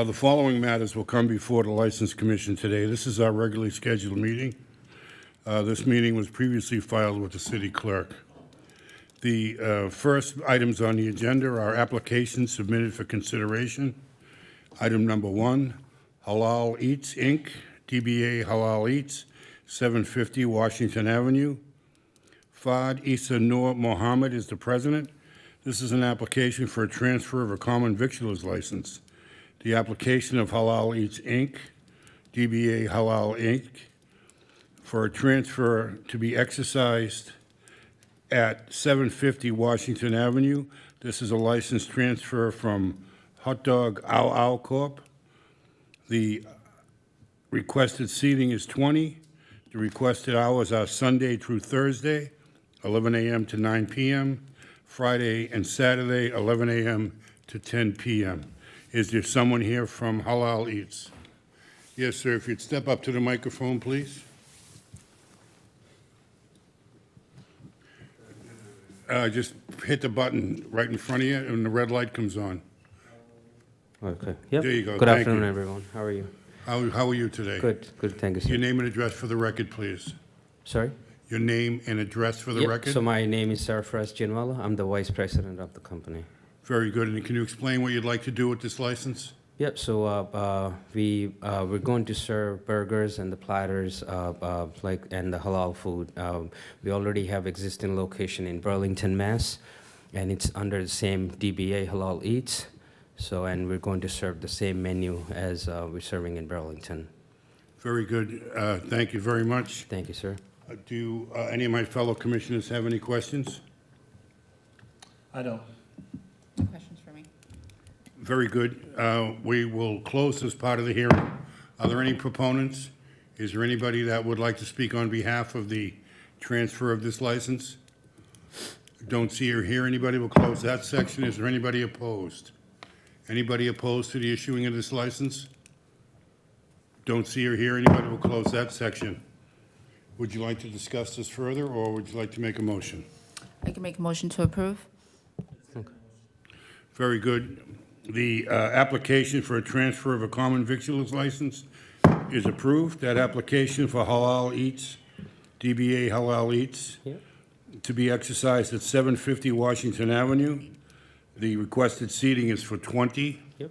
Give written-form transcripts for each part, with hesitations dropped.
The following matters will come before the License Commission today. This is our regularly scheduled meeting. This meeting was previously filed with the city clerk. The first items on the agenda are applications submitted for consideration. Item number 1, Halal Eats, Inc., DBA Halal Eats, 750 Washington Avenue. Fad Issa Noor Mohammed is the president. This is an application for a transfer of a common victualer's license. The application of Halal Eats, Inc., DBA Halal Inc., for a transfer to be exercised at 750 Washington Avenue. This is a license transfer from Hot Dog Ow Ow Corp. The requested seating is 20. The requested hours are Sunday through Thursday, 11 a.m. to 9 p.m., Friday and Saturday, 11 a.m. to 10 p.m. Is there someone here from Halal Eats? Yes, sir. If you'd step up to the microphone, please. Just hit the button right in front of you, and the red light comes on. Okay. Yep. There you go. Good Thank afternoon, you. everyone. How are you? How are you today? Good. Good. Thank you, sir. Your name and address for the record, please. Sorry? Your name and address for the Yep. record? So my name is Sarfraz Jinwala. I'm the vice president of the company. Very good. And can you explain what you'd like to do with this license? Yep. So we're going to serve burgers and the platters, and the halal food. We already have existing location in Burlington, Mass, and it's under the same DBA Halal Eats. So, and we're going to serve the same menu as we're serving in Burlington. Very good. Thank you very much. Thank you, sir. Do any of my fellow commissioners have any questions? I don't. No questions for me. Very good. We will close this part of the hearing. Are there any proponents? Is there anybody that would like to speak on behalf of the transfer of this license? Don't see or hear anybody. We'll close that section. Is there anybody opposed? Anybody opposed to the issuing of this license? Don't see or hear anybody. We'll close that section. Would you like to discuss this further, or would you like to make a motion? I can make a motion to approve. Very good. The application for a transfer of a common victualer's license is approved. That application for Halal Eats, DBA Halal Eats, Yep. to be exercised at 750 Washington Avenue. The requested seating is for 20. Yep.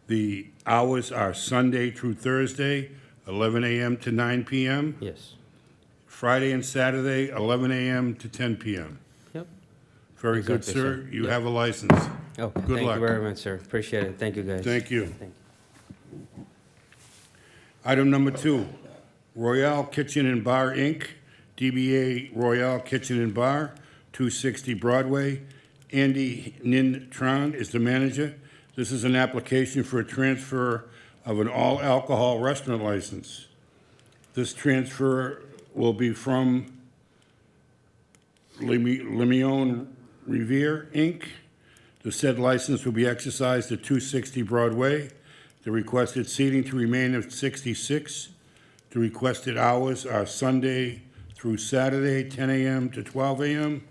The hours are Sunday through Thursday, 11 a.m. to 9 p.m. Yes. Friday and Saturday, 11 a.m. to 10 p.m. Yep. Very good, Exactly, sir. sir. You Yep. have a license. Okay. Good Thank luck. you very much, sir. Appreciate it. Thank you, guys. Thank you. Thank you. Item number 2, Royale Kitchen and Bar, Inc., DBA Royale Kitchen and Bar, 260 Broadway. Andy Nin Tran is the manager. This is an application for a transfer of an all-alcohol restaurant license. This transfer will be from Lemeon Revere, Inc. The said license will be exercised at 260 Broadway. The requested seating to remain at 66. The requested hours are Sunday through Saturday, 10 a.m. to 12 a.m.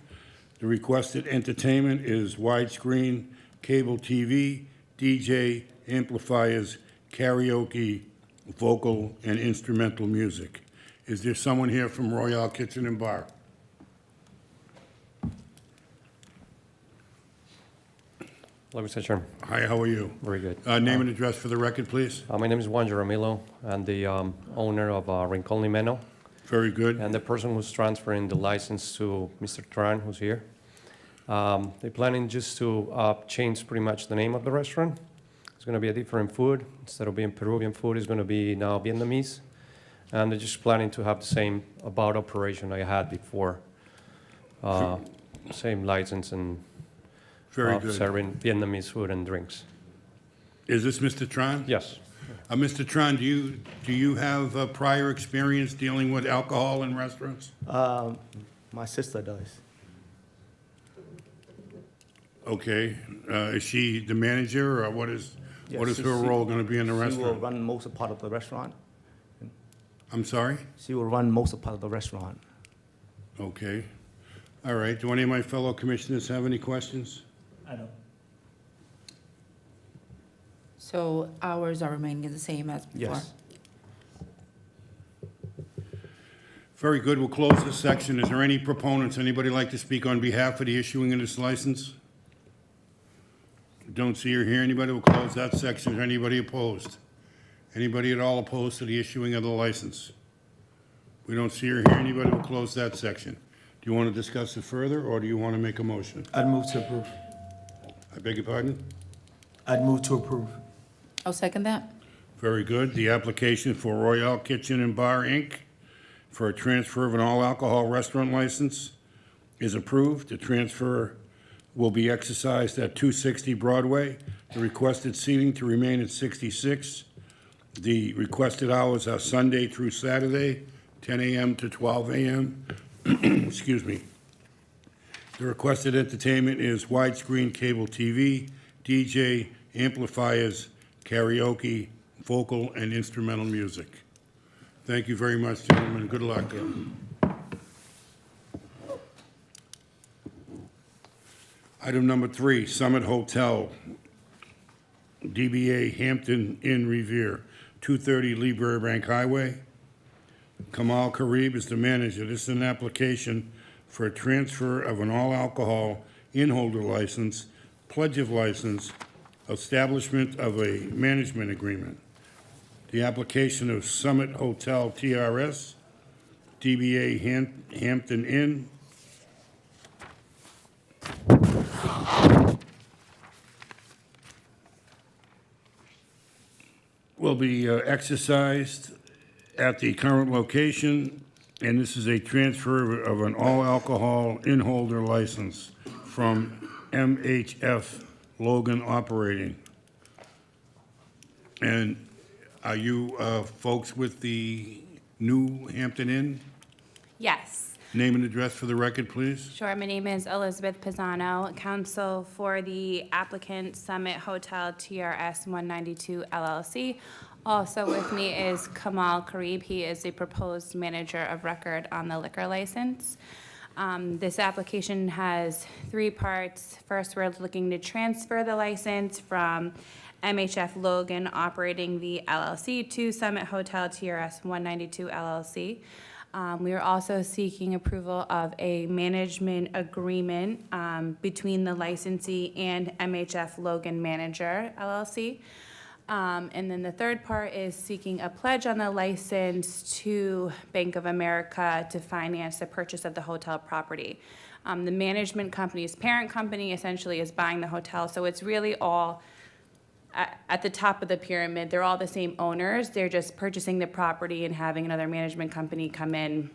The requested entertainment is widescreen, cable TV, DJ, amplifiers, karaoke, vocal, and instrumental music. Is there someone here from Royale Kitchen and Bar? Hello, Mr. Chairman. Hi, how are you? Very good. Name and address for the record, please. My name is Juan Jaramillo. I'm the owner of Rincon Limeno, Very good. and the person who's transferring the license to Mr. Tran, who's here. They're planning just to change pretty much the name of the restaurant. It's going to be a different food. Instead of being Peruvian food, it's going to be now Vietnamese. And they're just planning to have the same about operation I had before. Same license and Very good. serving Vietnamese food and drinks. Is this Mr. Tran? Yes. Mr. Tran, do you have prior experience dealing with alcohol in restaurants? My sister does. Okay. Is she the manager, or what is Yes, her role going to be in the She will restaurant? run most part of the restaurant. I'm sorry? She will run most part of the restaurant. Okay. All right. Do any of my fellow commissioners have any questions? I don't. So hours are remaining the same as before? Yes. Very good. We'll close this section. Is there any proponents? Anybody like to speak on behalf of the issuing of this license? Don't see or hear anybody. We'll close that section. Is there anybody opposed? Anybody at all opposed to the issuing of the license? We don't see or hear anybody. We'll close that section. Do you want to discuss it further, or do you want to make a motion? I'd move to approve. I beg your pardon? I'd move to approve. I'll second that. Very good. The application for Royale Kitchen and Bar, Inc. for a transfer of an all-alcohol restaurant license is approved. The transfer will be exercised at 260 Broadway. The requested seating to remain at 66. The requested hours are Sunday through Saturday, 10 a.m. to 12 a.m. Excuse me. The requested entertainment is widescreen cable TV, DJ, amplifiers, karaoke, vocal, and instrumental music. Thank you very much, gentlemen. Good luck. Item number 3, Summit Hotel, DBA Hampton Inn Revere, 230 Lee Burbank Highway. Kamal Karib is the manager. This is an application for a transfer of an all-alcohol in-holder license, pledge of license, establishment of a management agreement. The application of Summit Hotel TRS, DBA Hampton Inn. Will be exercised at the current location, and this is a transfer of an all-alcohol in-holder license from MHF Logan Operating. And are you folks with the new Hampton Inn? Yes, Name and address for the record, please. sure. My name is Elizabeth Pisano, counsel for the applicant Summit Hotel TRS 192 LLC. Also with me is Kamal Karib. He is the proposed manager of record on the liquor license. This application has 3 parts. First, we're looking to transfer the license from MHF Logan operating the LLC to Summit Hotel TRS 192 LLC. We are also seeking approval of a management agreement between the licensee and MHF Logan Manager LLC. And then the third part is seeking a pledge on the license to Bank of America to finance the purchase of the hotel property. The management company's parent company essentially is buying the hotel, so it's really all at the top of the pyramid. They're all the same owners. They're just purchasing the property and having another management company come in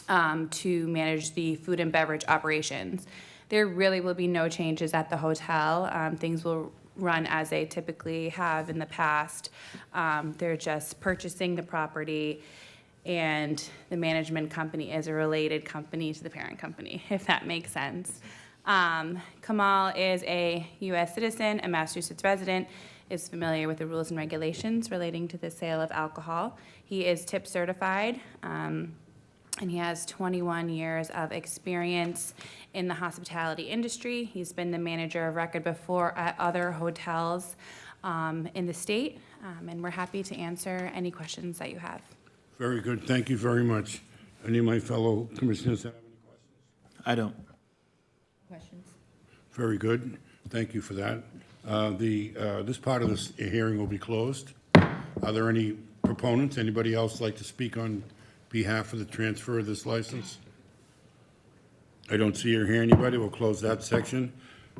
to manage the food and beverage operations. There really will be no changes at the hotel. Things will run as they typically have in the past. They're just purchasing the property, and the management company is a related company to the parent company, if that makes sense. Kamal is a U.S. citizen, a Massachusetts resident, is familiar with the rules and regulations relating to the sale of alcohol. He is tip certified, and he has 21 years of experience in the hospitality industry. He's been the manager of record before at other hotels in the state, and we're happy to answer any questions that you have. Very good. Thank you very much. Any of my fellow commissioners have any questions? I don't. Questions? Very good. Thank you for that. This part of this hearing will be closed. Are there any proponents? Anybody else like to speak on behalf of the transfer of this license? I don't see or hear anybody. We'll close that section.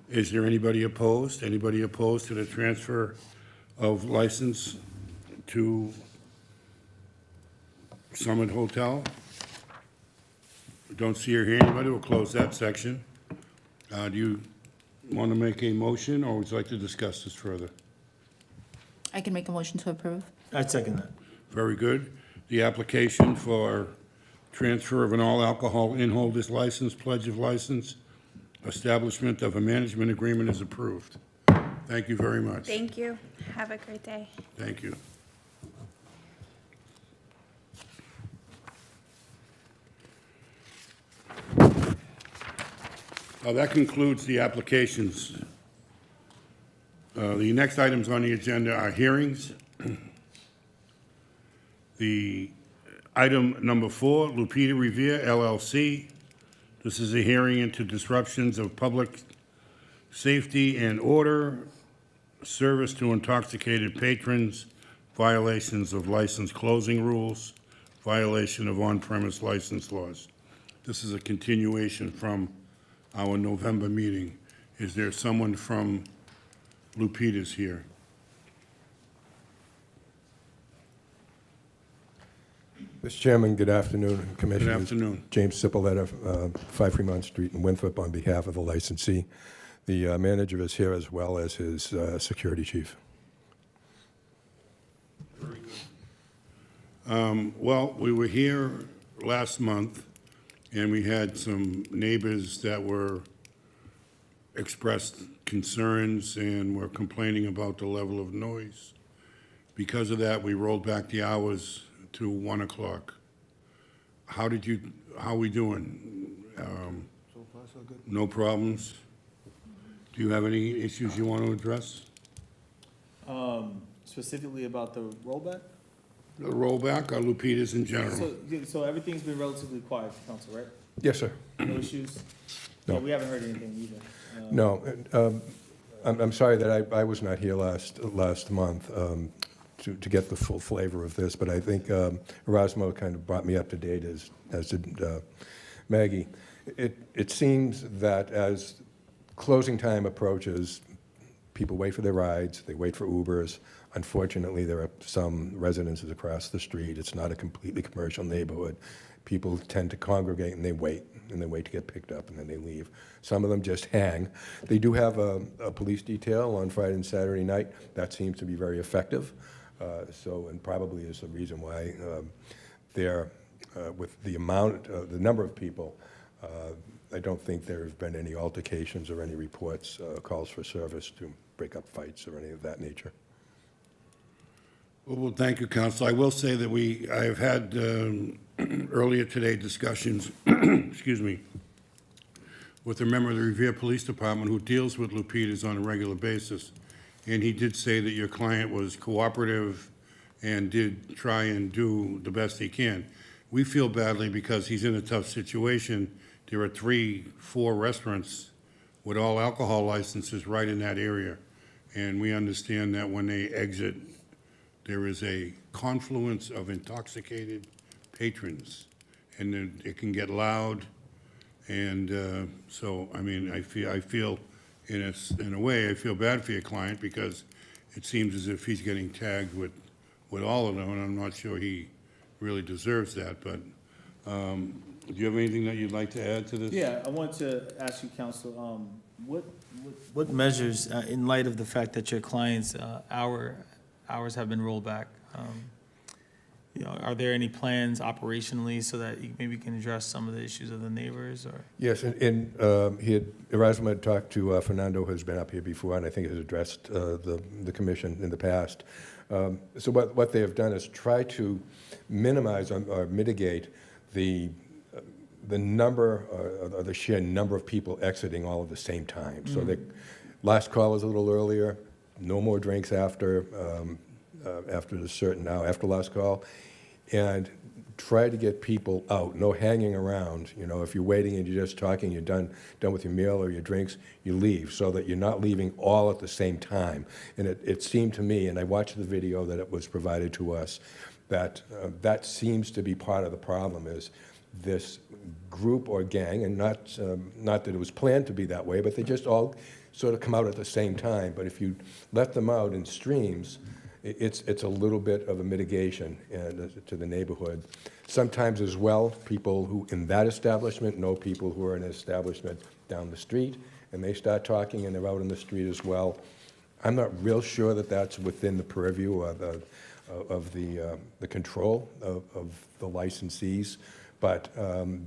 Is there anybody opposed? Anybody opposed to the transfer of license to Summit Hotel? Don't see or hear anybody. We'll close that section. Do you want to make a motion, or would you like to discuss this further? I can make a motion to approve. I'd second that. Very good. The application for transfer of an all-alcohol in-holders license, pledge of license, establishment of a management agreement is approved. Thank you very much. Thank you. Have a great day. Thank you. That concludes the applications The next items on the agenda are hearings. The item number 4, Lupita Revere LLC. This is a hearing into disruptions of public safety and order, service to intoxicated patrons, violations of license closing rules, violation of on-premise license laws. This is a continuation from our November meeting. Is there someone from Lupita's here? Mr. Chairman, good afternoon, Commissioners. Good afternoon. James Cipolletta, 5 Fremont Street in Winthrop, on behalf of the licensee. The manager is here as well as his security chief. Well, we were here last month, and we had some neighbors that were expressed concerns and were complaining about the level of noise. Because of that, we rolled back the hours to 1 o'clock. How are we doing? So far, so good. No problems? Do you have any issues you want to address? Specifically about the rollback? The rollback or Lupita's in general? So everything's been relatively quiet, council, right? Yes, sir. No issues? No. Yeah, we haven't heard anything either. No, I'm sorry that I was not here last month to get the full flavor of this, but I think Erasmo kind of brought me up to date, as did Maggie. It seems that as closing time approaches, people wait for their rides, they wait for Ubers. Unfortunately, there are some residences across the street. It's not a completely commercial neighborhood. People tend to congregate and they wait to get picked up, and then they leave. Some of them just hang. They do have a police detail on Friday and Saturday night. That seems to be very effective. And probably is the reason why they're, with the number of people, I don't think there have been any altercations or any reports, calls for service to break up fights or any of that nature. Well, thank you, Counsel. I will say that I have had earlier today discussions, excuse me, with a member of the Revere Police Department who deals with Lupita's on a regular basis. And he did say that your client was cooperative and did try and do the best he can. We feel badly because he's in a tough situation. There are 3, 4 restaurants with all alcohol licenses right in that area. And we understand that when they exit, there is a confluence of intoxicated patrons, and then it can get loud. And so, I mean, I feel in a way, I feel bad for your client because it seems as if he's getting tagged with all of them, and I'm not sure he really deserves that. But do you have anything that you'd like to add to this? Yeah, I want to ask you, council, what measures, in light of the fact that your client's hours have been rolled back, are there any plans operationally so that you maybe can address some of the issues of the neighbors, or? Yes, and Erasmo had talked to Fernando, who's been up here before, and I think has addressed the commission in the past. So what they have done is try to minimize or mitigate the number or the sheer number of people exiting all at the same time. So the last call is a little earlier, no more drinks after a certain hour, after last call, and try to get people out, no hanging around. You know, if you're waiting and you're just talking, you're done with your meal or your drinks, you leave, so that you're not leaving all at the same time. And it seemed to me, and I watched the video that it was provided to us, that that seems to be part of the problem, is this group or gang, and not that it was planned to be that way, but they just all sort of come out at the same time. But if you let them out in streams, it's a little bit of a mitigation to the neighborhood. Sometimes as well, people who in that establishment know people who are in an establishment down the street, and they start talking and they're out in the street as well. I'm not real sure that that's within the purview of the control of the licensees, but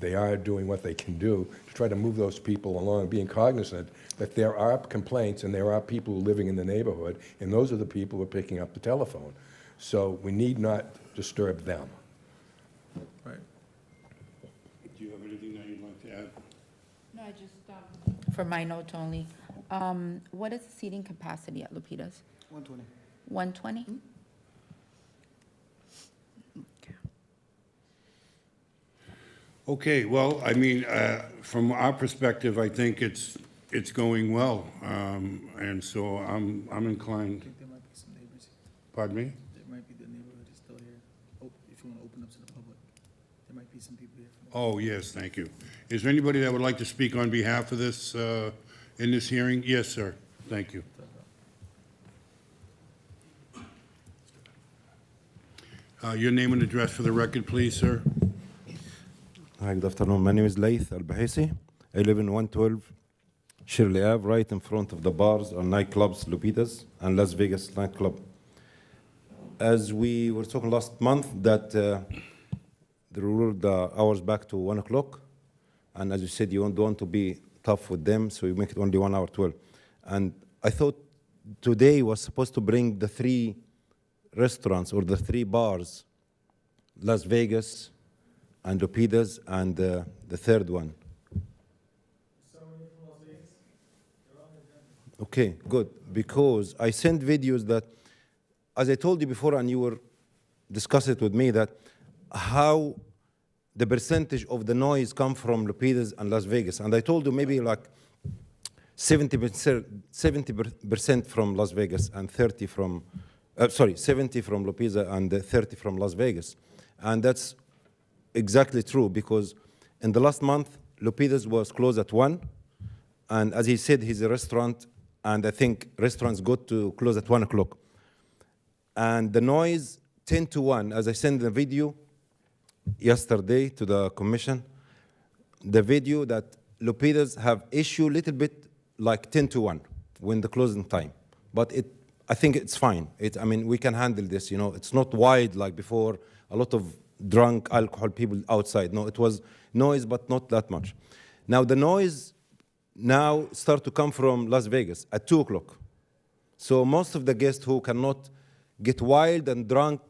they are doing what they can do to try to move those people along, being cognizant that there are complaints and there are people living in the neighborhood, and those are the people who are picking up the telephone. So we need not disturb them. Right. Do you have anything that you'd like to add? No, I just, for my note only, What is the seating capacity at Lupitas? 120. 120? Okay, well, I mean, from our perspective, I think it's going well. And so I'm inclined, There might be some neighbors, pardon me? there might be the neighborhood is still here. If you want to open up to the public, there might be some people here. Oh, yes, thank you. Is there anybody that would like to speak on behalf of this, in this hearing? Yes, sir. Thank you. Your name and address for the record, please, sir. Hi, good afternoon. My name is Laith Al-Bahisi. I live in 112 Shirley Ave, right in front of the bars and nightclubs, Lupitas, and Las Vegas nightclub. As we were talking last month, that they ruled the hours back to 1 o'clock, and as you said, you don't want to be tough with them, so you make it only 1 hour 12. And I thought today was supposed to bring the 3 restaurants or the 3 bars, Las Vegas, and Lupitas, and the third one. Okay, good. Because I sent videos that, as I told you before, and you were discussing it with me, that how the percentage of the noise come from Lupitas and Las Vegas. And I told you maybe like 70% from Las Vegas and 70 from Lupitas and 30 from Las Vegas. And that's exactly true, because in the last month, Lupitas was closed at 1, and as he said, he's a restaurant, and I think restaurants go to close at 1 o'clock. And the noise, 10 to 1, as I sent the video yesterday to the commission, the video that Lupitas have issue little bit like 10 to 1 when the closing time. But I think it's fine. I mean, we can handle this, you know. It's not wide like before, a lot of drunk alcohol people outside. No, it was noise, but not that much. Now the noise now start to come from Las Vegas at 2 o'clock. So most of the guests who cannot get wild and drunk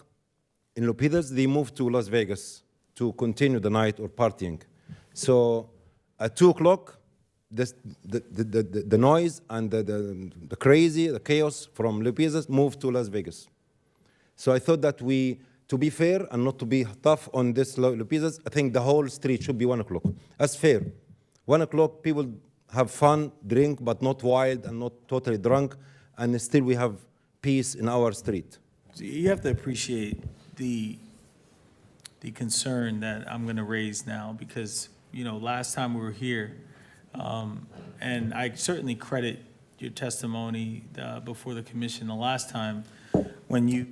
in Lupitas, they move to Las Vegas to continue the night or partying. So at 2 o'clock, the noise and the crazy, the chaos from Lupitas moved to Las Vegas. So I thought that to be fair and not to be tough on this Lupitas, I think the whole street should be 1 o'clock. That's fair. 1 o'clock, people have fun, drink, but not wild and not totally drunk, and still we have peace in our street. So you have to appreciate the concern that I'm going to raise now, because, you know, last time we were here, and I certainly credit your testimony before the commission the last time, when you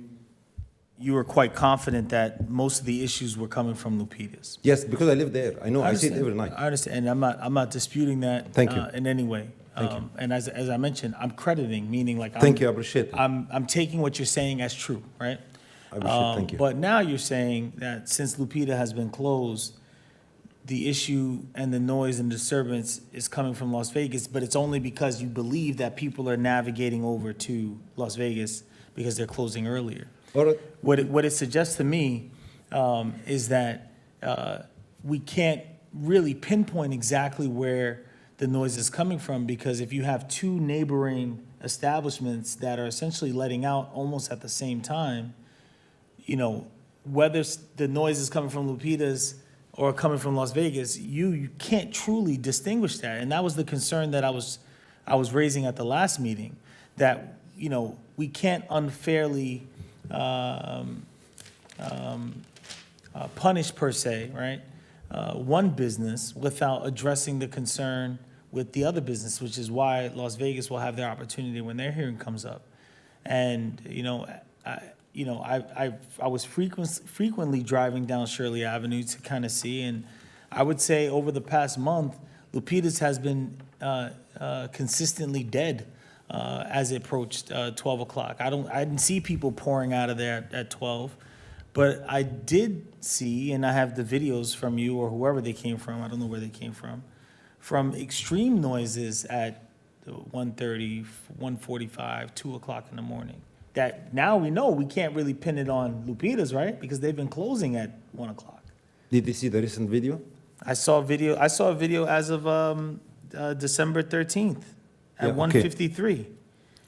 were quite confident that most of the issues were coming from Lupitas. Yes, because I live there. I know, I see it understand. every night. I understand, and I'm not disputing that. Thank you. In any way. Thank you. And as I mentioned, I'm crediting, meaning like. Thank you, I appreciate it. I'm taking what you're saying as true, right? I appreciate it, thank you. But now you're saying that since Lupita has been closed, the issue and the noise and disturbance is coming from Las Vegas, but it's only because you believe that people are navigating over to Las Vegas because they're closing earlier. All right. What it suggests to me is that we can't really pinpoint exactly where the noise is coming from, because if you have 2 neighboring establishments that are essentially letting out almost at the same time, you know, whether the noise is coming from Lupitas or coming from Las Vegas, you can't truly distinguish that. And that was the concern that I was raising at the last meeting, that, you know, we can't unfairly punish per se, right? One business without addressing the concern with the other business, which is why Las Vegas will have their opportunity when their hearing comes up. And, I was frequently driving down Shirley Avenue to kind of see, and I would say over the past month, Lupitas has been consistently dead as it approached 12 o'clock. I didn't see people pouring out of there at 12, but I did see, and I have the videos from you or whoever they came from, I don't know where they came from extreme noises at 1:30, 1:45, 2 o'clock in the morning. That now we know we can't really pin it on Lupitas, right? Because they've been closing at 1 o'clock. Did you see the recent video? I saw a video as of December 13th Yeah, at okay. 1:53.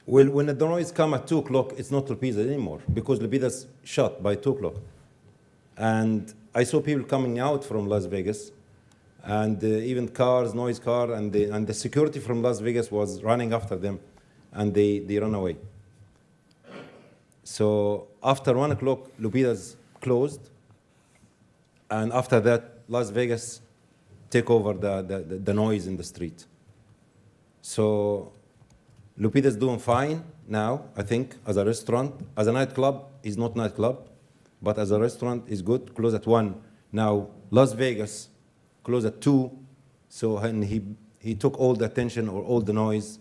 Well, when the noise come at 2 o'clock, it's not Lupita anymore because Lupita's shut by 2 o'clock. And I saw people coming out from Las Vegas, and even cars, noise car, and the security from Las Vegas was running after them, and they ran away. So after 1 o'clock, Lupita's closed, and after that, Las Vegas take over the noise in the street. So Lupita's doing fine now, I think, as a restaurant. As a nightclub, it's not nightclub, but as a restaurant, it's good. Close at 1. Now, Las Vegas, close at 2. So and he took all the attention or all the noise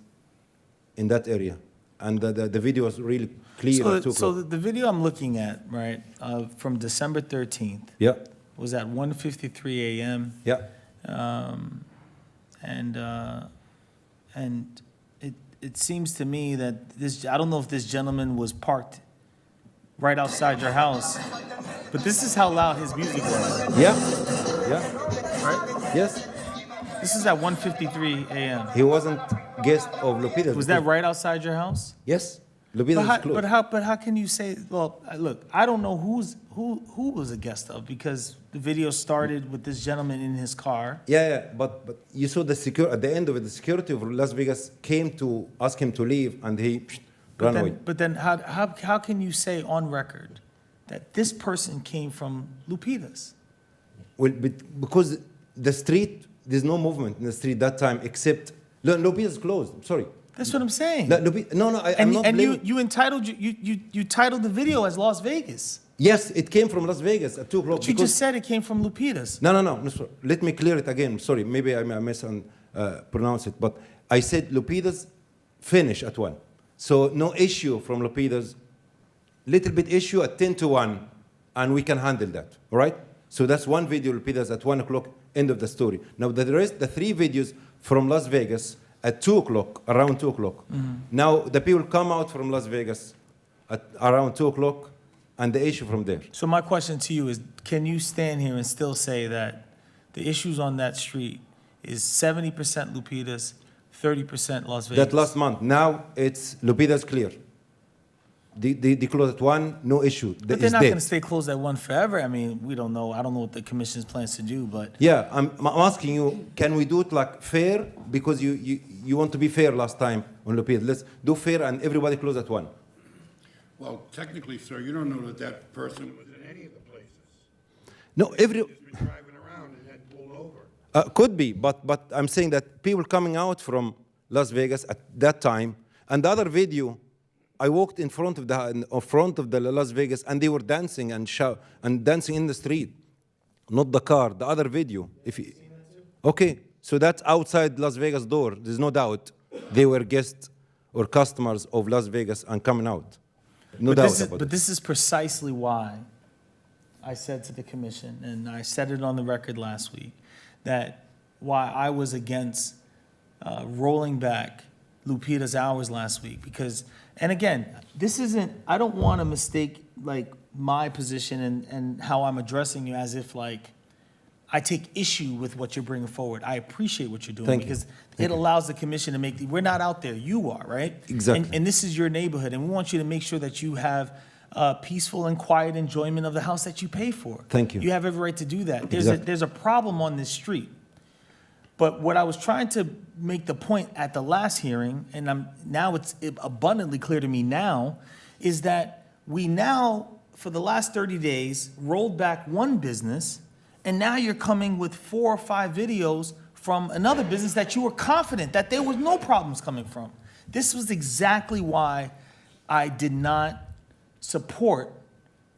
in that area. And the video was really clear at 2 o'clock. So the video I'm looking at, right, from December 13th Yeah, was at 1:53 a.m. yeah. And it seems to me that I don't know if this gentleman was parked right outside your house, but this is how loud his music was, Yeah, yeah, right? yes. This is at 1:53 a.m. He wasn't guest of Lupita's. Was that because- right outside your house? Yes, Lupita's is closed. But how can you say, well, look, I don't know who was a guest of, because the video started with this gentleman in his car. Yeah, but you saw at the end of it, the security of Las Vegas came to ask him to leave, and he ran away. But then how can you say on record that this person came from Lupita's? Well, because the street, there's no movement in the street that time except Lupita's closed. I'm sorry. That's what I'm saying. No, I'm And, not and blaming. you titled the video as Las Vegas. Yes, it came from Las Vegas at 2 o'clock. But you just said it came from Lupita's. No, sorry. Let me clear it again. Sorry, maybe I mispronounced it, but I said Lupita's finish at 1. So no issue from Lupita's. Little bit issue at 10 to 1, and we can handle that. All right. So that's one video Lupita's at 1 o'clock. End of the story. Now the rest, the 3 videos from Las Vegas at 2 o'clock, around 2 o'clock. Mm-hmm. Now the people come out from Las Vegas at around 2 o'clock, and the issue from there. So my question to you is, can you stand here and still say that the issues on that street is 70% Lupita's, 30% Las Vegas? That last month. Now it's Lupita's clear. They closed at 1, no issue. But they're not going to stay closed at 1 forever. I mean, we don't know. I don't know what the commission's plans to do, but Yeah, I'm asking you, can we do it like fair? Because you want to be fair last time on Lupita. Let's do fair and everybody close at 1. Well, technically, sir, you don't know that person was in any of the places. No, He's been driving around and then pulled over. could be, but I'm saying that people coming out from Las Vegas at that time, and the other video, I walked in front of the Las Vegas, and they were dancing and dancing in the street, not the car. The other video, okay, so that's outside Las Vegas door. There's no doubt they were guests or customers of Las Vegas and coming out. No doubt about but it. this is precisely why I said to the commission, and I said it on the record last week, that why I was against rolling back Lupita's hours last week. Because, and again, this isn't, I don't want to mistake like my position and how I'm addressing you as if like I take issue with what you're bringing forward. I appreciate what you're doing. Thank you. Because it allows the commission to make, we're not out there, you are, right? Exactly. And this is your neighborhood, and we want you to make sure that you have peaceful and quiet enjoyment of the house that you pay for. Thank you. You have every right to do that. Exactly. There's a problem on this street. But what I was trying to make the point at the last hearing, and now it's abundantly clear to me now, is that we now, for the last 30 days, rolled back one business, and now you're coming with 4 or 5 videos from another business that you were confident that there was no problems coming from. This was exactly why I did not support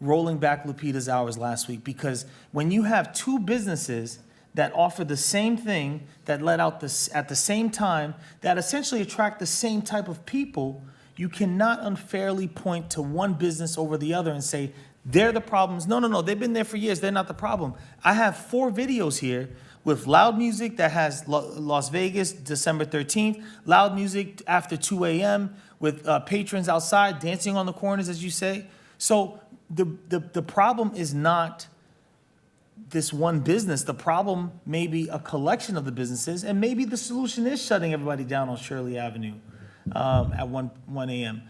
rolling back Lupita's hours last week, because when you have 2 businesses that offer the same thing, that let out at the same time, that essentially attract the same type of people, you cannot unfairly point to one business over the other and say, they're the problems. No, they've been there for years, they're not the problem. I have 4 videos here with loud music that has Las Vegas, December 13th, loud music after 2 a.m. with patrons outside dancing on the corners, as you say. So the problem is not this one business. The problem may be a collection of the businesses, and maybe the solution is shutting everybody down on Shirley Avenue at 1 a.m.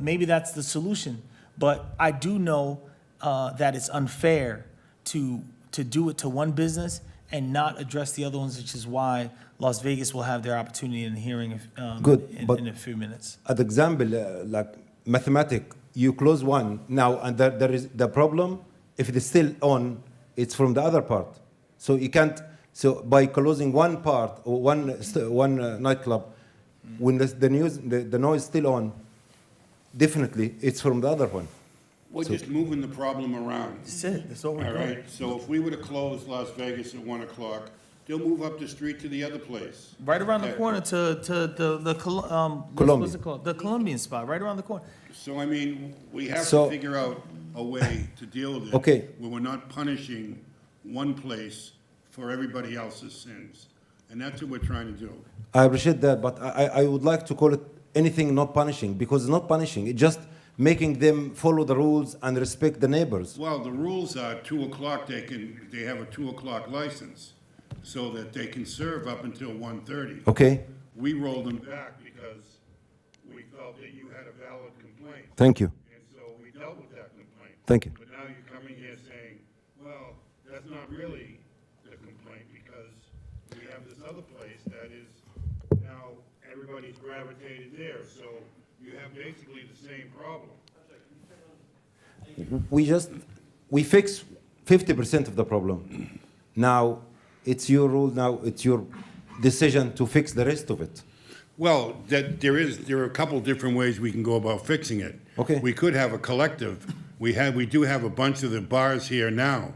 Maybe that's the solution. But I do know that it's unfair to do it to one business and not address the other ones, which is why Las Vegas will have their opportunity in the hearing Good, but- in a few minutes. An example, like mathematic, you close one now, and there is the problem. If it is still on, it's from the other part. So you can't. So by closing one part or one nightclub, when the noise still on, definitely it's from the other one. We're just moving the problem around. That's it, that's all we're All doing. right, so if we were to close Las Vegas at 1 o'clock, they'll move up the street to the other place. Right around the Yeah. corner to the what's Columbia. it called? The Colombian spot, right around the corner. So, I mean, we have to So- figure out a way to deal with it. Okay. Where we're not punishing one place for everybody else's sins. And that's what we're trying to do. I appreciate that, but I would like to call it anything not punishing, because it's not punishing. It's just making them follow the rules and respect the neighbors. Well, the rules are 2 o'clock, they have a 2 o'clock license, so that they can serve up until 1:30. Okay? We rolled them back because we felt that you had a valid complaint. Thank you. And so we dealt with that complaint. Thank you. But now you're coming here saying, well, that's not really the complaint because we have this other place that is now everybody's gravitated there. So you have basically the same problem. We fix 50% of the problem. Now, it's your rule, now it's your decision to fix the rest of it. Well, there are a couple different ways we can go about fixing it. Okay. We could have a collective. We do have a bunch of the bars here now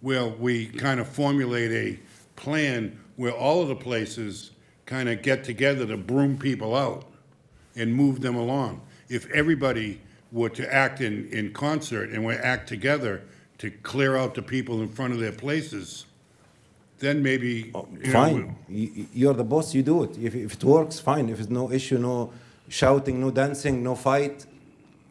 where we kind of formulate a plan where all of the places kind of get together to broom people out and move them along. If everybody were to act in concert and we act together to clear out the people in front of their places, then maybe, you know, Fine. You're the boss, you do it. If it works, fine. If it's no issue, no shouting, no dancing, no fight.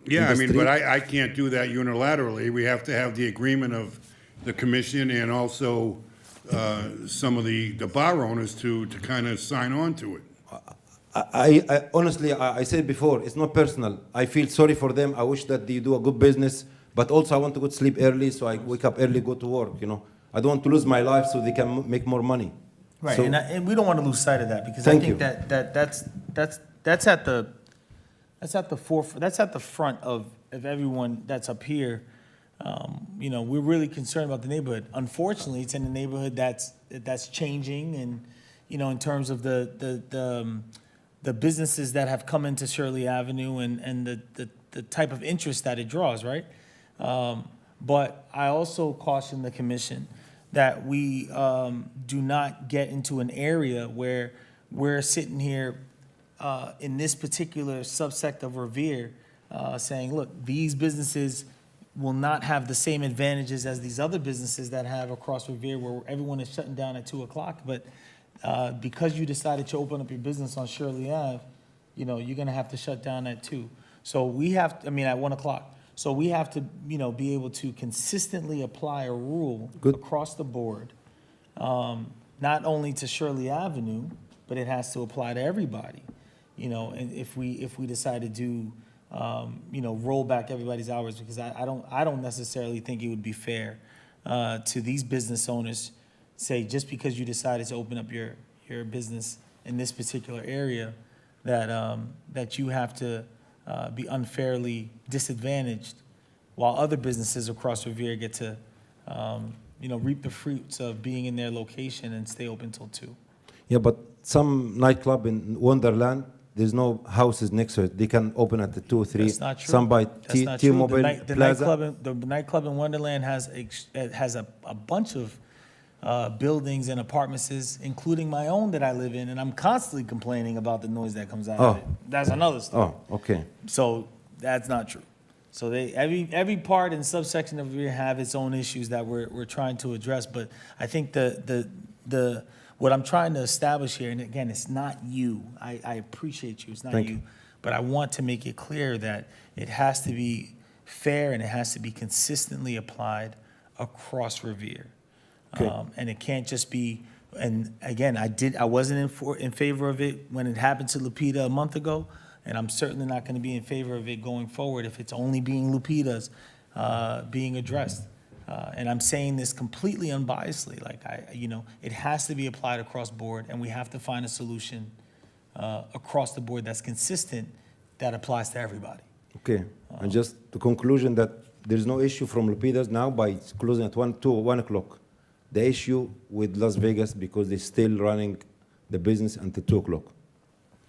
Yeah, I in the mean, but street. I can't do that unilaterally. We have to have the agreement of the commission and also some of the bar owners to kind of sign on to it. I honestly, I said before, it's not personal. I feel sorry for them. I wish that they do a good business, but also I want to go to sleep early, so I wake up early, go to work, you know. I don't want to lose my life so they can make more money. Right, So- and we don't want to lose sight of that because I Thank think you. that's at the forefront, that's at the front of everyone that's up here. We're really concerned about the neighborhood. Unfortunately, it's in a neighborhood that's changing, and in terms of the businesses that have come into Shirley Avenue and the type of interest that it draws, right? But I also caution the commission that we do not get into an area where we're sitting here in this particular subsect of Revere saying, look, these businesses will not have the same advantages as these other businesses that have across Revere where everyone is shutting down at 2 o'clock. But because you decided to open up your business on Shirley Ave, you're gonna have to shut down at 2. So at 1 o'clock. So we have to, be able to consistently apply a rule Good. across the board, not only to Shirley Avenue, but it has to apply to everybody. And if we decide to do, roll back everybody's hours, because I don't necessarily think it would be fair to these business owners, say, just because you decided to open up your business in this particular area, that you have to be unfairly disadvantaged, while other businesses across Revere get to, reap the fruits of being in their location and stay open till 2. Yeah, but some nightclub in Wonderland, there's no houses next to it. They can open at the 2 or 3. That's not true. Some by That's not true. T-Mobile The Plaza. nightclub in Wonderland has a bunch of buildings and apartments, including my own that I live in, and I'm constantly complaining about the noise that comes out of Oh. it. That's another story. Oh, okay. So that's not true. So every part and subsection of Revere have its own issues that we're trying to address. But I think what I'm trying to establish here, and again, it's not you. I appreciate you. It's not Thank you. you. But I want to make it clear that it has to be fair and it has to be consistently applied across Revere. Okay. And it can't just be, and again, I wasn't in favor of it when it happened to Lupita a month ago, and I'm certainly not gonna be in favor of it going forward if it's only being Lupita's, being addressed. And I'm saying this completely unbiasedly, like it has to be applied across board, and we have to find a solution, across the board that's consistent, that applies to everybody. Okay, and just the conclusion that there's no issue from Lupitas now by closing at 1 o'clock. The issue with Las Vegas because they're still running the business until 2 o'clock.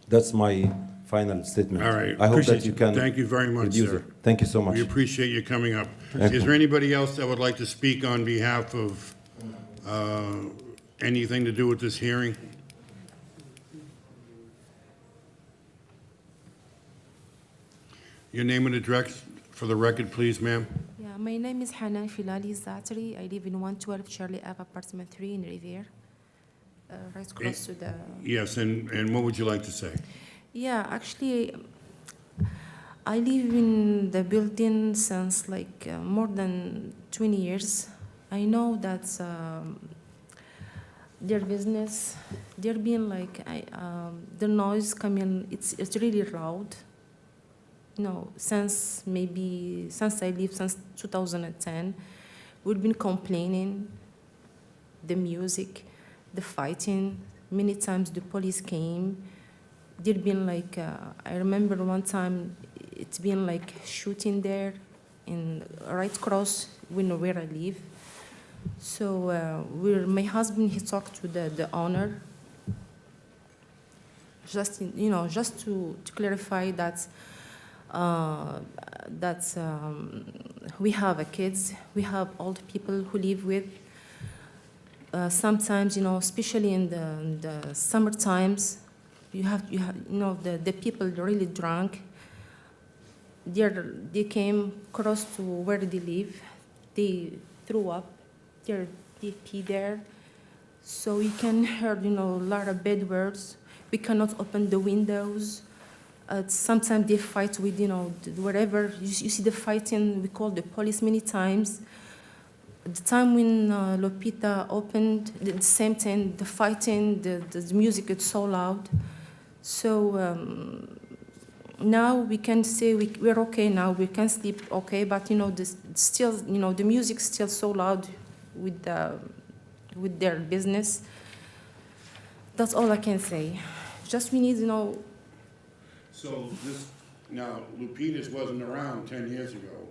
That's my final statement. All right. I hope Appreciate that you you. can Thank you very much, reduce sir. it. Thank you so much. We appreciate you coming up. Thank Is you. there anybody else that would like to speak on behalf of anything to do with this hearing? Your name and address for the record, please, ma'am. Yeah, my name is Hanan Filali Zatri. I live in 112 Shirley Ave, apartment 3 in Revere, right close to the... Yes, and what would you like to say? Yeah, actually, I live in the building since like more than 20 years. I know that their business, they're being like, the noise coming, it's really loud. No, since I live since 2010, we've been complaining, the music, the fighting. Many times the police came. There'd been like, I remember one time it's been like shooting there in right across where I live. So my husband, he talked to the owner, just to clarify that we have kids, we have old people who live with. Sometimes, especially in the summer times, you have the people really drunk. They came close to where they live. They threw up. They pee there. So you can hear, a lot of bad words. We cannot open the windows. Sometimes they fight with, whatever. You see the fighting, we call the police many times. The time when Lupita opened, the same thing, the fighting, the music is so loud. So now we can say we're okay now, we can sleep okay, but still, the music's still so loud with their business. That's all I can say. Just we need, So now Lupita's wasn't around 10 years ago,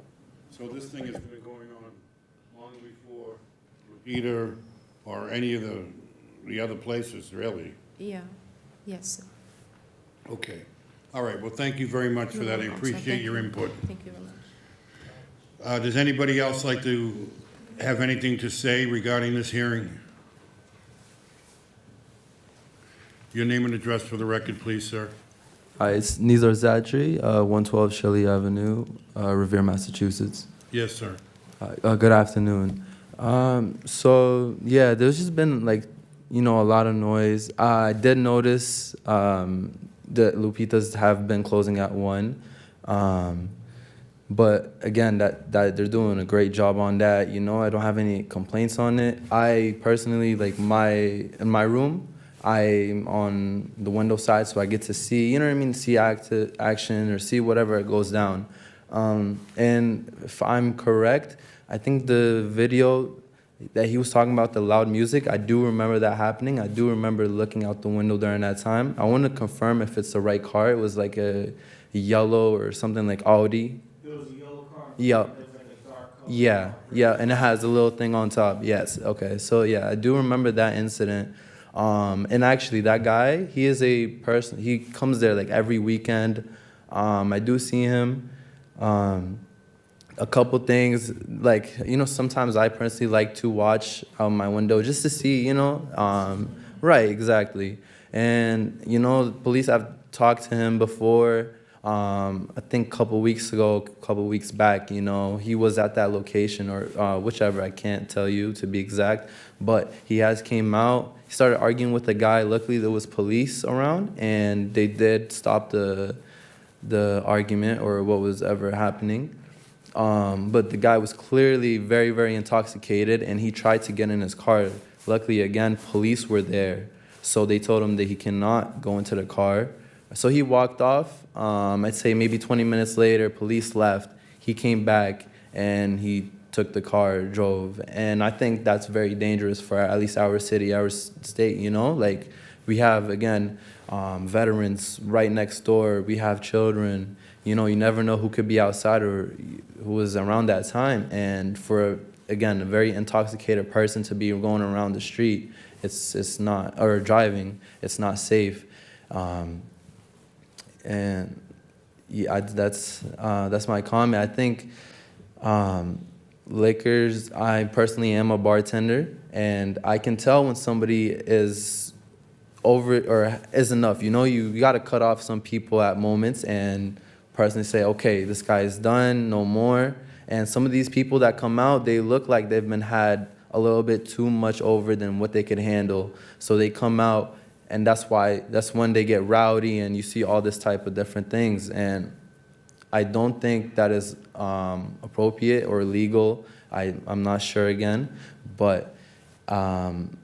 so this thing has been going on long before Lupita or any of the other places, really. yeah, yes. Okay. All right, well, thank you very much for that. I You're welcome, sir. appreciate Thank your you. input. Thank you very much. Does anybody else like to have anything to say regarding this hearing? Your name and address for the record, please, sir. Hi, it's Nizar Zadri, 112 Shelley Avenue, Revere, Massachusetts. Yes, sir. Good afternoon. So yeah, there's just been like, a lot of noise. I did notice that Lupita's have been closing at 1. But again, that they're doing a great job on that. I don't have any complaints on it. I personally, like in my room, I'm on the window side, so I get to see, see action or see whatever goes down. And if I'm correct, I think the video that he was talking about, the loud music, I do remember that happening. I do remember looking out the window during that time. I want to confirm if it's the right car. It was like a yellow or something like Audi. It was a yellow car. Yeah. It was like a dark color. Yeah, and it has a little thing on top. Yes, okay. So yeah, I do remember that incident. And actually, that guy, he is a person, he comes there like every weekend. I do see him. A couple things, like, sometimes I personally like to watch out my window just to see, right, exactly. And, the police have talked to him before. I think a couple weeks back, he was at that location or whichever, I can't tell you to be exact, but he has came out, he started arguing with a guy. Luckily, there was police around, and they did stop the argument or what was ever happening. But the guy was clearly very, very intoxicated, and he tried to get in his car. Luckily, again, police were there, so they told him that he cannot go into the car. So he walked off. I'd say maybe 20 minutes later, police left. He came back, and he took the car, drove. And I think that's very dangerous for at least our city, our state, you know? Like, we have, again, veterans right next door. We have children. You know, you never know who could be outside or who was around that time. And for, again, a very intoxicated person to be going around the street, it's not, or driving, it's not safe. And yeah, that's my comment. I think liquors, I personally am a bartender, and I can tell when somebody is over or is enough. You know, you got to cut off some people at moments and personally say, okay, this guy is done, no more. And some of these people that come out, they look like they've been had a little bit too much over than what they could handle. So they come out, and that's when they get rowdy, and you see all this type of different things. And I don't think that is appropriate or legal. I'm not sure again, but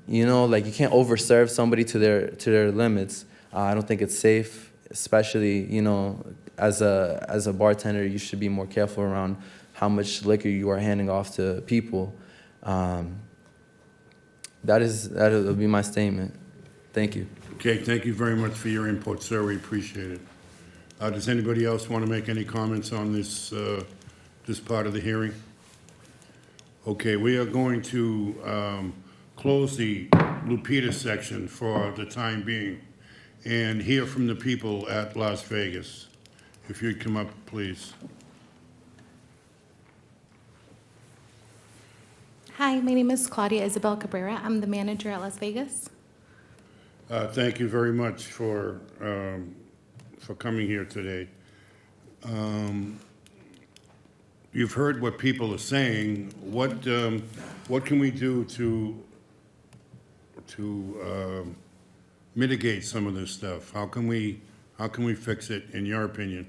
you know, like, you can't overserve somebody to their limits. I don't think it's safe, especially, you know, as a bartender, you should be more careful around how much liquor you are handing off to people. That'll be my statement. Thank you. Okay, thank you very much for your input, sir. We appreciate it. Does anybody else want to make any comments on this part of the hearing? Okay, we are going to close the Lupita section for the time being and hear from the people at Las Vegas. If you'd come up, please. Hi, my name is Claudia Isabel Cabrera. I'm the manager at Las Vegas. Thank you very much for coming here today. You've heard what people are saying. What can we do to mitigate some of this stuff? How can we fix it, in your opinion?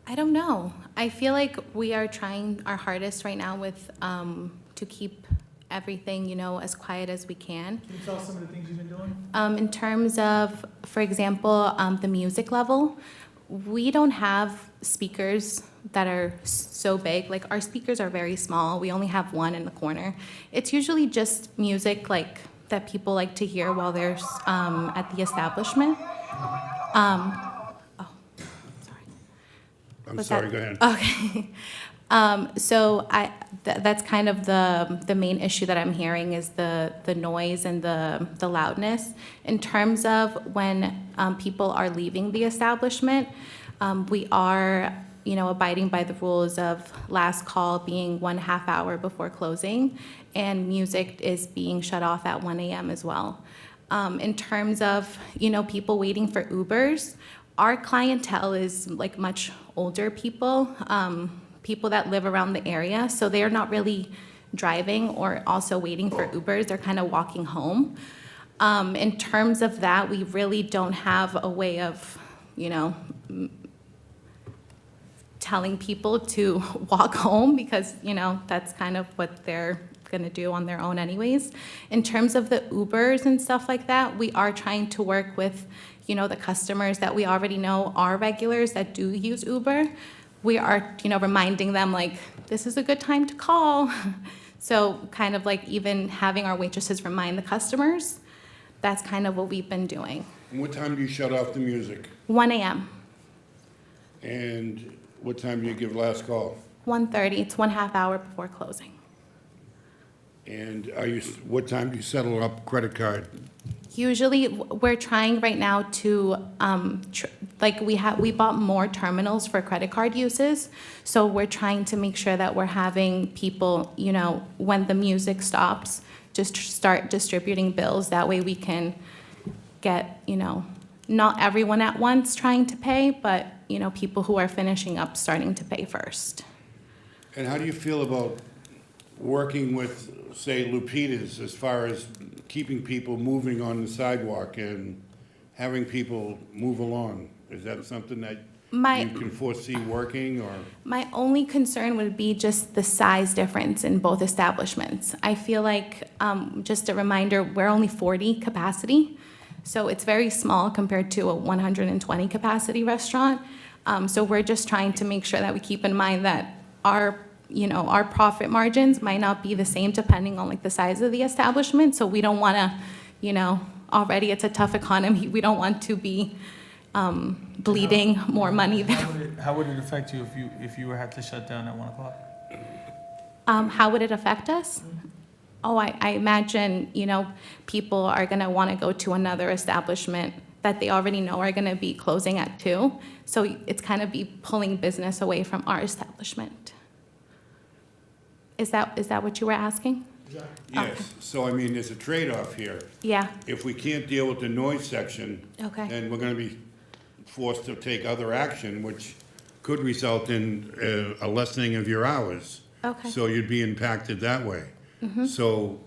I don't know. I feel like we are trying our hardest right now with to keep everything, you know, as quiet as we can. Can you tell us some of the things you've been doing? In terms of, for example, the music level, we don't have speakers that are so big. Like, our speakers are very small. We only have one in the corner. It's usually just music like that people like to hear while they're at the establishment. I'm sorry, go ahead. Okay. So that's kind of the main issue that I'm hearing is the noise and the loudness. In terms of when people are leaving the establishment, we are, you know, abiding by the rules of last call being 1/2 hour before closing, and music is being shut off at 1 a.m. as well. In terms of, you know, people waiting for Ubers, our clientele is like much older people, people that live around the area, so they're not really driving or also waiting for Ubers. They're kind of walking home. In terms of that, we really don't have a way of, you know, telling people to walk home because, you know, that's kind of what they're gonna do on their own anyways. In terms of the Ubers and stuff like that, we are trying to work with, you know, the customers that we already know are regulars that do use Uber. We are, you know, reminding them like, this is a good time to call. So kind of like even having our waitresses remind the customers, that's kind of what we've been doing. And what time do you shut off the music? 1 a.m., And what time do you give last call? 1:30, it's 1/2 hour before closing. And what time do you settle up credit card? Usually, we're trying right now to, we bought more terminals for credit card uses, so we're trying to make sure that we're having people, you know, when the music stops, just start distributing bills. That way we can get, you know, not everyone at once trying to pay, but, you know, people who are finishing up starting to pay first. And how do you feel about working with, say, Lupita's as far as keeping people moving on the sidewalk and having people move along? Is that something that you can foresee working, or? My only concern would be just the size difference in both establishments. I feel like, just a reminder, we're only 40 capacity, so it's very small compared to a 120 capacity restaurant. So we're just trying to make sure that we keep in mind that our profit margins might not be the same depending on like the size of the establishment. So we don't want to, already it's a tough economy. We don't want to be bleeding more money than. How would it affect you if you were had to shut down at 1 o'clock? How would it affect us? Oh, I imagine, people are going to want to go to another establishment that they already know are going to be closing at 2. So it's kind of be pulling business away from our establishment. Is that what you were asking? Yes, so I mean, there's a trade-off here. Yeah, If we can't deal with the noise section, okay. then we're gonna be forced to take other action, which could result in a lessening of your hours. Okay. So you'd be impacted that way. So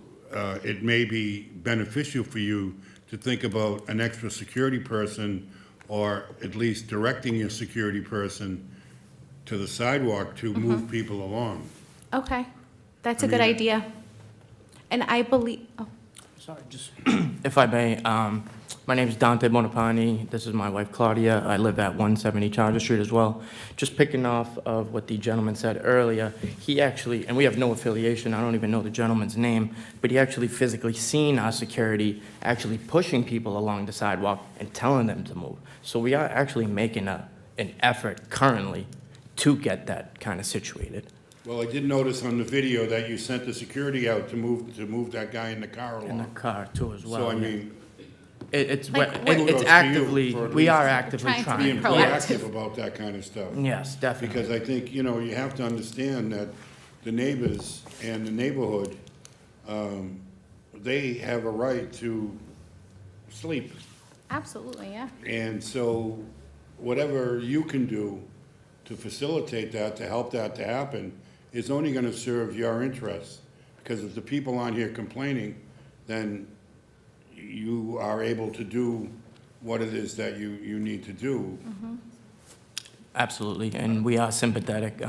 it may be beneficial for you to think about an extra security person, or at least directing your security person to the sidewalk to move people along. Okay, that's a I good mean- idea. And I believe, Sorry, just if I may, my name is Dante Bonapani. This is my wife Claudia. I live at 170 Charger Street as well. Just picking off of what the gentleman said earlier, he actually, and we have no affiliation, I don't even know the gentleman's name, but he actually physically seen our security actually pushing people along the sidewalk and telling them to move. So we are actually making an effort currently to get that kind of situated. Well, I did notice on the video that you sent the security out to move that guy in the car along. In the car too as well. So I yeah. mean, It's Like, it's kudos to you actively, for at we are least actively trying to trying. being proactive. proactive about that kind of stuff. Yes, definitely. Because I think, you have to understand that the neighbors and the neighborhood, they have a right to sleep. absolutely, yeah. And so whatever you can do to facilitate that, to help that to happen, is only gonna serve your interests. Because if the people aren't here complaining, then you are able to do what it is that you need to do. Absolutely, and we are sympathetic.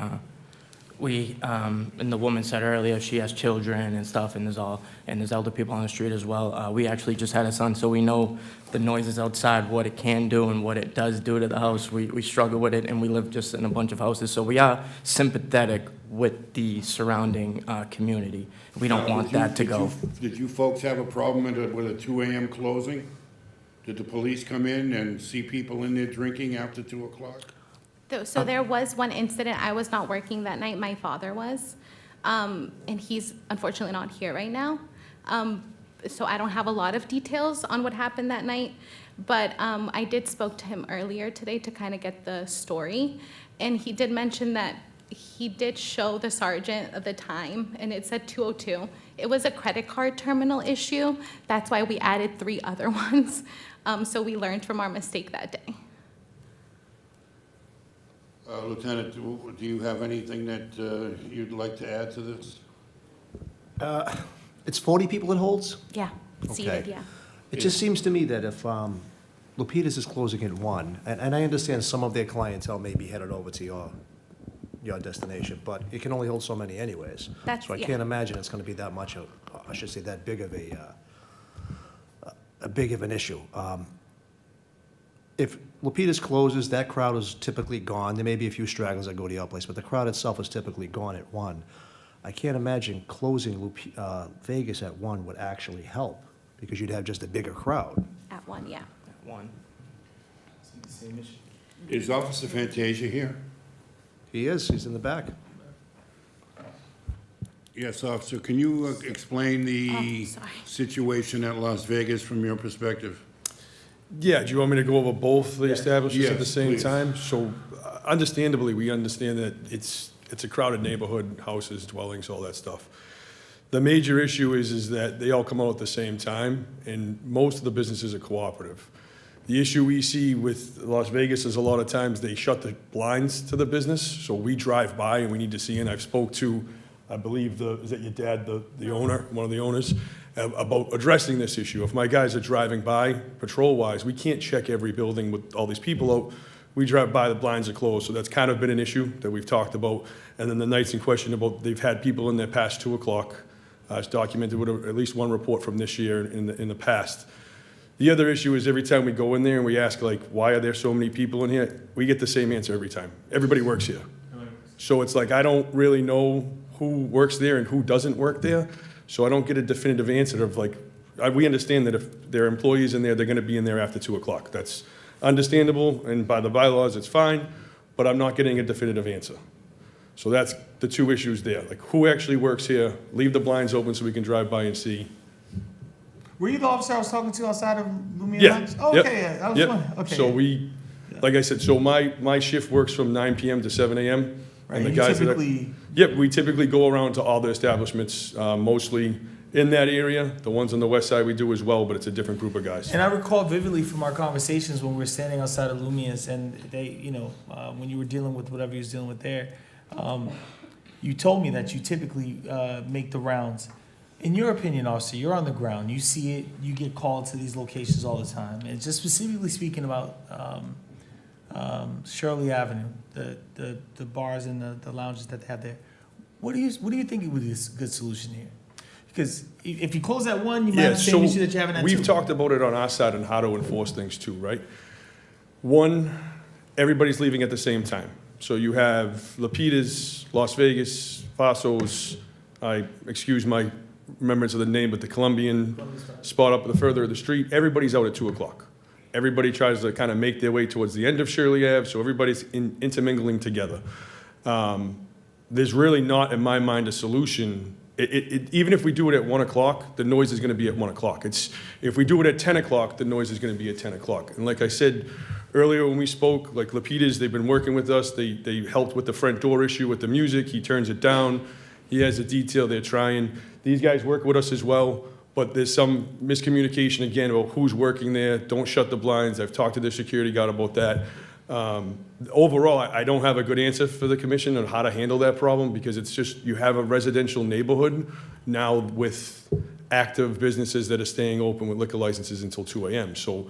And the woman said earlier, she has children and stuff, and there's elder people on the street as well. We actually just had a son, so we know the noises outside, what it can do and what it does do to the house. We struggle with it, and we live just in a bunch of houses, so we are sympathetic with the surrounding community. We don't want that to go. Did you folks have a problem with a 2 AM closing? Did the police come in and see people in there drinking after 2 o'clock? So there was one incident, I was not working that night, my father was, and he's unfortunately not here right now. So I don't have a lot of details on what happened that night, but I did spoke to him earlier today to kind of get the story, and he did mention that he did show the sergeant at the time, and it said 2:02. It was a credit card terminal issue, that's why we added 3 other ones. So we learned from our mistake that day. Lieutenant, do you have anything that you'd like to add to this? It's 40 people it holds? Yeah, seated, Okay. yeah. It just seems to me that if Lupitas is closing at 1, and I understand some of their clientele may be headed over to your destination, but it can only hold so many anyways. That's- So I yeah. can't imagine it's going to be that much, I should say, that big of an issue. If Lupitas closes, that crowd is typically gone. There may be a few stragglers that go to your place, but the crowd itself is typically gone at 1. I can't imagine closing Vegas at 1 would actually help, because you'd have just a bigger crowd. At 1, yeah. One. Is Officer Fantasia here? He is, he's in the back. Yes, officer, can you explain the sorry. situation at Las Vegas from your perspective? Yeah, do you want me to go over both the establishments at the Yes, same please. time? So understandably, we understand that it's a crowded neighborhood, houses, dwellings, all that stuff. The major issue is that they all come out at the same time, and most of the businesses are cooperative. The issue we see with Las Vegas is a lot of times they shut the blinds to the business, so we drive by and we need to see, and I've spoke to, I believe, is that your dad, the owner, one of the owners, about addressing this issue. If my guys are driving by, patrol-wise, we can't check every building with all these people out. we drive by, the blinds are closed, so that's kind of been an issue that we've talked about. And then the nights in question about, they've had people in there past 2 o'clock. It's documented with at least one report from this year in the past. The other issue is every time we go in there and we ask, like, why are there so many people in here? We get the same answer every time. Everybody works here. So it's like, I don't really know who works there and who doesn't work there. So I don't get a definitive answer of like, we understand that if there are employees in there, they're gonna be in there after 2 o'clock. That's understandable, and by the bylaws, it's fine, but I'm not getting a definitive answer. So that's the 2 issues there. Like, who actually works here? Leave the blinds open so we can drive by and see. Were you the officer I was talking to outside of Lumia Yeah. Lounge? Oh, Yep. okay, yeah, I was Yep. wondering, okay. So we, like I said, so my shift works from 9 PM to 7 AM. Right, And the and you guys that, typically- yep, we typically go around to all the establishments, mostly in that area. The ones on the west side we do as well, but it's a different group of guys. And I recall vividly from our conversations when we were standing outside of Lumia's and they, when you were dealing with whatever you was dealing with there, you told me that you typically make the rounds. In your opinion, officer, you're on the ground, you see it, you get called to these locations all the time. And just specifically speaking about Shirley Avenue, the bars and the lounges that they have there, what do you think would be a good solution here? Because if you close that one, you might have the same issue that you're having at 2. We've talked about it on our side and how to enforce things too, right? One, everybody's leaving at the same time. So you have Lapidas, Las Vegas, Pasos, excuse my remembrance of the name, but the Colombian spot up the further of the street, everybody's out at 2 o'clock. Everybody tries to kind of make their way towards the end of Shirley Ave, so everybody's intermingling together. There's really not, in my mind, a solution. Even if we do it at 1 o'clock, the noise is going to be at 1 o'clock. If we do it at 10 o'clock, the noise is going to be at 10 o'clock. And like I said earlier when we spoke, like Lapidas, they've been working with us. They helped with the front door issue with the music. He turns it down. He has a detail they're trying. These guys work with us as well, but there's some miscommunication again about who's working there. Don't shut the blinds. I've talked to the security guard about that. Overall, I don't have a good answer for the commission on how to handle that problem because it's just, you have a residential neighborhood now with active businesses that are staying open with liquor licenses until 2 AM. So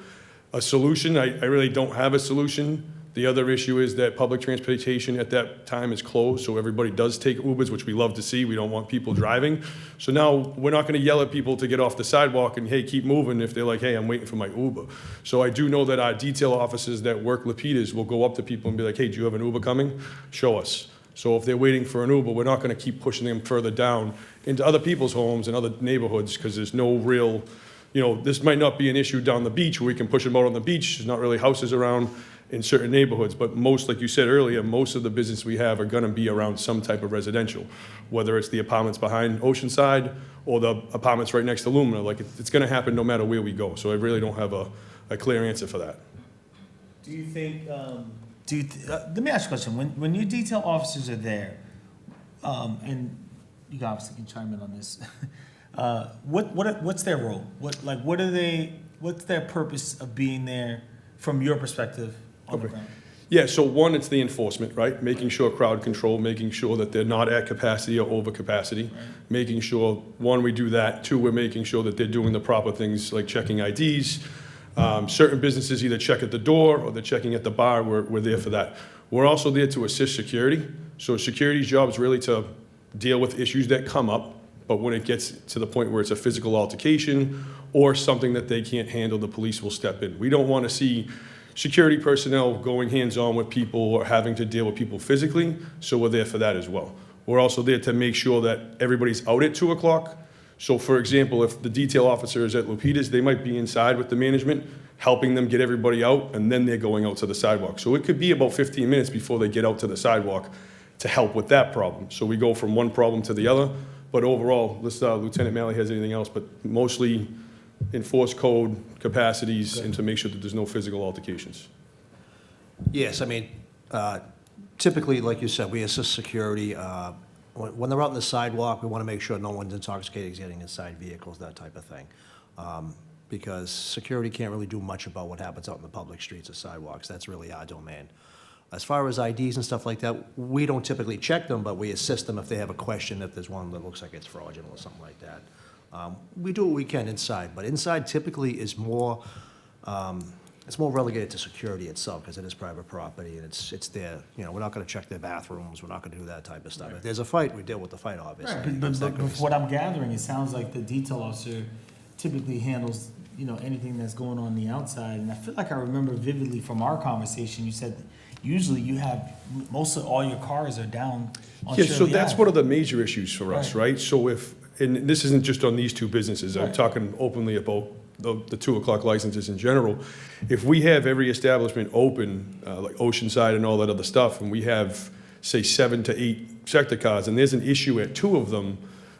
a solution, I really don't have a solution. The other issue is that public transportation at that time is closed, so everybody does take Ubers, which we love to see. We don't want people driving. So now we're not gonna yell at people to get off the sidewalk and, hey, keep moving if they're like, hey, I'm waiting for my Uber. So I do know that our detail officers that work Lapidas will go up to people and be like, hey, do you have an Uber coming? Show us. So if they're waiting for an Uber, we're not gonna keep pushing them further down into other people's homes and other neighborhoods, because there's no real, this might not be an issue down the beach where we can push them out on the beach. There's not really houses around in certain neighborhoods, but most, like you said earlier, most of the business we have are gonna be around some type of residential, whether it's the apartments behind Oceanside or the apartments right next to Lumina. Like, it's gonna happen no matter where we go, so I really don't have a clear answer for that. Do you think, let me ask you a question. When your detail officers are there, and you obviously can chime in on this, what's their role? What's their purpose of being there from your perspective on the ground? Yeah, so one, it's the enforcement, right? Making sure crowd control, making sure that they're not at capacity or over capacity. Making sure, one, we do that. Two, we're making sure that they're doing the proper things like checking IDs. Certain businesses either check at the door or they're checking at the bar. We're there for that. We're also there to assist security. So security's job is really to deal with issues that come up, but when it gets to the point where it's a physical altercation or something that they can't handle, the police will step in. We don't want to see security personnel going hands-on with people or having to deal with people physically, so we're there for that as well. We're also there to make sure that everybody's out at 2 o'clock. So for example, if the detail officer is at Lupitas, they might be inside with the management, helping them get everybody out, and then they're going out to the sidewalk. So it could be about 15 minutes before they get out to the sidewalk to help with that problem. So we go from one problem to the other, but overall, unless Lieutenant Malley has anything else, but mostly enforce code, capacities, and to make sure that there's no physical altercations. Yes, I mean, typically, like you said, we assist security. When they're out on the sidewalk, we want to make sure no one's intoxicated, getting inside vehicles, that type of thing. Because security can't really do much about what happens out in the public streets or sidewalks. That's really our domain. As far as IDs and stuff like that, we don't typically check them, but we assist them if they have a question, if there's one that looks like it's fraudulent or something like that. We do what we can inside, but inside typically is more, It's more relegated to security itself, because it is private property, and it's their, you know, we're not gonna check their bathrooms, we're not gonna do that type of stuff. If there's a fight, we deal with the fight, obviously. Right, but from what I'm gathering, it sounds like the detail officer typically handles, you know, anything that's going on the outside. And I feel like I remember vividly from our conversation, you said usually you have, most of all your cars are down on Yeah, so Shirley that's Ave. one of the major issues for us, Right. right? So if, and this isn't just on these two businesses, I'm Right. talking openly about the 2 o'clock licenses in general. If we have every establishment open, like Oceanside and all that other stuff, and we have, say, 7 to 8 sector cars, and there's an issue at 2 of them,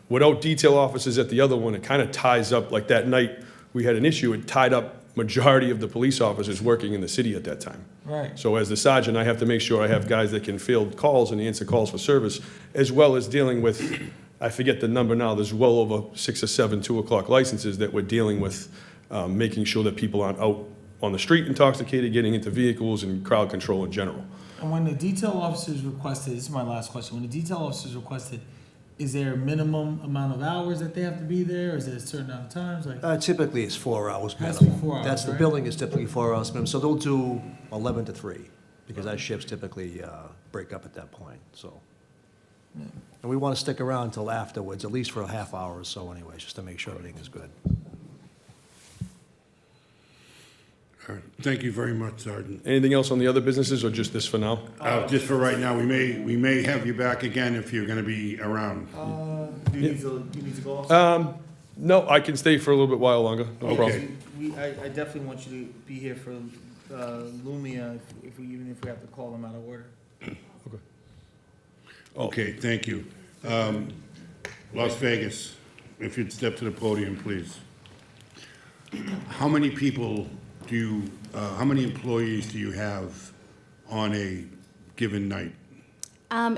without detail officers at the other one, it kind of ties up, like that night, we had an issue, it tied up majority of the police officers working in the city at that time. Right. So as the sergeant, I have to make sure I have guys that can field calls and answer calls for service, as well as dealing with, I forget the number now, there's well over 6 or 7 2 o'clock licenses that we're dealing with, making sure that people aren't out on the street intoxicated, getting into vehicles, and crowd control in general. And when the detail officers requested, this is my last question, when the detail officers requested, is there a minimum amount of hours that they have to be there, or is it a certain amount of times, like? Typically, it's 4 hours Has to be minimum. 4 hours, That's, the right? building is typically 4 hours minimum, so they'll do 11 to 3, because our shifts typically break up at that point, so. And we want to stick around until afterwards, at least for a half hour or so anyways, just to make sure everything is good. All right. Thank you very much, Sergeant. Anything else on the other businesses, or just this for now? Just for right now, we may have you back again if you're gonna be around. Do you need to go off? No, I can stay for a little bit while longer, no problem. Okay. I definitely want you to be here for, Lumia, even if we have to call them out of order. Okay, thank you. Las Vegas, if you'd step to the podium, please. How many people do you, how many employees do you have on a given night?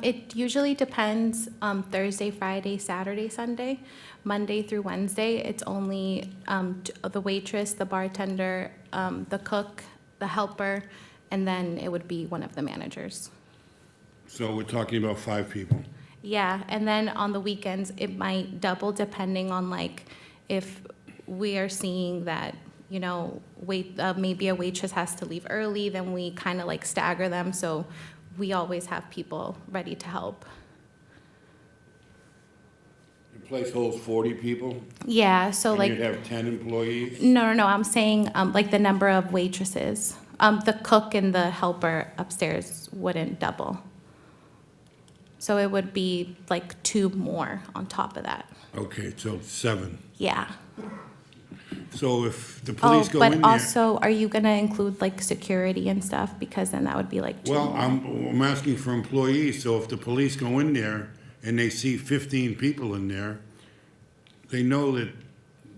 It usually depends, Thursday, Friday, Saturday, Sunday. Monday through Wednesday, it's only the waitress, the bartender, the cook, the helper, and then it would be one of the managers. So we're talking about 5 people. Yeah, and then on the weekends, it might double depending on like if we are seeing that, you know, maybe a waitress has to leave early, then we kind of like stagger them, so we always have people ready to help. The place holds 40 people? Yeah, so like. And you'd have 10 employees? No, I'm saying like the number of waitresses. The cook and the helper upstairs wouldn't double. So it would be like 2 more on top of that. Okay, so 7. Yeah. So if the police go but in there... also, are you gonna include like security and stuff? Because then that would be like 2 Well, more. I'm asking for employees, so if the police go in there and they see 15 people in there, they know that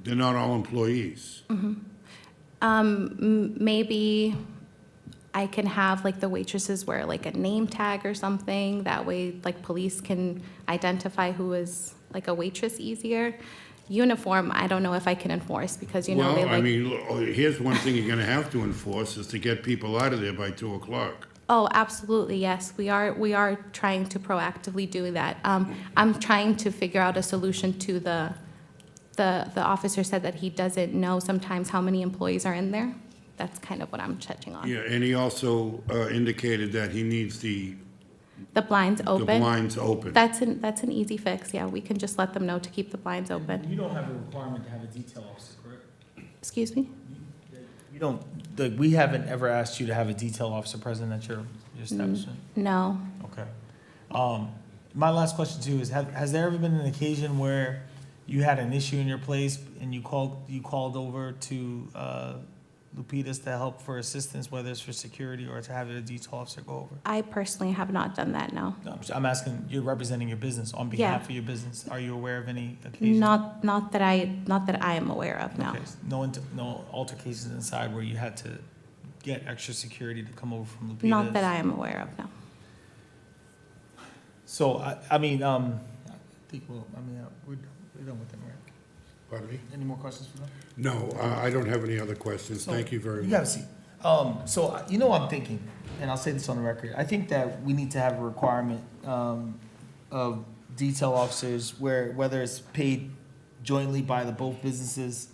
they're not all employees. Maybe I can have like the waitresses wear like a name tag or something. That way, like police can identify who is like a waitress easier. Uniform, I don't know if I can enforce because, you know, they Well, I like. mean, here's one thing you're gonna have to enforce, is to get people out of there by 2 o'clock. Oh, absolutely, yes. We are trying to proactively do that. I'm trying to figure out a solution to the officer said that he doesn't know sometimes how many employees are in there. That's kind of what I'm touching on. Yeah, and he also indicated that he needs the blinds open. blinds open. That's an easy fix, yeah. We can just let them know to keep the blinds open. You don't have a requirement to have a detail officer, correct? Excuse me? You don't, we haven't ever asked you to have a detail officer present at your establishment? No. Okay. My last question too is, has there ever been an occasion where you had an issue in your place and you called over to Lupitas to help for assistance, whether it's for security or to have a detail officer go over? I personally have not done that, no. No, I'm asking, you're representing your business, on Yeah. behalf of your business. Are you aware of any occasion? Not that I am aware of, no. Okay, no altercations inside where you had to get extra security to come over from Lupitas? Not that I am aware of, no. So, I think, we're done with them, right? Pardon me? Any more questions for them? No, I don't have any other questions. Thank you very You have a much. seat. So, you know what I'm thinking, and I'll say this on the record. I think that we need to have a requirement of detail officers whether it's paid jointly by both businesses,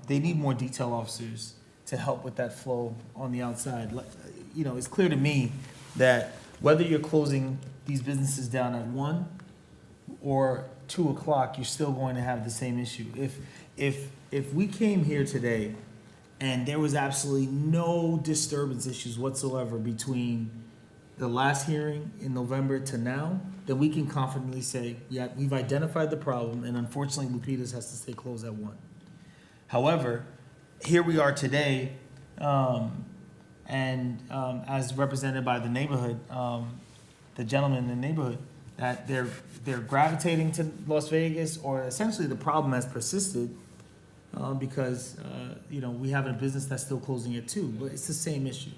they need more detail officers to help with that flow on the outside. Like, you know, it's clear to me that whether you're closing these businesses down at 1 or 2 o'clock, you're still going to have the same issue. If we came here today and there was absolutely no disturbance issues whatsoever between the last hearing in November to now, then we can confidently say, yeah, we've identified the problem, and unfortunately, Lupitas has to stay closed at 1. However, here we are today, as represented by the neighborhood, the gentleman in the neighborhood, that they're gravitating to Las Vegas, or essentially the problem has persisted because you know, we have a business that's still closing at 2, but it's the same issue.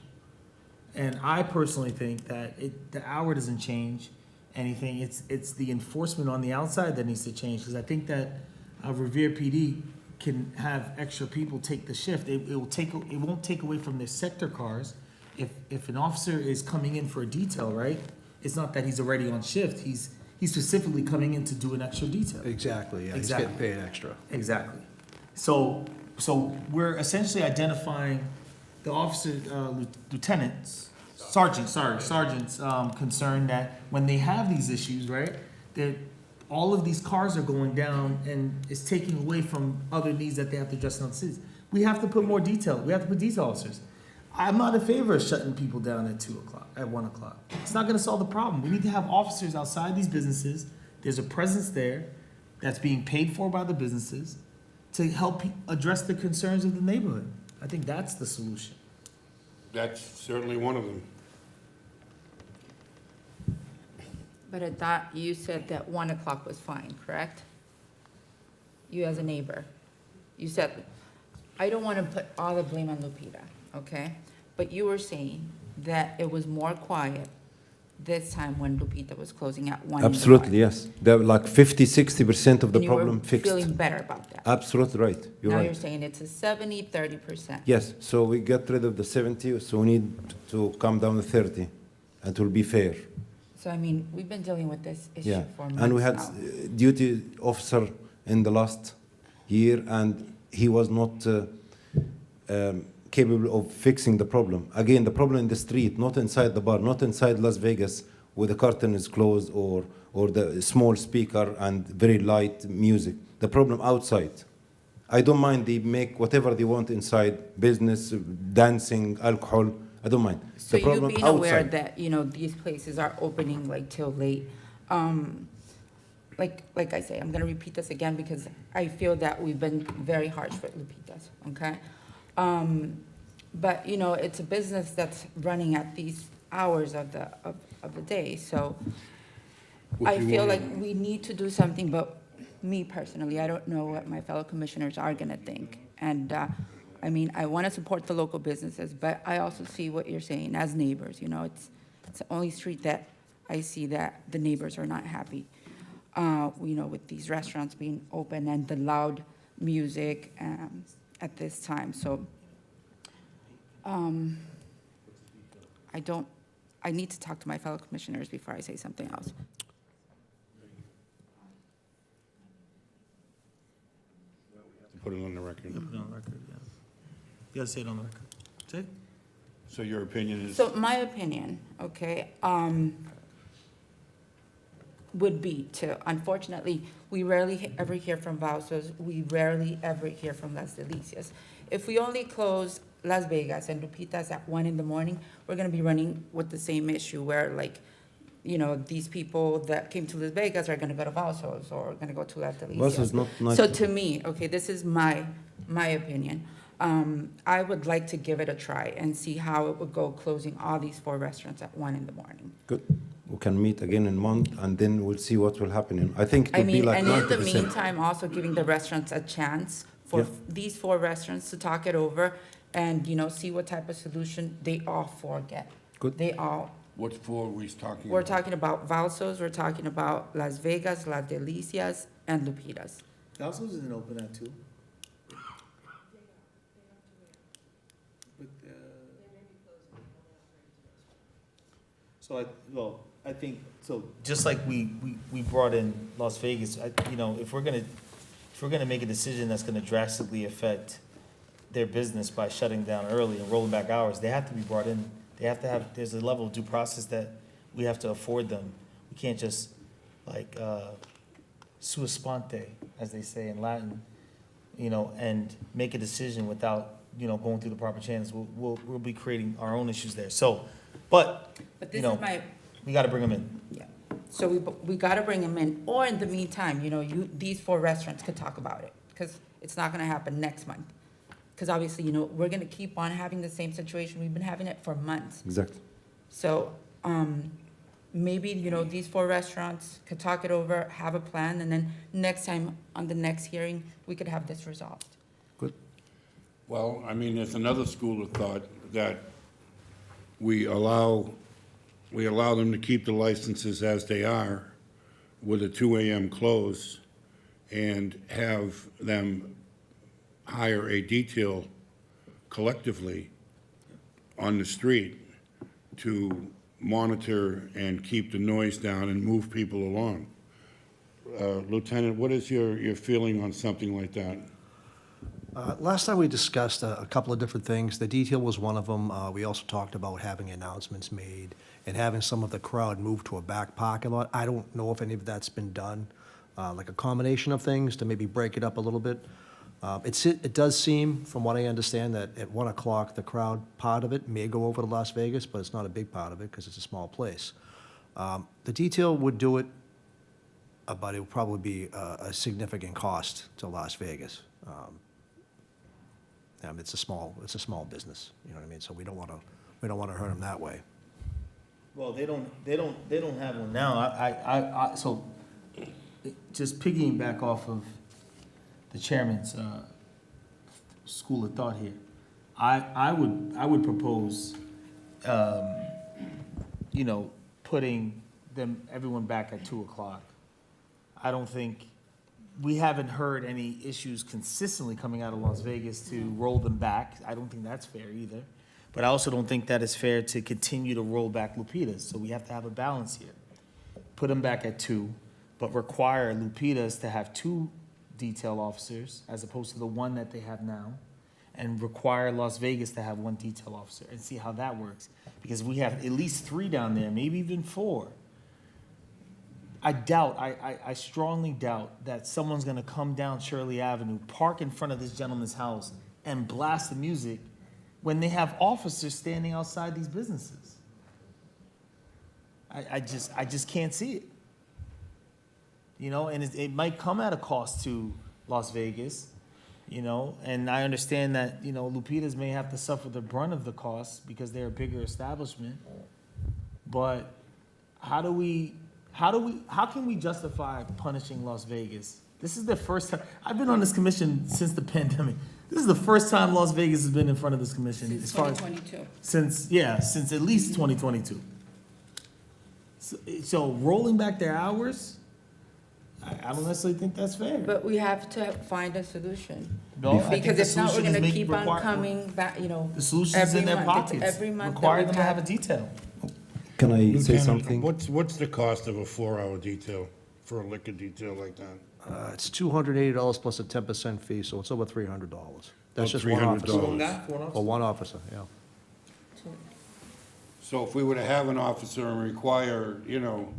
And I personally think that the hour doesn't change anything. It's the enforcement on the outside that needs to change, because I think that Revere PD can have extra people take the shift. It won't take away from their sector cars. If an officer is coming in for a detail, right? It's not that he's already on shift. He's specifically coming in to do an extra detail. Exactly, yeah, he's Exactly. getting paid extra. Exactly. So we're essentially identifying the officer, sergeants concerned that when they have these issues, right, that all of these cars are going down and it's taking away from other needs that they have to address in other cities. We have to put more detail. We have to put detail officers. I'm not in favor of shutting people down at 2 o'clock, at 1 o'clock. It's not gonna solve the problem. We need to have officers outside these businesses. There's a presence there that's being paid for by the businesses to help address the concerns of the neighborhood. I think that's the solution. That's certainly one of them. But I thought you said that 1 o'clock was fine, correct? You as a neighbor. You said, I don't want to put all the blame on Lupita, okay? But you were saying that it was more quiet this time when Lupita was closing at 1 in the Absolutely, morning. yes. They're like 50-60% of the And you were problem fixed. feeling better about that. Absolutely right, you're Now right. you're saying it's a 70-30%. Yes, so we get rid of the 70, so we need to come down to 30, and it will be fair. So, I mean, we've been dealing with this issue Yeah, for months and we had now. duty officer in the last year, and he was not capable of fixing the problem. Again, the problem in the street, not inside the bar, not inside Las Vegas, where the curtain is closed or the small speaker and very light music. The problem outside. I don't mind they make whatever they want inside, business, dancing, alcohol, I don't mind. So The you problem being aware outside. that, you know, these places are opening like till late. Like I say, I'm gonna repeat this again because I feel that we've been very harsh with Lupitas, okay? But, you know, it's a business that's running at these hours of the day, so What I do you feel want? like we need to do something, but me personally, I don't know what my fellow commissioners are gonna think. And, I mean, I wanna support the local businesses, but I also see what you're saying as neighbors, you know, it's the only street that I see that the neighbors are not happy. You know, with these restaurants being open and the loud music, at this time, so, I need to talk to my fellow commissioners before I say something else. Put it on the record. Put it on record, yeah. You gotta say it on the record. Say it. So your opinion is? So my opinion, okay, would be to, unfortunately, we rarely ever hear from Vausos, we rarely ever hear from Las Delicias. If we only close Las Vegas and Lupitas at 1 in the morning, we're gonna be running with the same issue where, like, you know, these people that came to Las Vegas are gonna go to Vausos or gonna go to Las Delicias. Vausos not nice. So to me, okay, this is my opinion. I would like to give it a try and see how it would go closing all these 4 restaurants at 1 in the morning. Good. We can meet again in a month, and then we'll see what will happen. I think it I will be mean, like and in the 90%. meantime, also giving the restaurants a chance for Yeah. these 4 restaurants to talk it over and, you know, see what type of solution they all 4 get. Good. They all, What for are we talking we're about? talking about Valsos, we're talking about Las Vegas, Las Delicias, and Lupitas. Vausos isn't open at 2. But, so I think, so just like we brought in Las Vegas, you know, if we're gonna make a decision that's gonna drastically affect their business by shutting down early and rolling back hours, they have to be brought in. They have to have, there's a level of due process that we have to afford them. We can't just, like, sua sponte, as they say in Latin, you know, and make a decision without, you know, going through the proper channels. We'll be creating our own issues there. So, but, But you this know, is my, we gotta bring them in. yeah. So we gotta bring them in, or in the meantime, you know, these 4 restaurants could talk about it, because it's not gonna happen next month. Because obviously, you know, we're gonna keep on having the same situation. We've been having it for months. Exactly. So, maybe, you know, these 4 restaurants could talk it over, have a plan, and then next time, on the next hearing, we could have this resolved. Well, I mean, there's another school of thought that we allow them to keep the licenses as they are with a 2 AM close and have them hire a detail collectively on the street to monitor and keep the noise down and move people along. Lieutenant, what is your feeling on something like that? Last time we discussed a couple of different things. The detail was one of them. We also talked about having announcements made and having some of the crowd move to a back parking lot. I don't know if any of that's been done, like a combination of things to maybe break it up a little bit. It does seem, from what I understand, that at 1 o'clock, the crowd part of it may go over to Las Vegas, but it's not a big part of it because it's a small place. The detail would do it, but it would probably be a significant cost to Las Vegas. It's a small business, you know what I mean? So we don't want to hurt them that way. Well, they don't have one now. So, just piggyback off of the chairman's, school of thought here. I would propose, you know, putting everyone back at 2 o'clock. I don't think, we haven't heard any issues consistently coming out of Las Vegas to roll them back. I don't think that's fair either. But I also don't think that it's fair to continue to roll back Lupitas. So we have to have a balance here. Put them back at 2, but require Lupitas to have 2 detail officers as opposed to the 1 that they have now, and require Las Vegas to have 1 detail officer and see how that works. Because we have at least 3 down there, maybe even 4. I strongly doubt that someone's gonna come down Shirley Avenue, park in front of this gentleman's house, and blast the music when they have officers standing outside these businesses. I just can't see it. You know, and it might come at a cost to Las Vegas, you know, and I understand that, you know, Lupitas may have to suffer the brunt of the cost because they're a bigger establishment. But how can we justify punishing Las Vegas? This is the first time, I've been on this commission since the pandemic. This is the first time Las Vegas has been in front of this commission. Since as far as- 2022. Since at least 2022. So rolling back their hours, I don't necessarily think that's fair. But we have to find a solution. No, I think Because the if not, we're solution is gonna keep on require- coming back, you know. The solution's in every their month. It's pockets. every month that Require we them to have a detail. Can I say Lieutenant, something? What's the cost of a 4-hour detail, for a liquor detail like that? It's $280 plus a 10% fee, so it's over $300. That's just one officer. $300. For one officer, yeah. So if we were to have an officer and require, you know,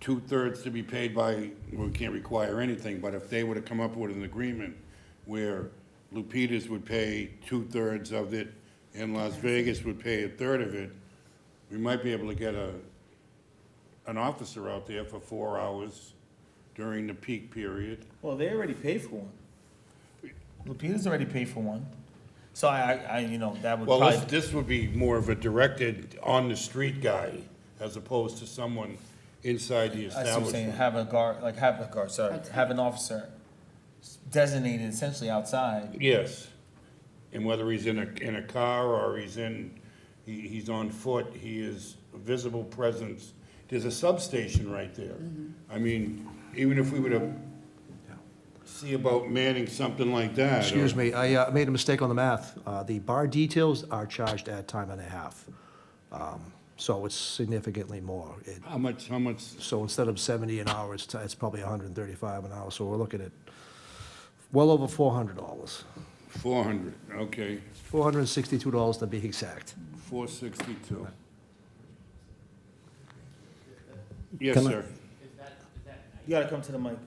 2/3 to be paid by, well, we can't require anything, but if they were to come up with an agreement where Lupitas would pay 2/3 of it and Las Vegas would pay 1/3 of it, we might be able to get an officer out there for 4 hours during the peak period. Well, they already paid for one. Lupitas already paid for one. So I you know, that would Well, probably. this would be more of a directed, on-the-street guy, as opposed to someone inside the I see what you're saying, establishment. have an officer designated essentially outside. Yes. And whether he's in a car or he's on foot, he is a visible presence. There's a substation right there. I mean, even if we were to see about manning something like that. Excuse me, I made a mistake on the math. The bar details are charged at time and a half. So it's significantly more. How much? So instead of 70 an hour, it's probably 135 an hour. So we're looking at well over $400. 400, okay, $462 to be exact. 462. Yes, Can I- sir. You gotta come to the mic.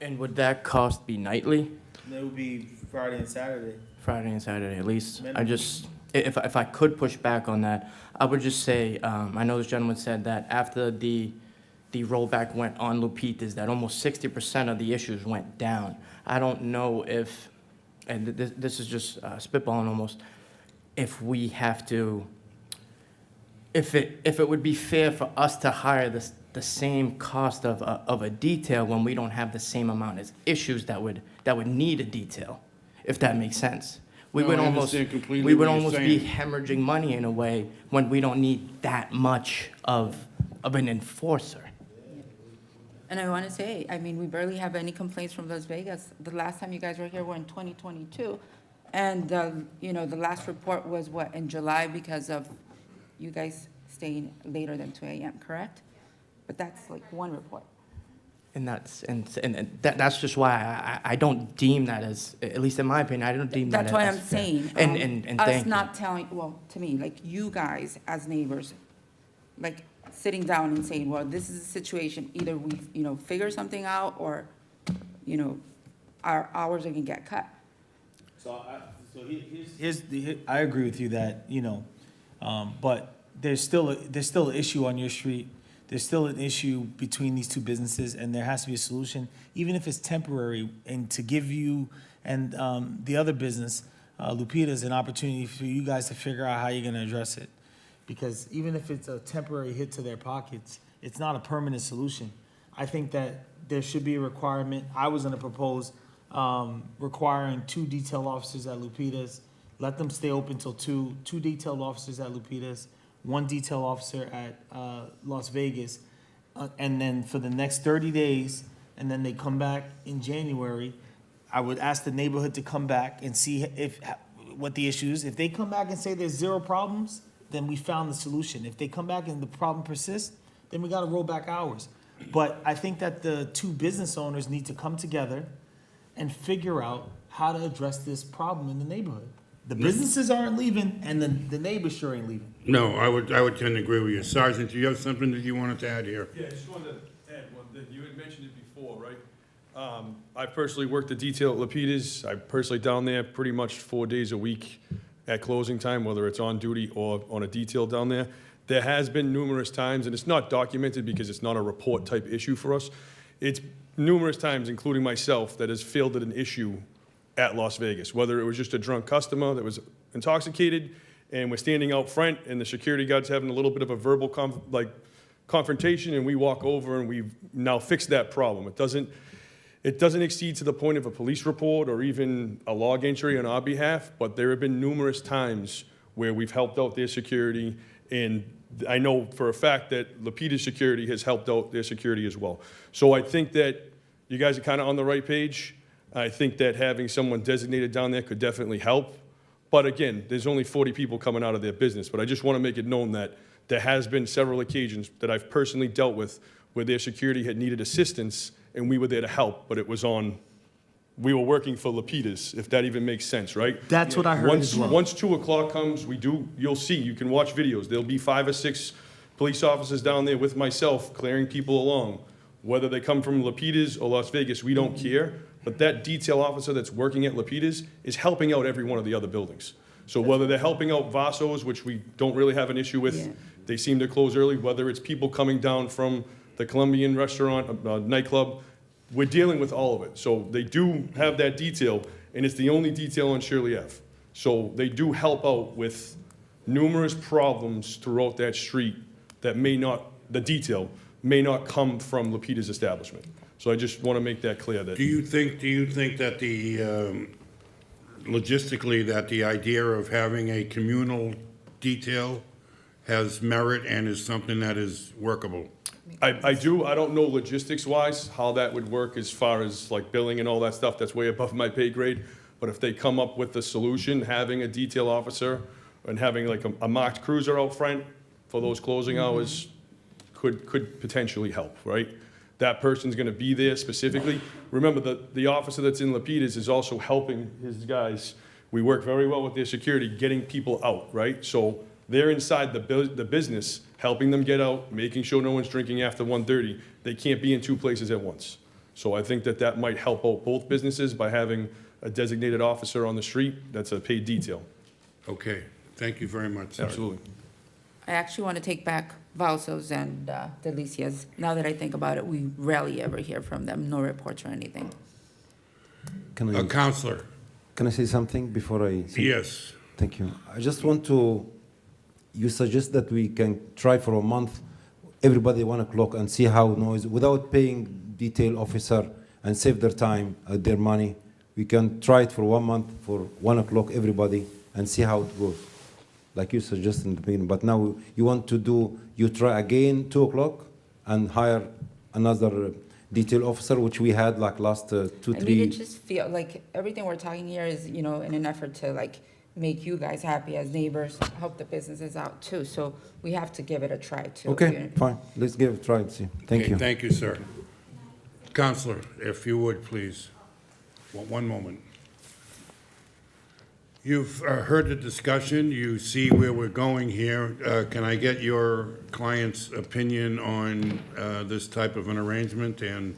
And would that cost be nightly? It would be Friday and Saturday. Friday and Saturday at least. I Minimum. just, if I could push back on that, I would just say, I know this gentleman said that after the rollback went on Lupitas, that almost 60% of the issues went down. I don't know if, and this is just spitballing almost, if we have to, if it would be fair for us to hire the same cost of a detail when we don't have the same amount of issues that would need a detail, if that makes sense. We No, would I almost, understand completely we would what you're almost be saying. hemorrhaging money in a way when we don't need that much of an enforcer. And I want to say, I mean, we barely have any complaints from Las Vegas. The last time you guys were here were in 2022. And, you know, the last report was what, in July because of you guys staying later than 2 a.m., correct? But that's like one report. And that's just why I don't deem that as, at least in my opinion, I don't deem that as That's why I'm fair. saying. And Us thank you. not telling, well, to me, like you guys as neighbors, like sitting down and saying, well, this is the situation, either we, you know, figure something out or, you know, our hours are gonna get cut. I agree with you that, you know, but there's still an issue on your street. There's still an issue between these two businesses, and there has to be a solution, even if it's temporary, and to give you and the other business, Lupita's, an opportunity for you guys to figure out how you're gonna address it. Because even if it's a temporary hit to their pockets, it's not a permanent solution. I think that there should be a requirement. I was gonna propose requiring 2 detail officers at Lupita's. Let them stay open till 2 detail officers at Lupita's, 1 detail officer at Las Vegas. And then for the next 30 days, and then they come back in January, I would ask the neighborhood to come back and see what the issue is. If they come back and say there's 0 problems, then we found the solution. If they come back and the problem persists, then we gotta roll back hours. But I think that the 2 business owners need to come together and figure out how to address this problem in the neighborhood. The businesses aren't leaving, and the neighbors sure ain't leaving. No, I would tend to agree with you. Sergeant, do you have something that you wanted to add here? Yeah, I just wanted to add one thing. You had mentioned it before, right? I personally worked the detail at Lapidus. I'm personally down there pretty much 4 days a week at closing time, whether it's on duty or on a detail down there. There has been numerous times, and it's not documented because it's not a report type issue for us. It's numerous times, including myself, that has fielded an issue at Las Vegas, whether it was just a drunk customer that was intoxicated and we're standing out front and the security guard's having a little bit of a verbal confrontation, and we walk over and we've now fixed that problem. It doesn't exceed to the point of a police report or even a log entry on our behalf, but there have been numerous times where we've helped out their security, and I know for a fact that Lapidus Security has helped out their security as well. So I think that you guys are kind of on the right page. I think that having someone designated down there could definitely help. But again, there's only 40 people coming out of their business. But I just want to make it known that there has been several occasions that I've personally dealt with where their security had needed assistance and we were there to help, but we were working for Lapidus, if that even makes sense, right? That's what I heard as well. Once 2 o'clock comes, you'll see, you can watch videos. There'll be 5 or 6 police officers down there with myself clearing people along. Whether they come from Lapidus or Las Vegas, we don't care. But that detail officer that's working at Lapidus is helping out every one of the other buildings. So whether they're helping out Vasso's, which we don't really have an issue with, they seem to close early, whether it's people coming down from the Colombian restaurant, nightclub, we're dealing with all of it. So they do have that detail, and it's the only detail on Shirley Ave. So they do help out with numerous problems throughout that street that the detail may not come from Lapidus establishment. So I just want to make that clear that. Do you think that logistically, that the idea of having a communal detail has merit and is something that is workable? I do. I don't know logistics-wise how that would work as far as like billing and all that stuff. That's way above my pay grade. But if they come up with the solution, having a detail officer and having like a marked cruiser out front for those closing hours could potentially help, right? that person's gonna be there specifically. Remember, the officer that's in Lapidus is also helping his guys. We work very well with their security, getting people out, right? So they're inside the business, helping them get out, making sure no one's drinking after 1:30. They can't be in two places at once. So I think that might help out both businesses by having a designated officer on the street that's a paid detail. Okay, thank you very much, sir. Absolutely. I actually want to take back Valsos and Delicias. Now that I think about it, we rarely ever hear from them, no reports or anything. Counselor, Can I say something before I? yes. Thank you. I just want to, you suggest that we can try for a month, everybody 1 o'clock, and see how noise, without paying detail officer and save their time, their money. We can try it for 1 month, for 1 o'clock, everybody, and see how it goes, like you suggested in the beginning. But now you want to do, you try again 2 o'clock and hire another detail officer, which we had like last 2, 3. I mean, it just feel like everything we're talking here is, you know, in an effort to like make you guys happy as neighbors, help the businesses out too. So we have to give it a try too. Okay, fine. Let's give it a try and see. Thank Okay, you. Thank you, sir. Counselor, if you would, please. One moment. You've heard the discussion. You see where we're going here. Can I get your client's opinion on this type of an arrangement and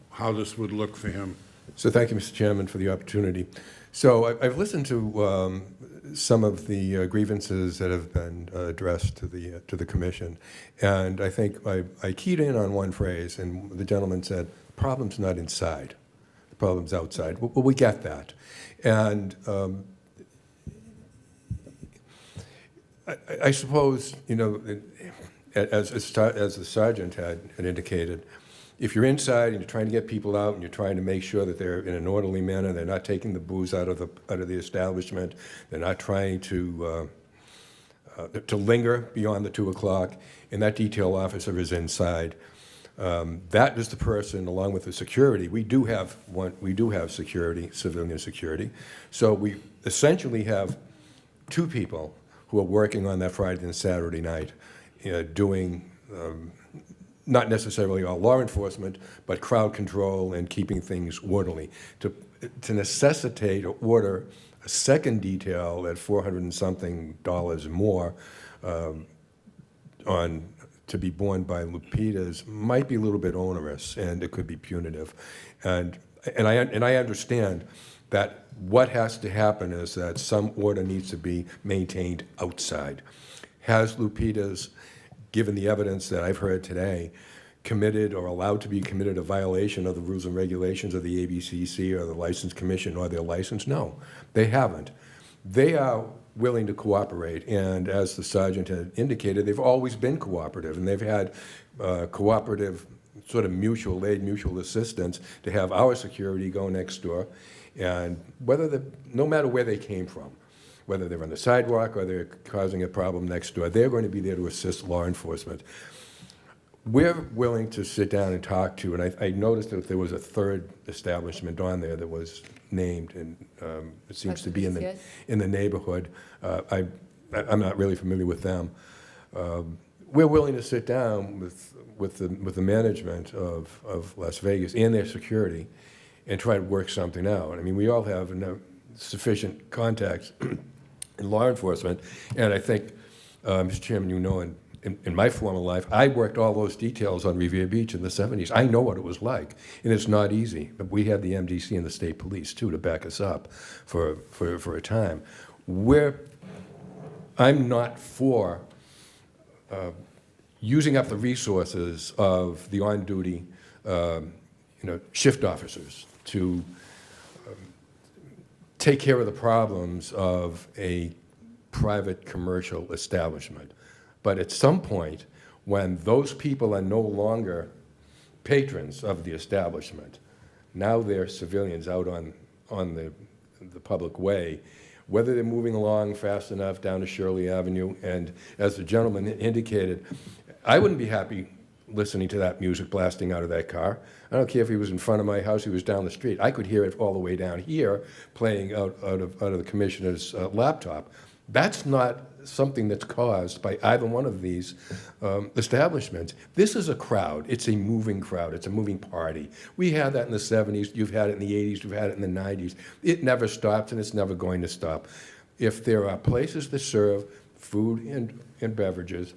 how this would look for him? So thank you, Mr. Chairman, for the opportunity. So I've listened to some of the grievances that have been addressed to the commission, and I think I keyed in on one phrase, and the gentleman said, "The problem's not inside, the problem's outside." Well, we get that, and I suppose, you know, as the sergeant had indicated, if you're inside and you're trying to get people out and you're trying to make sure that they're in an orderly manner, they're not taking the booze out of the establishment, they're not trying to linger beyond the 2 o'clock, and that detail officer is inside, that is the person, along with the security. We do have security, civilian security. So we essentially have 2 people who are working on that Friday and Saturday night, doing not necessarily all law enforcement, but crowd control and keeping things orderly. To necessitate or order a second detail at $400 and something more to be borne by Lupitas might be a little bit onerous, and it could be punitive. And I understand that what has to happen is that some order needs to be maintained outside. Has Lupitas, given the evidence that I've heard today, committed or allowed to be committed a violation of the rules and regulations of the ABCC or the License Commission or their license? No, they haven't. They are willing to cooperate, and as the sergeant had indicated, they've always been cooperative, and they've had cooperative sort of mutual aid, mutual assistance to have our security go next door, and no matter where they came from, whether they're on the sidewalk or they're causing a problem next door, they're going to be there to assist law enforcement. We're willing to sit down and talk to, and I noticed that there was a third establishment on there that was named, and it seems to be in the neighborhood. I'm not really familiar with them. We're willing to sit down with the management of Las Vegas and their security and try to work something out. I mean, we all have sufficient contacts in law enforcement, and I think, Mr. Chairman, you know, in my former life, I worked all those details on Revere Beach in the 70s. I know what it was like, and it's not easy. But we had the MDC and the state police, too, to back us up for a time. I'm not for using up the resources of the on-duty shift officers to take care of the problems of a private commercial establishment. But at some point, when those people are no longer patrons of the establishment, now they're civilians out on the public way, whether they're moving along fast enough down to Shirley Avenue, and as the gentleman indicated, I wouldn't be happy listening to that music blasting out of that car. I don't care if he was in front of my house, he was down the street. I could hear it all the way down here, playing out of the commissioner's laptop. That's not something that's caused by either one of these establishments. This is a crowd. It's a moving crowd. It's a moving party. We had that in the 70s. You've had it in the 80s. You've had it in the 90s. It never stops, and it's never going to stop. If there are places that serve food and beverages,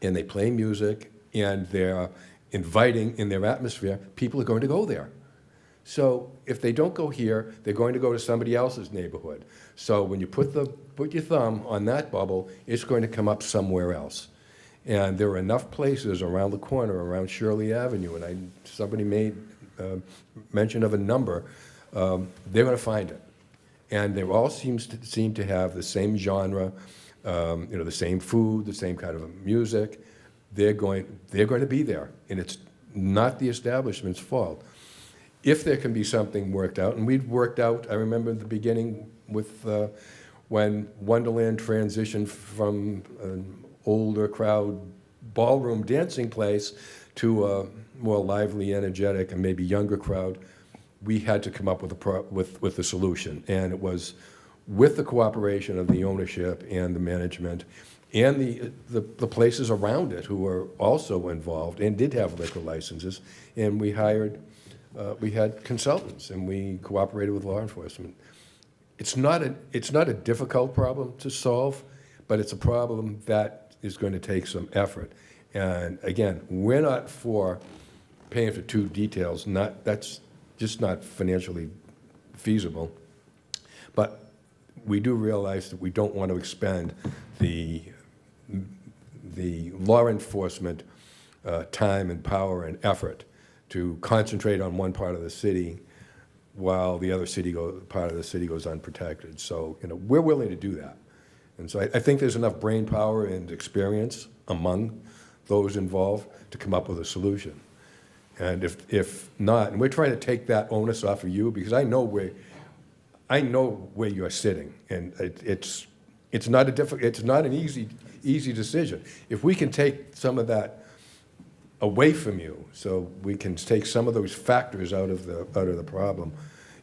and they play music, and they're inviting in their atmosphere, people are going to go there. So if they don't go here, they're going to go to somebody else's neighborhood. So when you put your thumb on that bubble, it's going to come up somewhere else. And there are enough places around the corner, around Shirley Avenue, and somebody made mention of a number, they're going to find it. And they all seem to have the same genre, the same food, the same kind of music. They're going to be there, and it's not the establishment's fault. If there can be something worked out, and we'd worked out, I remember in the beginning with when Wonderland transitioned from an older crowd ballroom dancing place to a more lively, energetic, and maybe younger crowd, we had to come up with a solution. And it was with the cooperation of the ownership and the management and the places around it who were also involved and did have liquor licenses. And we had consultants, and we cooperated with law enforcement. It's not a difficult problem to solve, but it's a problem that is going to take some effort. And again, we're not for paying for two details. That's just not financially feasible. But we do realize that we don't want to expend the law enforcement time and power and effort to concentrate on one part of the city while the other part of the city goes unprotected. So, we're willing to do that. And so I think there's enough brain power and experience among those involved to come up with a solution. And if not, and we're trying to take that onus off of you, because I know where you're sitting, and it's not an easy decision. If we can take some of that away from you, so we can take some of those factors out of the problem,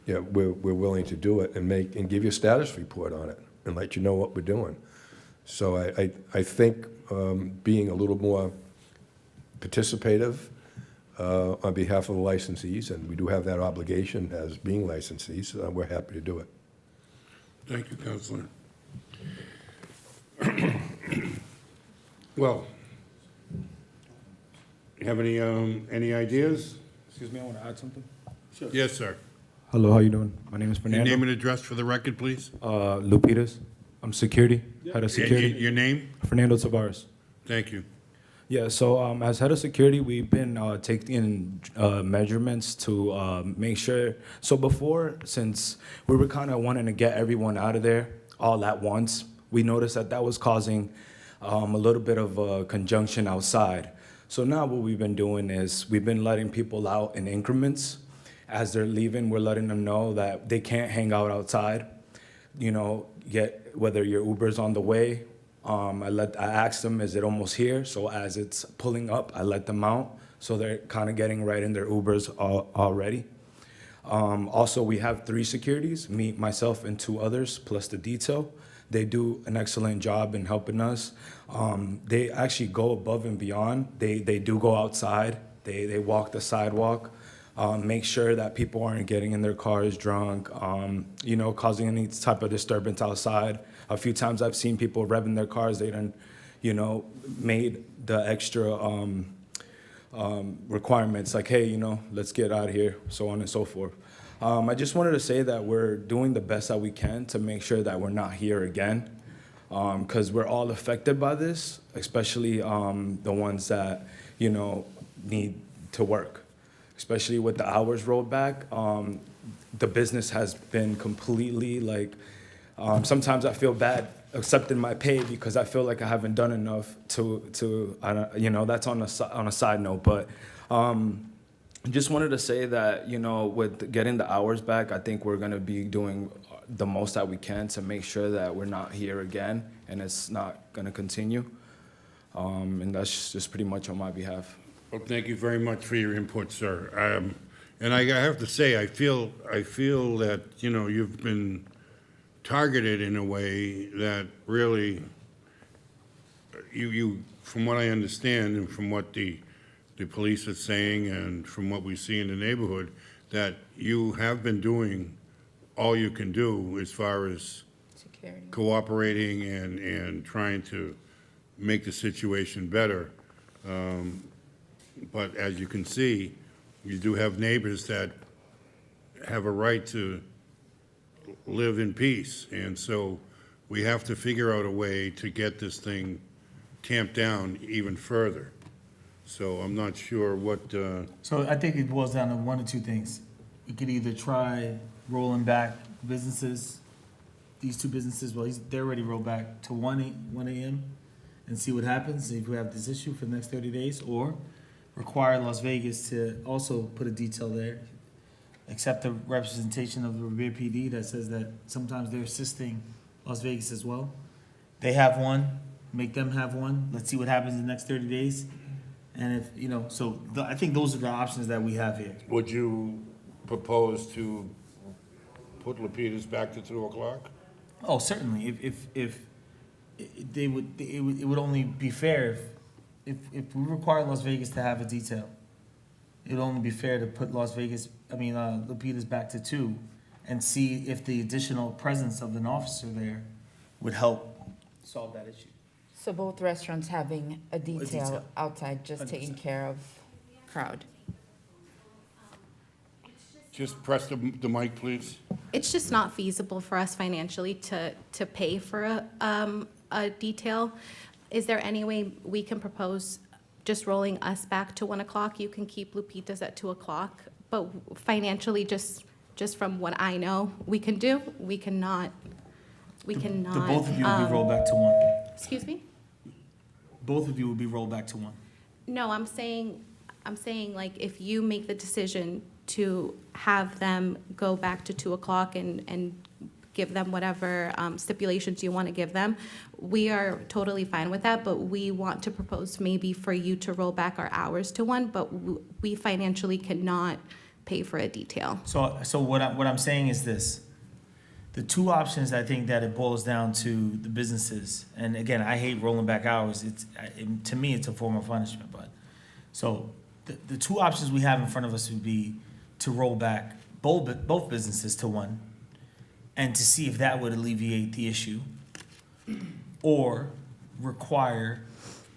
we're willing to do it and give you a status report on it and let you know what we're doing. So I think being a little more participative on behalf of the licensees, and we do have that obligation as being licensees, we're happy to do it. Thank you, Councilor. Well, you have any ideas? Excuse me, I want to add something. Yes, sir. Hello, how you doing? My name is Your Fernando. name and address for the record, please? Lupitas. I'm security, head of security. Your name? Fernando Tavares. Thank you. Yeah, so as head of security, we've been taking measurements to make sure. So before, since we were kind of wanting to get everyone out of there all at once, we noticed that was causing a little bit of conjunction outside. So now what we've been doing is we've been letting people out in increments. As they're leaving, we're letting them know that they can't hang out outside. Whether your Uber's on the way, I asked them, is it almost here? So as it's pulling up, I let them out. So they're kind of getting right in their Ubers already. Also, we have 3 securities, me, myself, and 2 others, plus the detail. They do an excellent job in helping us. They actually go above and beyond. They do go outside. They walk the sidewalk, make sure that people aren't getting in their cars drunk, causing any type of disturbance outside. A few times I've seen people revving their cars. They done, made the extra requirements like, hey, let's get out of here, so on and so forth. I just wanted to say that we're doing the best that we can to make sure that we're not here again, because we're all affected by this, especially the ones that, need to work. Especially with the hours rolled back, the business has been completely sometimes I feel bad accepting my pay because I feel like I haven't done enough that's on a side note. But just wanted to say that, with getting the hours back, I think we're going to be doing the most that we can to make sure that we're not here again and it's not going to continue. And that's just pretty much on my behalf. Well, thank you very much for your input, sir. And I have to say, I feel that, you've been targeted in a way that really, from what I understand and from what the police are saying and from what we see in the neighborhood, that you have been doing all you can do as far as Security. cooperating and trying to make the situation better. But as you can see, you do have neighbors that have a right to live in peace. And so we have to figure out a way to get this thing tamped down even further. So I'm not sure what, So I think it boils down to one or two things. We could either try rolling back businesses, these two businesses, well, they're already rolled back to 1 a.m. and see what happens if we have this issue for the next 30 days, or require Las Vegas to also put a detail there, accept the representation of the Revere PD that says that sometimes they're assisting Las Vegas as well. They have one, make them have one. Let's see what happens in the next 30 days. And if, I think those are the options that we have here. would you propose to put Lapidus back to 2 o'clock? Oh, certainly. If they would, it would only be fair if we require Las Vegas to have a detail. It would only be fair to put Lapidus back to 2 and see if the additional presence of an officer there would help solve that issue. So both restaurants having a detail. detail outside, just taking 100%. care of crowd. Just press the mic, please. It's just not feasible for us financially to pay for a detail. Is there any way we can propose just rolling us back to 1 o'clock? You can keep Lupitas at 2 o'clock, but financially, just from what I know, we cannot. The both of you will be rolled back to 1. Excuse me? Both of you will be rolled back to 1. No, I'm saying like if you make the decision to have them go back to 2 o'clock and give them whatever stipulations you want to give them, we are totally fine with that, but we want to propose maybe for you to roll back our hours to 1, but we financially cannot pay for a detail. So what I'm saying is this. The two options, I think that it boils down to the businesses, and again, I hate rolling back hours. To me, it's a form of punishment, but, so the two options we have in front of us would be to roll back both businesses to 1 and to see if that would alleviate the issue, or require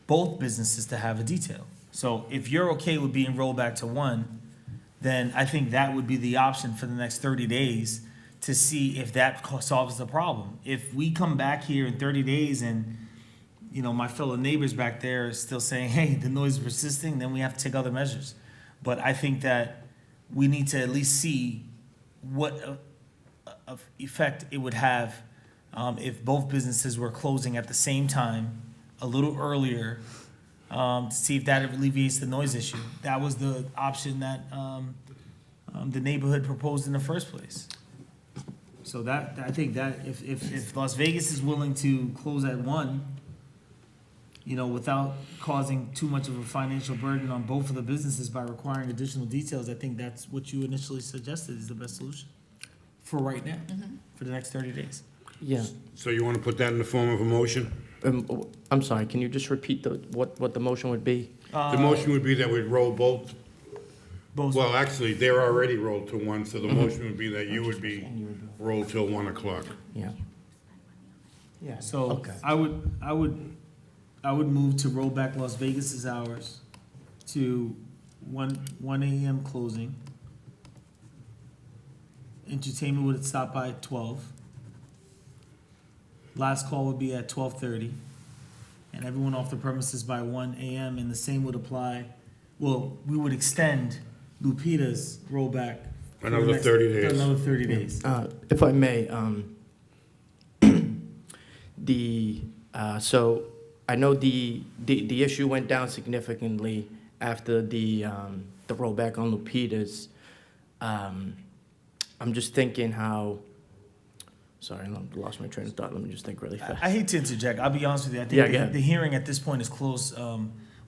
both businesses to have a detail. So if you're okay with being rolled back to 1, then I think that would be the option for the next 30 days to see if that solves the problem. If we come back here in 30 days and, my fellow neighbors back there are still saying, hey, the noise is persisting, then we have to take other measures. But I think that we need to at least see what effect it would have if both businesses were closing at the same time, a little earlier, to see if that alleviates the noise issue. That was the option that the neighborhood proposed in the first place. So I think that if Las Vegas is willing to close at 1, without causing too much of a financial burden on both of the businesses by requiring additional details, I think that's what you initially suggested is the best solution for right now, for the next 30 days. Yeah. So you want to put that in the form of a motion? I'm sorry, can you just repeat what the motion would be? The motion would be that we'd roll both. Well, actually, they're already rolled to 1, so the motion would be that you would be rolled till 1 o'clock. Yeah. Yeah. So Okay. I would move to roll back Las Vegas's hours to 1 a.m. closing. Entertainment would stop by 12. Last call would be at 12:30, and everyone off the premises by 1 a.m. And the same would apply. Well, we would extend Lupita's rollback for the Another next- 30 days. Another 30 days. If I may, so I know the issue went down significantly after the rollback on Lupita's. I'm just thinking how, sorry, I lost my train of thought. Let me just think really fast. I hate to interject. I'll be honest with you. I Yeah, think go ahead. the hearing at this point is closed.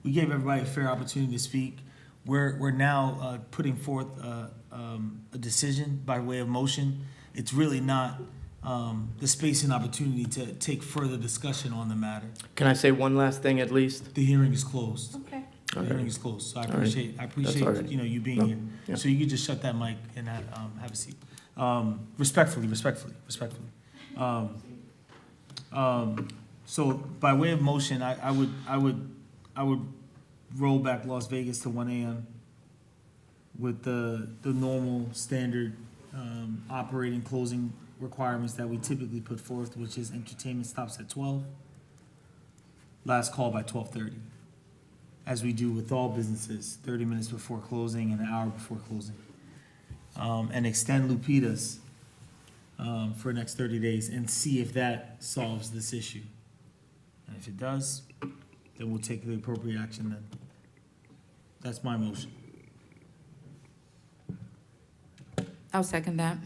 We gave everybody a fair opportunity to speak. We're now putting forth a decision by way of motion. It's really not the space and opportunity to take further discussion on the matter. Can I say one last thing at least? The hearing is closed. Okay. The hearing is closed, so I All right. appreciate, That's all right. you being No, here. yeah. So you could just shut that mic and have a seat. Respectfully. So by way of motion, I would roll back Las Vegas to 1 a.m. with the normal standard operating, closing requirements that we typically put forth, which is entertainment stops at 12. Last call by 12:30, as we do with all businesses, 30 minutes before closing and an hour before closing. And extend Lupitas for the next 30 days and see if that solves this issue. And if it does, then we'll take the appropriate action then. That's my motion. I'll second that.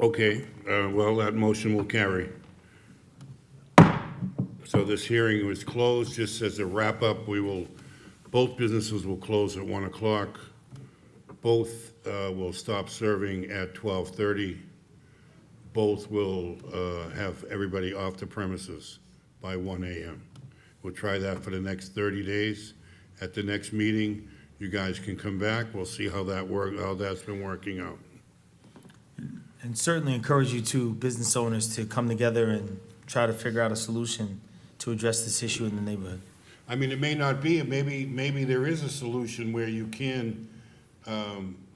Okay, well, that motion will carry. So this hearing was closed. Just as a wrap-up, both businesses will close at 1 o'clock. Both will stop serving at 12:30. Both will have everybody off the premises by 1 a.m. We'll try that for the next 30 days. At the next meeting, you guys can come back. We'll see how that's been working out. And certainly encourage you two business owners to come together and try to figure out a solution to address this issue in the neighborhood. I mean, it may not be, maybe there is a solution where you can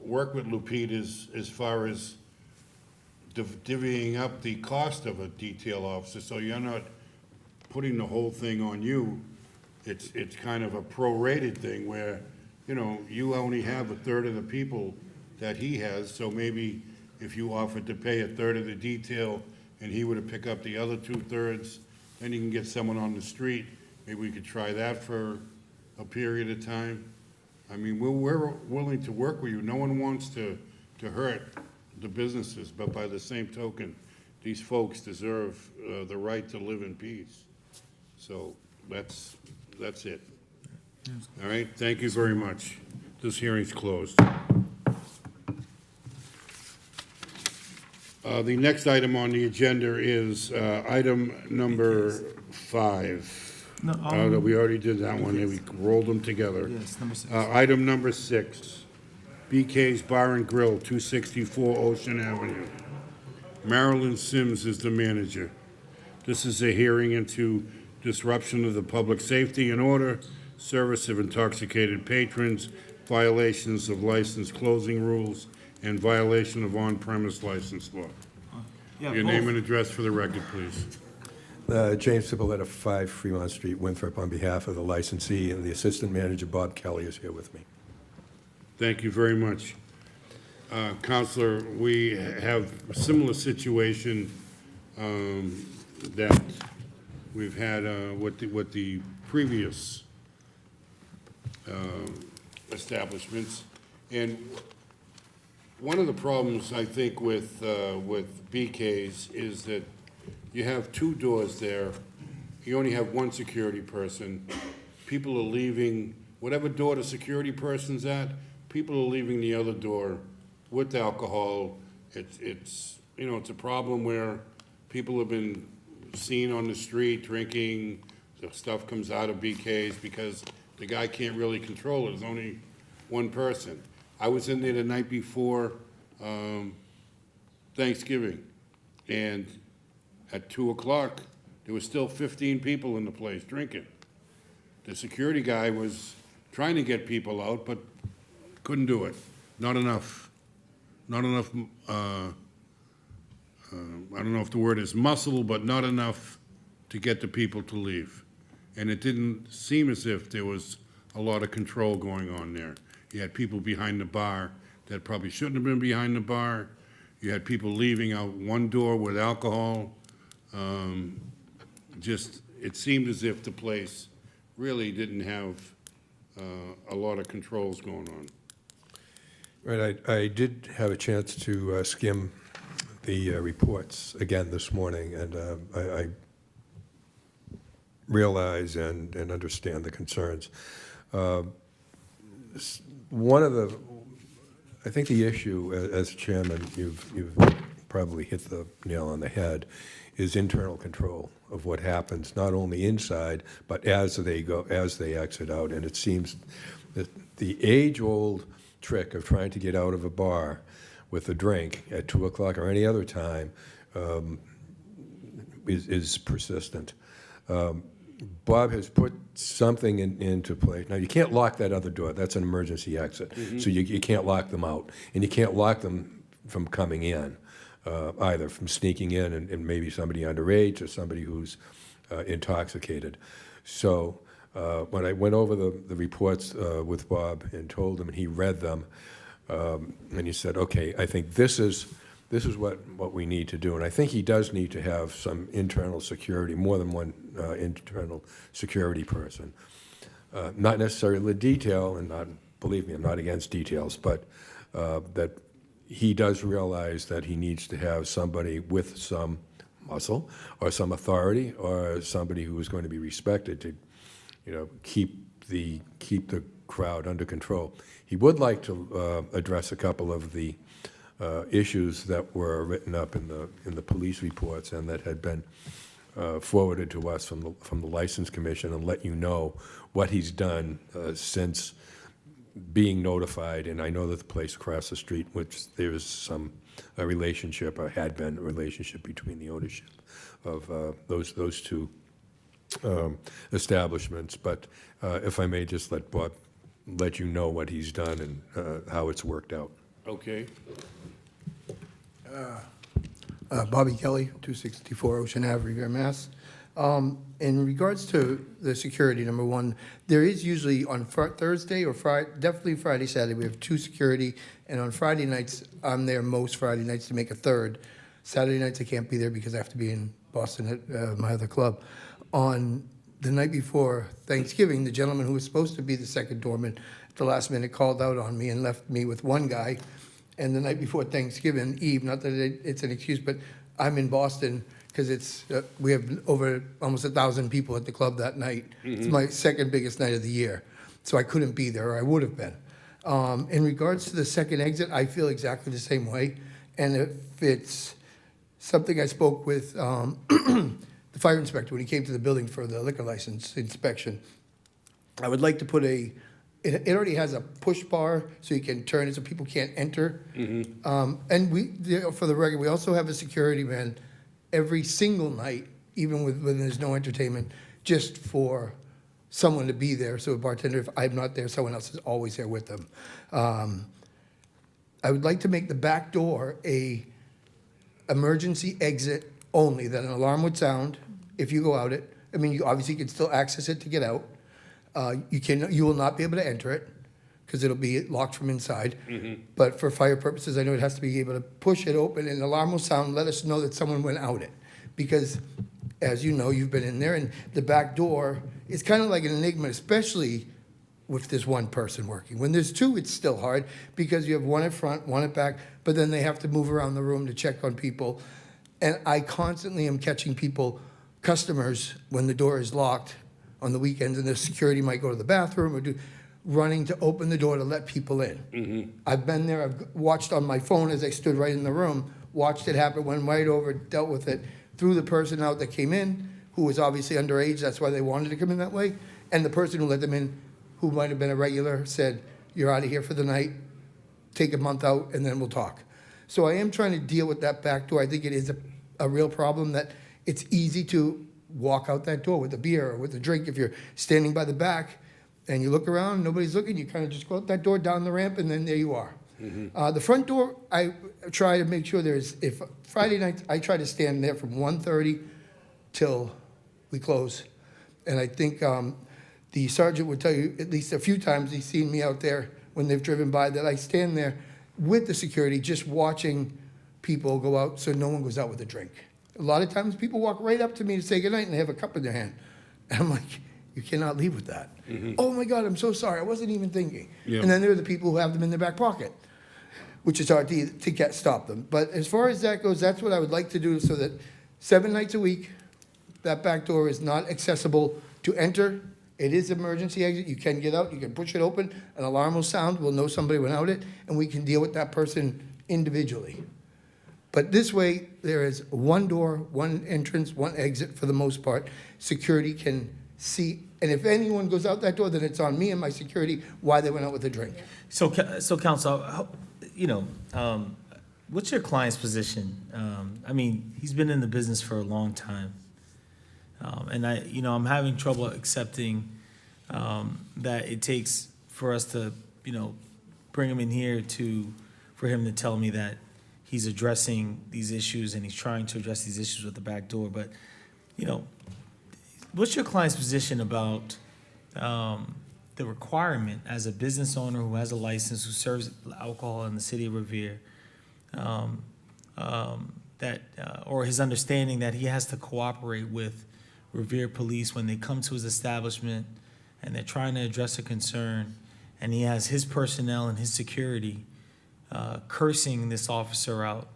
work with Lupitas as far as divvying up the cost of a detail officer, so you're not putting the whole thing on you. It's kind of a prorated thing where, you only have a third of the people that he has, so maybe if you offered to pay a third of the detail and he were to pick up the other 2/3, then you can get someone on the street. Maybe we could try that for a period of time. I mean, we're willing to work with you. No one wants to hurt the businesses, but by the same token, these folks deserve the right to live in peace. So that's it. All right, thank you very much. This hearing's closed. The next item on the agenda is item number 5. No, We already did that one, and we rolled them together. Yes, number 6. Item number 6, BK's Bar and Grill, 264 Ocean Avenue. Marilyn Sims is the manager. This is a hearing into disruption of the public safety and order, service of intoxicated patrons, violations of license closing rules, and violation of on-premise license law. Your name and address for the record, please. James Cipolletta, 5 Fremont Street, Winthrop, on behalf of the licensee, and the assistant manager, Bob Kelly, is here with me. Thank you very much. Counselor, we have a similar situation that we've had with the previous establishments. And one of the problems, I think, with BK's is that you have 2 doors there. You only have 1 security person. People are leaving, whatever door the security person's at, people are leaving the other door with alcohol. It's a problem where people have been seen on the street drinking. The stuff comes out of BK's because the guy can't really control it. There's only 1 person. I was in there the night before Thanksgiving, and at 2 o'clock, there was still 15 people in the place drinking. The security guy was trying to get people out, but couldn't do it. Not enough. I don't know if the word is muscle, but not enough to get the people to leave. And it didn't seem as if there was a lot of control going on there. You had people behind the bar that probably shouldn't have been behind the bar. You had people leaving out 1 door with alcohol. It seemed as if the place really didn't have a lot of controls going on. Right, I did have a chance to skim the reports again this morning, and I realize and understand the concerns. I think the issue, as chairman, you've probably hit the nail on the head, is internal control of what happens, not only inside, but as they exit out. And it seems that the age-old trick of trying to get out of a bar with a drink at 2 o'clock or any other time is persistent. Bob has put something into place. Now, you can't lock that other door. That's an emergency exit. So you can't lock them out. And you can't lock them from coming in, either from sneaking in and maybe somebody underage or somebody who's intoxicated. So when I went over the reports with Bob and told him, and he read them, and he said, okay, I think this is what we need to do. And I think he does need to have some internal security, more than one internal security person. Not necessarily the detail, and believe me, I'm not against details, but that he does realize that he needs to have somebody with some muscle or some authority or somebody who is going to be respected to, keep the crowd under control. He would like to address a couple of the issues that were written up in the police reports and that had been forwarded to us from the License Commission, and let you know what he's done since being notified. And I know that the place across the street, which there's a relationship, or had been a relationship between the ownership of those two establishments. But if I may just let Bob let you know what he's done and how it's worked out. Okay. Bobby Kelly, 264 Ocean Ave, Revere, Mass. In regards to the security, number one, there is usually on Thursday or Friday, definitely Friday, Saturday, we have 2 security, and on Friday nights, I'm there most Friday nights to make a 3rd. Saturday nights, I can't be there because I have to be in Boston at my other club. On the night before Thanksgiving, the gentleman who was supposed to be the second doorman at the last minute called out on me and left me with one guy. And the night before Thanksgiving Eve, not that it's an excuse, but I'm in Boston because we have over almost 1,000 people at the club that night. It's my second biggest night of the year. So I couldn't be there, or I would have been. In regards to the second exit, I feel exactly the same way. And if it's something I spoke with the fire inspector when he came to the building for the liquor license inspection, I would like to put it already has a push bar so you can turn it so people can't enter. And for the record, we also have a security man every single night, even when there's no entertainment, just for someone to be there. So a bartender, if I'm not there, someone else is always there with them. I would like to make the back door a emergency exit only, that an alarm would sound if you go out it. I mean, you obviously can still access it to get out. You will not be able to enter it because it'll be locked from inside. But for fire purposes, I know it has to be able to push it open and the alarm will sound, let us know that someone went out it. Because as you know, you've been in there, and the back door is kind of like an enigma, especially with this one person working. When there's 2, it's still hard because you have one at front, one at back, but then they have to move around the room to check on people. And I constantly am catching customers, when the door is locked on the weekends, and the security might go to the bathroom or running to open the door to let people in. I've been there, I've watched on my phone as I stood right in the room, watched it happen, went right over, dealt with it, threw the person out that came in, who was obviously underage, that's why they wanted to come in that way, and the person who let them in, who might have been a regular, said, you're out of here for the night, take a month out, and then we'll talk. So I am trying to deal with that back door. I think it is a real problem that it's easy to walk out that door with a beer or with a drink. If you're standing by the back and you look around, nobody's looking, you kind of just go out that door, down the ramp, and then there you are. The front door, I try to make sure if Friday night, I try to stand there from 1:30 till we close. And I think the sergeant would tell you at least a few times he's seen me out there when they've driven by, that I stand there with the security just watching people go out so no one goes out with a drink. A lot of times people walk right up to me to say goodnight and they have a cup in their hand. And I'm like, you cannot leave with that. Oh my God, I'm so sorry, I wasn't even thinking. And then there are the people who have them in their back pocket, which is hard to stop them. But as far as that goes, that's what I would like to do, so that 7 nights a week, that back door is not accessible to enter. It is emergency exit. You can get out, you can push it open, an alarm will sound, we'll know somebody went out it, and we can deal with that person individually. But this way, there is one door, one entrance, one exit for the most part. Security can see, and if anyone goes out that door, then it's on me and my security why they went out with a drink. So, counsel, what's your client's position? I mean, he's been in the business for a long time. And I'm having trouble accepting that it takes for us to, bring him in here for him to tell me that he's addressing these issues and he's trying to address these issues with the back door. But, what's your client's position about the requirement as a business owner who has a license, who serves alcohol in the city of Revere, or his understanding that he has to cooperate with Revere Police when they come to his establishment and they're trying to address a concern, and he has his personnel and his security cursing this officer out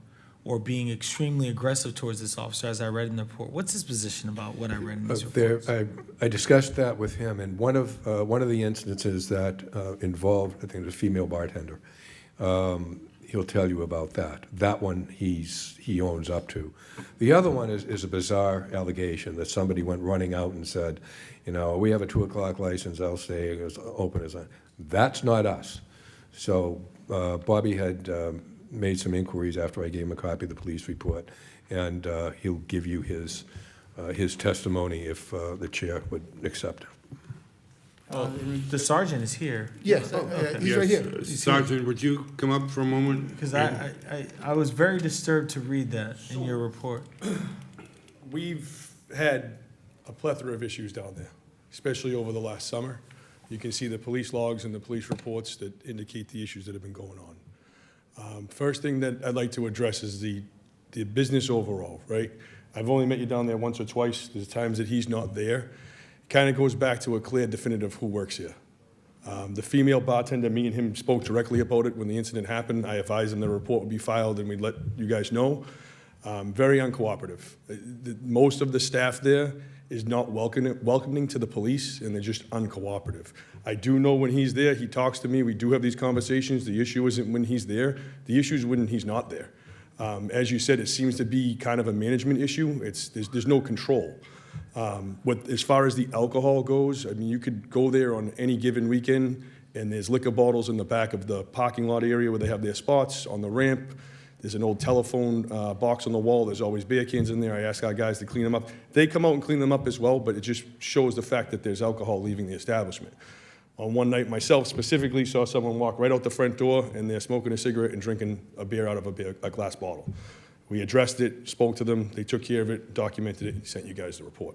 or being extremely aggressive towards this officer, as I read in the report. What's his position about what I read in this report? I discussed that with him, and one of the instances that involved, I think it was a female bartender. He'll tell you about that. That one he owns up to. The other one is a bizarre allegation that somebody went running out and said, we have a 2 o'clock license, I'll stay as open as I. That's not us. So Bobby had made some inquiries after I gave him a copy of the police report, and he'll give you his testimony if the chair would accept it. The sergeant is here. Yes, he's right here. Yes, Sergeant, would you come up for a moment? Because I was very disturbed to read that in your report. We've had a plethora of issues down there, especially over the last summer. You can see the police logs and the police reports that indicate the issues that have been going on. First thing that I'd like to address is the business overall, right? I've only met you down there once or twice. There's times that he's not there. Kind of goes back to a clear definitive who works here. The female bartender, me and him spoke directly about it when the incident happened. I advised him the report would be filed and we'd let you guys know. Very uncooperative. Most of the staff there is not welcoming to the police, and they're just uncooperative. I do know when he's there, he talks to me, we do have these conversations. The issue isn't when he's there, the issue is when he's not there. As you said, it seems to be kind of a management issue. There's no control. As far as the alcohol goes, I mean, you could go there on any given weekend, and there's liquor bottles in the back of the parking lot area where they have their spots, on the ramp. There's an old telephone box on the wall. There's always beer cans in there. I ask our guys to clean them up. They come out and clean them up as well, but it just shows the fact that there's alcohol leaving the establishment. On one night, myself specifically saw someone walk right out the front door, and they're smoking a cigarette and drinking a beer out of a glass bottle. We addressed it, spoke to them, they took care of it, documented it, and sent you guys the report.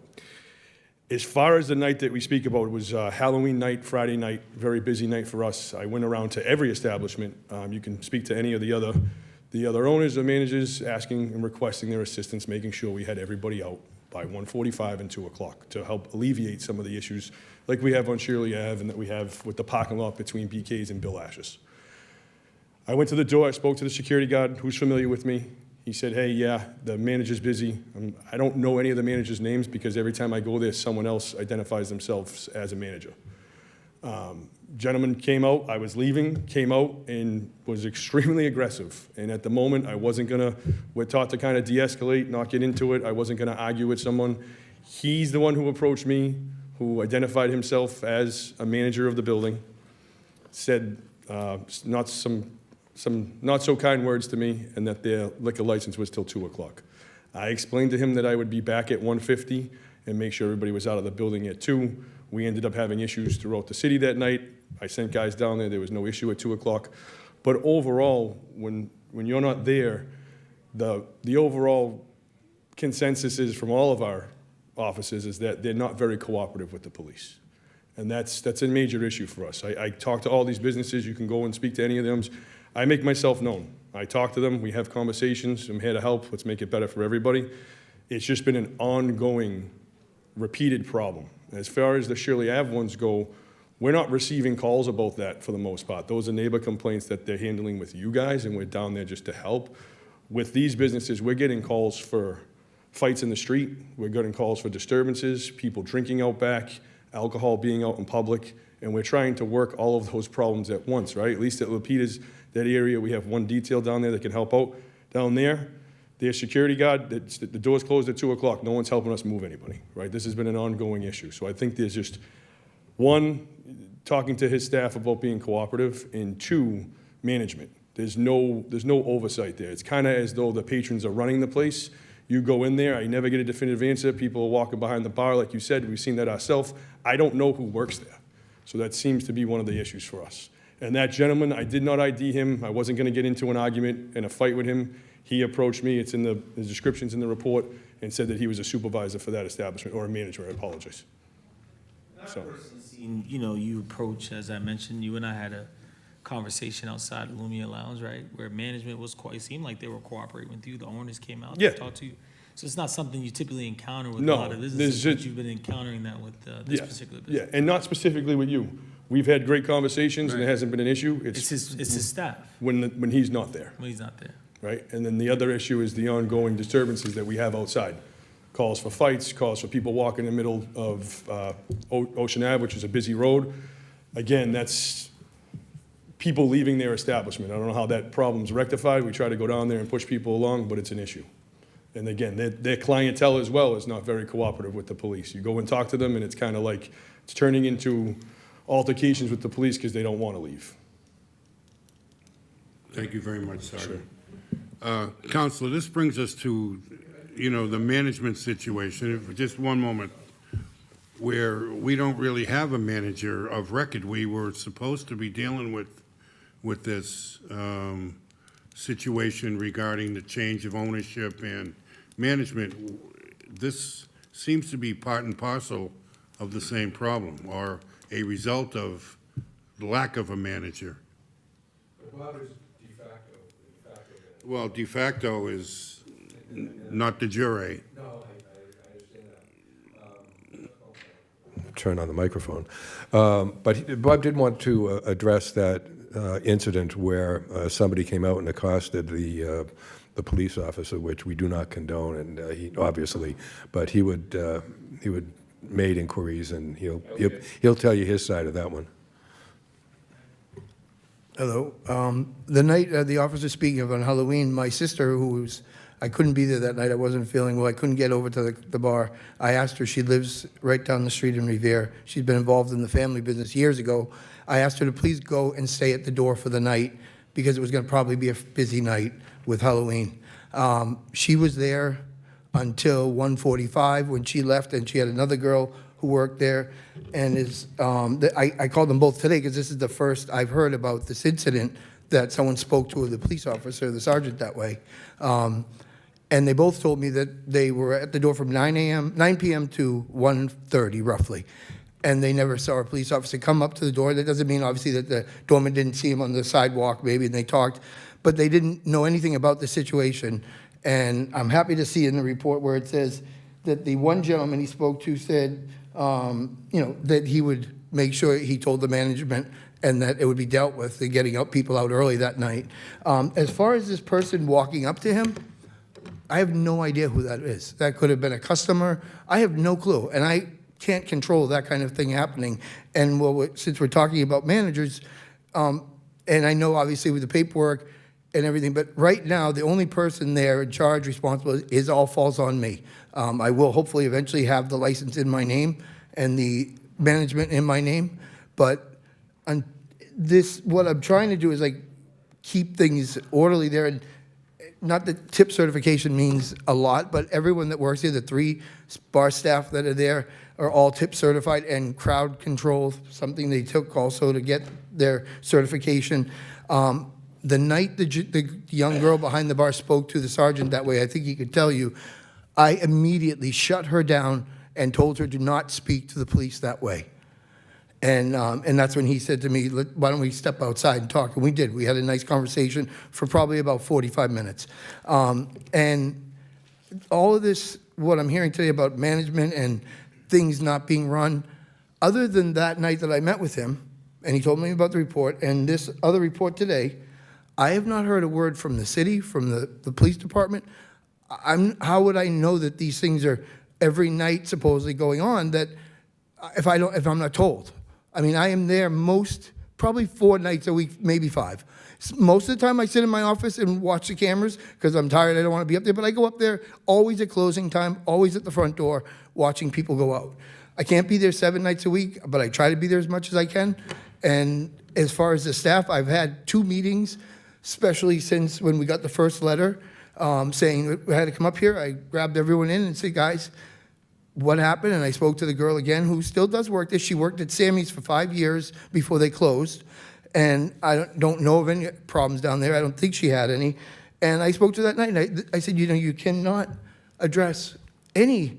As far as the night that we speak about, it was Halloween night, Friday night, very busy night for us. I went around to every establishment. You can speak to any of the other owners or managers, asking and requesting their assistance, making sure we had everybody out by 1:45 and 2 o'clock to help alleviate some of the issues like we have on Shirley Ave and that we have with the parking lot between BK's and Bill Ash's. I went to the door, I spoke to the security guard who's familiar with me. He said, hey, yeah, the manager's busy. I don't know any of the managers' names because every time I go there, someone else identifies themselves as a manager. Gentleman came out, I was leaving, came out and was extremely aggressive. And at the moment, we're taught to kind of de-escalate, not get into it. I wasn't gonna argue with someone. He's the one who approached me, who identified himself as a manager of the building, said some not so kind words to me, and that their liquor license was till 2 o'clock. I explained to him that I would be back at 1:50 and make sure everybody was out of the building at 2. We ended up having issues throughout the city that night. I sent guys down there. There was no issue at 2 o'clock. But overall, when you're not there, the overall consensus is from all of our offices is that they're not very cooperative with the police. And that's a major issue for us. I talk to all these businesses. You can go and speak to any of them. I make myself known. I talk to them. We have conversations. I'm here to help. Let's make it better for everybody. It's just been an ongoing, repeated problem. As far as the Shirley Ave ones go, we're not receiving calls about that for the most part. Those are neighbor complaints that they're handling with you guys, and we're down there just to help. With these businesses, we're getting calls for fights in the street. We're getting calls for disturbances, people drinking out back, alcohol being out in public, and we're trying to work all of those problems at once, right? At least at Lapita's, that area, we have one detail down there that can help out. Down there, Their security guard, the door's closed at 2 o'clock, no one's helping us move anybody, right? This has been an ongoing issue. So I think there's just, one, talking to his staff about being cooperative, and two, management. There's no oversight there. It's kind of as though the patrons are running the place. You go in there, I never get a definitive answer. People are walking behind the bar, like you said, we've seen that ourselves. I don't know who works there. So that seems to be one of the issues for us. And that gentleman, I did not ID him. I wasn't going to get into an argument and a fight with him. He approached me, it's in the descriptions in the report, and said that he was a supervisor for that establishment, or a manager, I apologize. So. Seen, you know, you approach, as I mentioned, you and I had a conversation outside of Lumia Lounge, right? Where management was quite, it seemed like they were cooperating with you. The owners came out Yeah. to talk to you. So it's not something you typically encounter with No, a lot of there's businesses, just- but you've been encountering that with this Yeah, particular business. yeah, and not specifically with you. We've had great conversations, and it Right. hasn't been an issue. It's his staff when he's not there, when he's not there. right? And then the other issue is the ongoing disturbances that we have outside. Calls for fights, calls for people walking in the middle of Ocean Ave, which is a busy road. Again, that's people leaving their establishment. I don't know how that problem's rectified. We try to go down there and push people along, but it's an issue. And again, their clientele as well is not very cooperative with the police. You go and talk to them, and it's kind of like, it's turning into altercations with the police because they don't want to leave. Thank you very much, Sergeant. Counselor, this brings us to, you know, the management situation. For just one moment, where we don't really have a manager of record. We were supposed to be dealing with this situation regarding the change of ownership and management. This seems to be part and parcel of the same problem, or a result of the lack of a manager. Well, de facto is not de jure. Turn on the microphone. But Bob did want to address that incident where somebody came out and accosted the police officer, which we do not condone, and he obviously, but he would made inquiries, and he'll tell you his side of that one. Hello. The night the officer speaking of on Halloween, my sister, I couldn't be there that night. I wasn't feeling well. I couldn't get over to the bar. I asked her, she lives right down the street in Revere. She's been involved in the family business years ago. I asked her to please go and stay at the door for the night because it was going to probably be a busy night with Halloween. She was there until 1:45 when she left, and she had another girl who worked there. And I called them both today because this is the first I've heard about this incident that someone spoke to the police officer, the sergeant, that way. And they both told me that they were at the door from 9 p.m. to 1:30 roughly. And they never saw a police officer come up to the door. That doesn't mean, obviously, that the doorman didn't see him on the sidewalk, maybe, and they talked. But they didn't know anything about the situation. And I'm happy to see in the report where it says that the one gentleman he spoke to said, that he would make sure he told the management and that it would be dealt with, the getting out people out early that night. As far as this person walking up to him, I have no idea who that is. That could have been a customer. I have no clue, and I can't control that kind of thing happening. And since we're talking about managers, and I know obviously with the paperwork and everything, but right now the only person there in charge, responsible, all falls on me. I will hopefully eventually have the license in my name and the management in my name, but what I'm trying to do is keep things orderly there. And not that tip certification means a lot, but everyone that works here, the 3 bar staff that are there, are all tip certified, and crowd control, something they took also to get their certification. The night the young girl behind the bar spoke to the sergeant that way, I think he could tell you, I immediately shut her down and told her to not speak to the police that way. And that's when he said to me, why don't we step outside and talk? And we did. We had a nice conversation for probably about 45 minutes. And all of this, what I'm hearing today about management and things not being run, other than that night that I met with him, and he told me about the report, and this other report today, I have not heard a word from the city, from the police department. How would I know that these things are every night supposedly going on, that if I'm not told? I mean, I am there most probably 4 nights a week, maybe 5. Most of the time I sit in my office and watch the cameras because I'm tired, I don't want to be up there, but I go up there always at closing time, always at the front door, watching people go out. I can't be there 7 nights a week, but I try to be there as much as I can. And as far as the staff, I've had 2 meetings, especially since when we got the first letter saying we had to come up here. I grabbed everyone in and said, guys, what happened? And I spoke to the girl again who still does work there. She worked at Sammy's for 5 years before they closed. And I don't know of any problems down there. I don't think she had any. And I spoke to her that night, and I said, you cannot address any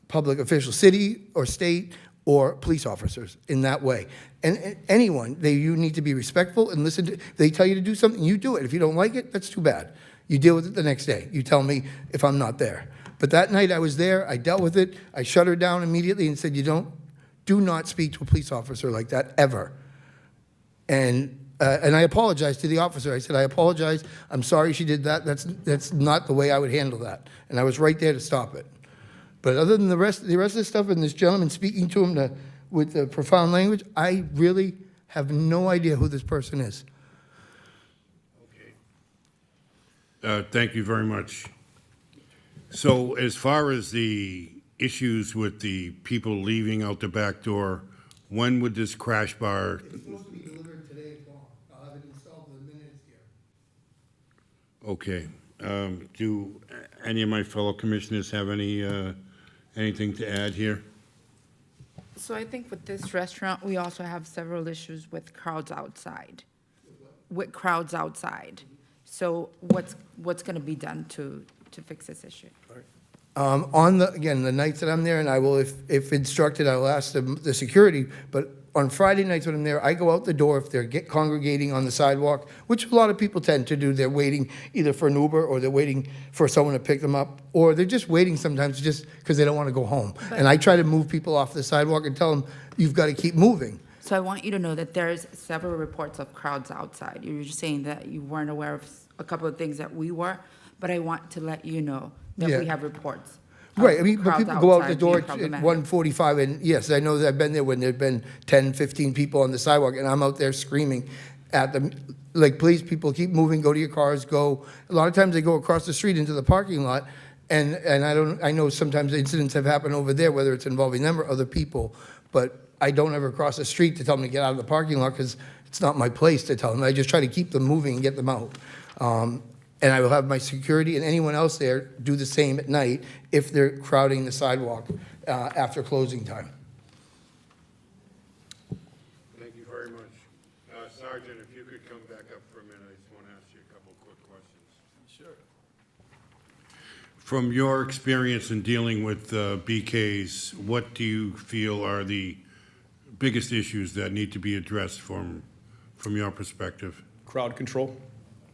public official, city or state or police officers in that way. And anyone, you need to be respectful and listen to, if they tell you to do something, you do it. If you don't like it, that's too bad. You deal with it the next day. You tell me if I'm not there. But that night I was there, I dealt with it, I shut her down immediately and said, do not speak to a police officer like that, ever. And I apologized to the officer. I said, I apologize, I'm sorry she did that, that's not the way I would handle that. And I was right there to stop it. But other than the rest of the stuff and this gentleman speaking to him with the profound language, I really have no idea who this person is. Thank you very much. So as far as the issues with the people leaving out the back door, when would this crash bar? It's supposed to be delivered today at dawn. I'll have it installed the minute it's here. Okay. Do any of my fellow commissioners have anything to add here? So I think with this restaurant, we also have several issues with crowds outside. So what's going to be done to fix this issue? Again, the nights that I'm there, and I will, if instructed, I will ask the security, but on Friday nights when I'm there, I go out the door if they're congregating on the sidewalk, which a lot of people tend to do. They're waiting either for an Uber or they're waiting for someone to pick them up, or they're just waiting sometimes just because they don't want to go home. And I try to move people off the sidewalk and tell them, you've got to keep moving. So I want you to know that there's several reports of crowds outside. You were just saying that you weren't aware of a couple of things that we were, but I want to let you know that we have reports. Right, I mean, but crowds people go out the outside door being at problematic. 1:45, and yes, I know that I've been there when there've been 10, 15 people on the sidewalk, and I'm out there screaming at them, like, please, people, keep moving, go to your cars, go. A lot of times they go across the street into the parking lot, and I know sometimes incidents have happened over there, whether it's involving them or other people, but I don't ever cross the street to tell them to get out of the parking lot, because it's not my place to tell them. I just try to keep them moving and get them out. And I will have my security and anyone else there do the same at night if they're crowding the sidewalk after closing time. Thank you very much. Sergeant, if you could come back up for a minute, I just want to ask you a couple of quick questions. Sure. From your experience in dealing with BKs, what do you feel are the biggest issues that need to be addressed from your perspective? Crowd control,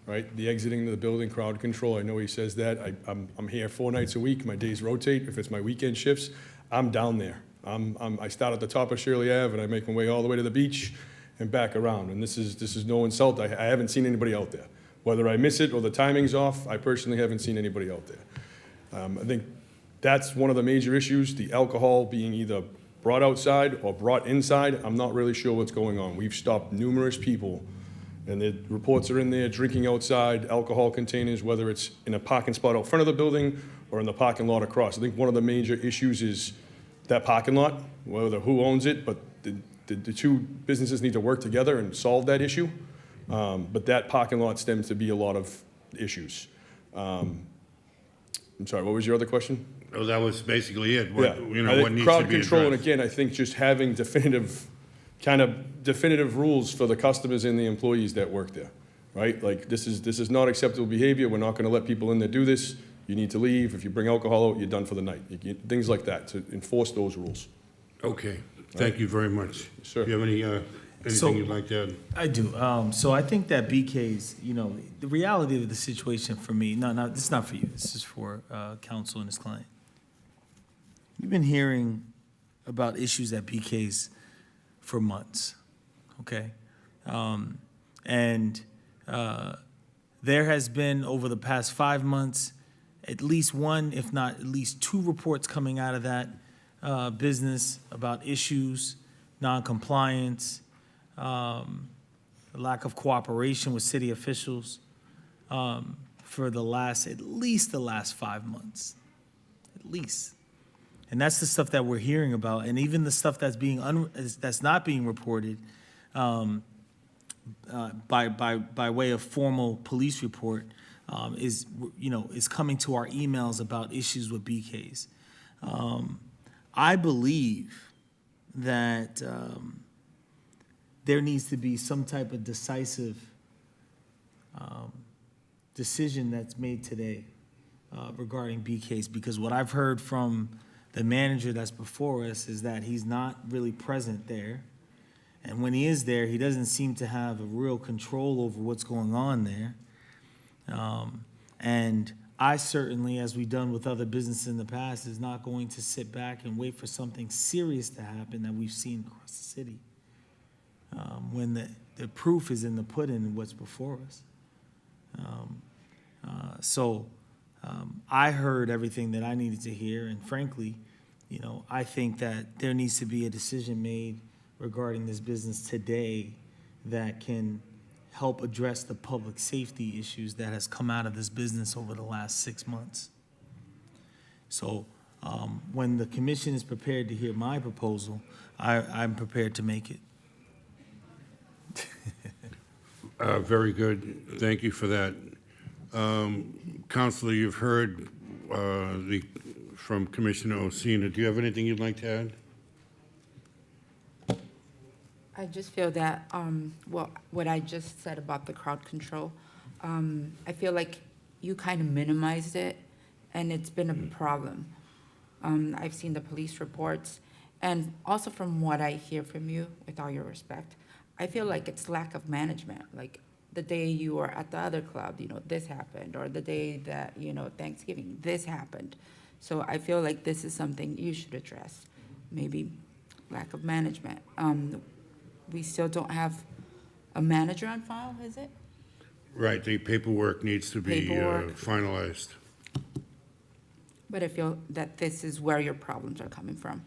right? The exiting of the building, crowd control. I know he says that. I'm here 4 nights a week. My days rotate. If it's my weekend shifts, I'm down there. I start at the top of Shirley Ave and I make my way all the way to the beach and back around. And this is no insult. I haven't seen anybody out there. Whether I miss it or the timing's off, I personally haven't seen anybody out there. I think that's one of the major issues, the alcohol being either brought outside or brought inside. I'm not really sure what's going on. We've stopped numerous people, and the reports are in there, drinking outside, alcohol containers, whether it's in a parking spot out front of the building or in the parking lot across. I think one of the major issues is that parking lot, whether who owns it, but the two businesses need to work together and solve that issue. But that parking lot stems to be a lot of issues. I'm sorry, what was your other question? Oh, that was basically it. Yeah, What, I what think needs to crowd be control, and addressed? again, I think just having definitive rules for the customers and the employees that work there, right? Like, this is not acceptable behavior. We're not going to let people in there do this. You need to leave. If you bring alcohol out, you're done for the night. Things like that, to enforce those rules. Okay, thank you very much. Sure. Do you have anything you'd like to add? I do. So I think that BK's, the reality of the situation for me, this is not for you, this is for counsel and his client. You've been hearing about issues at BK's for months, okay? There has been, over the past 5 months, at least one, if not at least two reports coming out of that business about issues, non-compliance, lack of cooperation with city officials for at least the last 5 months, at least. And that's the stuff that we're hearing about, and even the stuff that's that's not being reported by way of formal police report is coming to our emails about issues with BKs. I believe that there needs to be some type of decisive decision that's made today regarding BKs, because what I've heard from the manager that's before us is that he's not really present there. And when he is there, he doesn't seem to have a real control over what's going on there. And I certainly, as we've done with other businesses in the past, is not going to sit back and wait for something serious to happen that we've seen across the city. When the proof is in the pudding and what's before us. I heard everything that I needed to hear, and frankly, I think that there needs to be a decision made regarding this business today that can help address the public safety issues that has come out of this business over the last 6 months. So when the commission is prepared to hear my proposal, I'm prepared to make it. Very good. Thank you for that. Counselor, you've heard from Commissioner Osina. Do you have anything you'd like to add? I just feel that, what I just said about the crowd control, I feel like you kind of minimized it, and it's been a problem. I've seen the police reports, and also from what I hear from you, with all your respect, I feel like it's lack of management. Like the day you were at the other club, this happened, or the day that, Thanksgiving, this happened. So I feel like this is something you should address, maybe lack of management. We still don't have a manager on file, is it? Right, the paperwork needs to be Paperwork. finalized. But I feel that this is where your problems are coming from.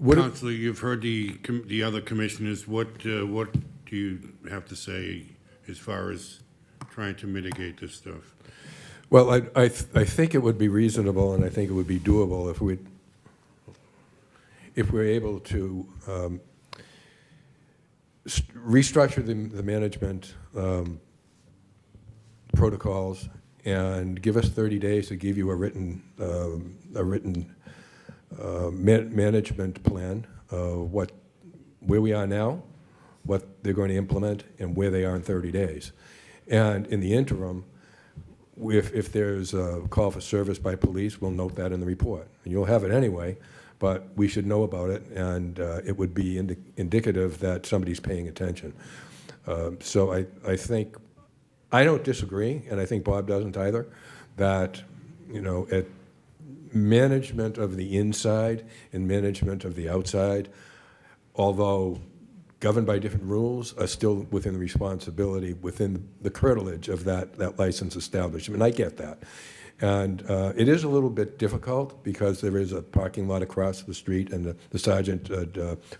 Counselor, you've heard the other commissioners. What do you have to say as far as trying to mitigate this stuff? Well, I think it would be reasonable, and I think it would be doable if we're able to restructure the management protocols and give us 30 days to give you a written management plan of where we are now, what they're going to implement, and where they are in 30 days. And in the interim, if there's a call for service by police, we'll note that in the report. And you'll have it anyway, but we should know about it, and it would be indicative that somebody's paying attention. So I think, I don't disagree, and I think Bob doesn't either, that, at management of the inside and management of the outside, although governed by different rules, are still within the responsibility, within the curtilage of that licensed establishment. And I get that. And it is a little bit difficult because there is a parking lot across the street, and the sergeant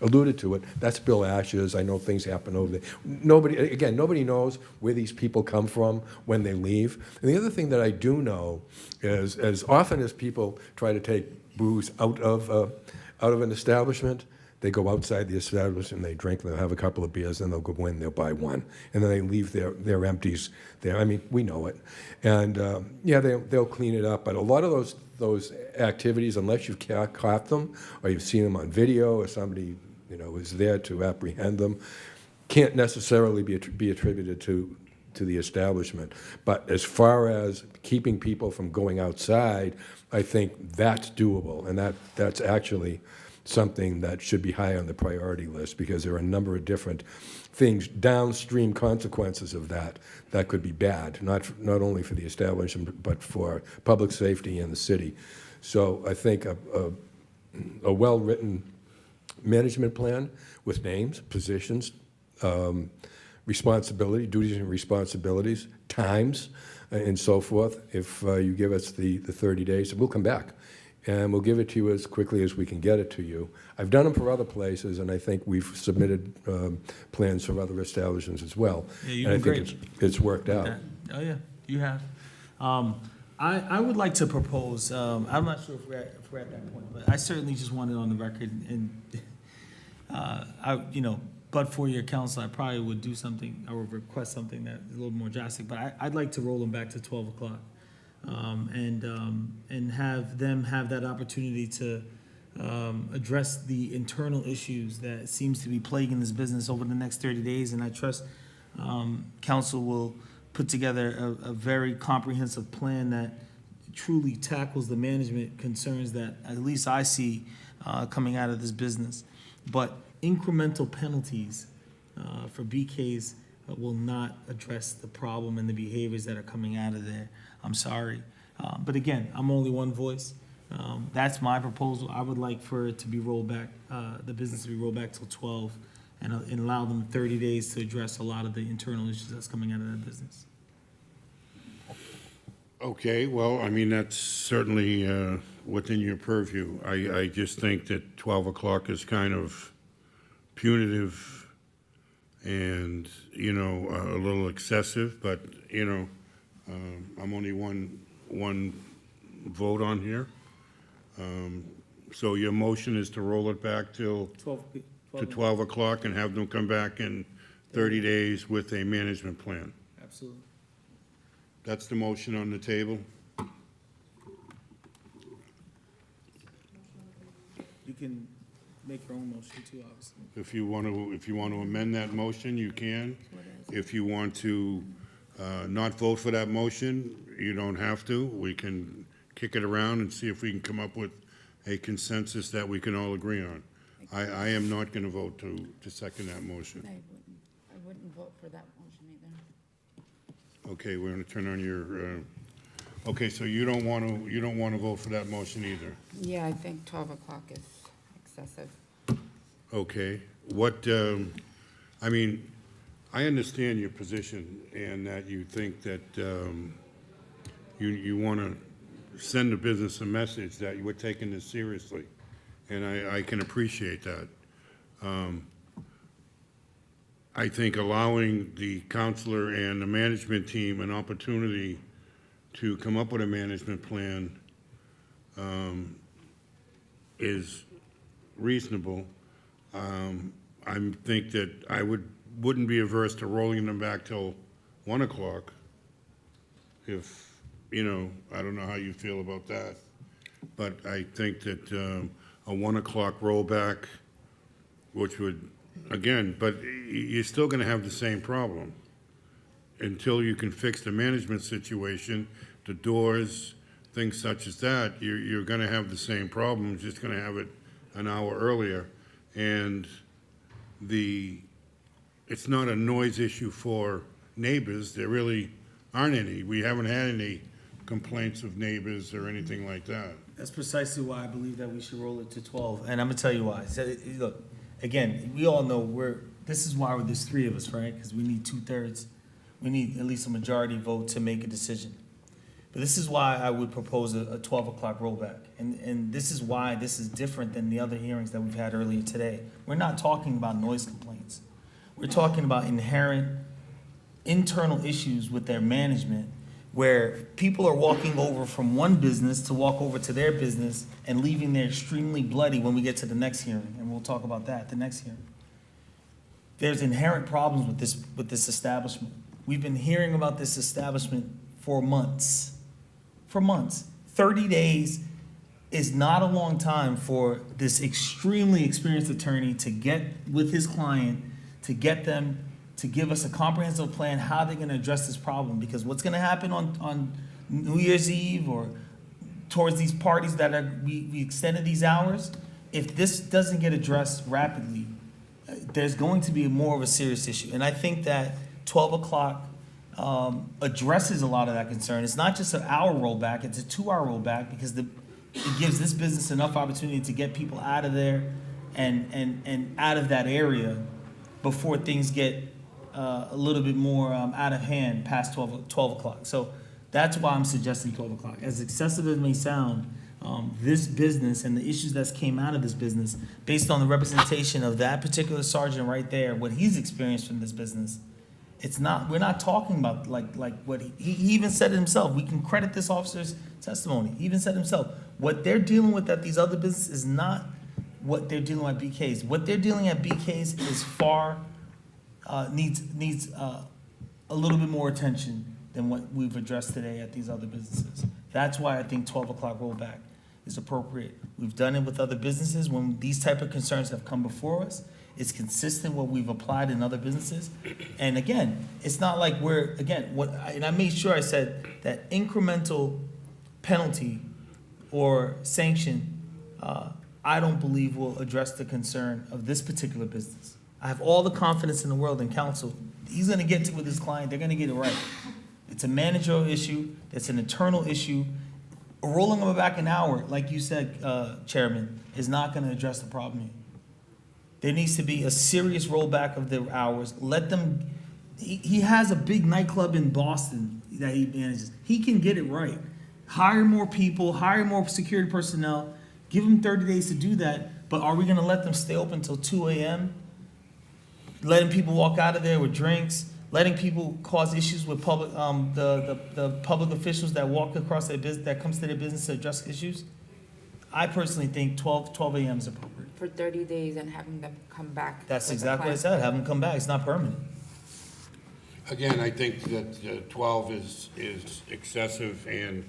alluded to it. That's Bill Ash's. I know things happen over there. Nobody knows where these people come from when they leave. And the other thing that I do know is, as often as people try to take booze out of an establishment, they go outside the establishment, they drink, they'll have a couple of beers, then they'll go in, they'll buy one, and then they leave their empties there. I mean, we know it. And they'll clean it up, but a lot of those activities, unless you've caught them, or you've seen them on video, or somebody is there to apprehend them, can't necessarily be attributed to the establishment. But as far as keeping people from going outside, I think that's doable, and that's actually something that should be high on the priority list, because there are a number of different things, downstream consequences of that could be bad, not only for the establishment, but for public safety and the city. So I think a well-written management plan with names, positions, responsibility, duties and responsibilities, times, and so forth. If you give us the 30 days, we'll come back and we'll give it to you as quickly as we can get it to you. I've done them for other places, and I think we've submitted plans for other establishments as well. Yeah, you've And been I think it's worked out. Oh, yeah, you have. I would like to propose, I'm not sure if we're at that point, but I certainly just want it on the record, and, but for your counsel, I probably would do something, I would request something that's a little more drastic, but I'd like to roll them back to 12 o'clock. And have them have that opportunity to address the internal issues that seems to be plaguing this business over the next 30 days. And I trust council will put together a very comprehensive plan that truly tackles the management concerns that at least I see coming out of this business. But incremental penalties for BKs will not address the problem and the behaviors that are coming out of there. I'm sorry. But again, I'm only one voice. That's my proposal. I would like for it to be rolled back, the business to be rolled back till 12 and allow them 30 days to address a lot of the internal issues that's coming out of that business. Okay, well, I mean, that's certainly within your purview. I just think that 12 o'clock is kind of punitive and, a little excessive, but, I'm only one vote on here. So your motion is to roll it back till 12 o'clock and have them come back in 30 days with a management plan. Absolutely. That's the motion on the table. You can make your own motion too, obviously. If you want to amend that motion, you can. If you want to not vote for that motion, you don't have to. We can kick it around and see if we can come up with a consensus that we can all agree on. I am not going to vote to second that motion. I wouldn't vote for that motion either. Okay, we're going to turn on your, okay, so you don't want to vote for that motion either. Yeah, I think 12 o'clock is excessive. Okay, I understand your position and that you think that you want to send the business a message that you are taking this seriously, and I can appreciate that. I think allowing the counselor and the management team an opportunity to come up with a management plan is reasonable. I think that I wouldn't be averse to rolling them back till 1 o'clock. If, I don't know how you feel about that, but I think that a 1 o'clock rollback, which would, again, but you're still going to have the same problem until you can fix the management situation, the doors, things such as that. You're going to have the same problem, just going to have it an hour earlier. And it's not a noise issue for neighbors. There really aren't any. We haven't had any complaints of neighbors or anything like that. That's precisely why I believe that we should roll it to 12, and I'm gonna tell you why. So, look, again, we all know this is why there's 3 of us, right? Because we need 2/3. We need at least a majority vote to make a decision. But this is why I would propose a 12 o'clock rollback. And this is why this is different than the other hearings that we've had earlier today. We're not talking about noise complaints. We're talking about inherent internal issues with their management where people are walking over from one business to walk over to their business and leaving there extremely bloody when we get to the next hearing. And we'll talk about that at the next hearing. There's inherent problems with this establishment. We've been hearing about this establishment for months. For months. 30 days is not a long time for this extremely experienced attorney to get with his client, to get them to give us a comprehensive plan how they're going to address this problem. Because what's going to happen on New Year's Eve or towards these parties that we extended these hours, if this doesn't get addressed rapidly, there's going to be more of a serious issue. And I think that 12 o'clock addresses a lot of that concern. It's not just an hour rollback, it's a 2-hour rollback because it gives this business enough opportunity to get people out of there and out of that area before things get a little bit more out of hand past 12 o'clock. So that's why I'm suggesting 12 o'clock. As excessive as it may sound, this business and the issues that's came out of this business, based on the representation of that particular sergeant right there, what he's experienced from this business, it's not, we're not talking about like what he even said it himself. We can credit this officer's testimony. He even said himself, what they're dealing with at these other businesses is not what they're dealing with at BK's. What they're dealing at BK's is far, needs a little bit more attention than what we've addressed today at these other businesses. That's why I think 12 o'clock rollback is appropriate. We've done it with other businesses when these type of concerns have come before us. It's consistent what we've applied in other businesses. And again, it's not like we're, again, and I made sure I said that incremental penalty or sanction, I don't believe will address the concern of this particular business. I have all the confidence in the world in counsel. He's gonna get to with his client, they're gonna get it right. It's a managerial issue, it's an internal issue. Rolling them back an hour, like you said, Chairman, is not gonna address the problem here. There needs to be a serious rollback of the hours. Let them, he has a big nightclub in Boston that he manages. He can get it right. Hire more people, hire more security personnel, give them 30 days to do that, but are we gonna let them stay open until 2 a.m.? Letting people walk out of there with drinks, letting people cause issues with public, the public officials that walk across their business, that comes to their business to address issues? I personally think 12 a.m. is appropriate. For 30 days and having them come back. That's with a exactly what I plan. said, have them come back, it's not permanent. Again, I think that 12 is excessive and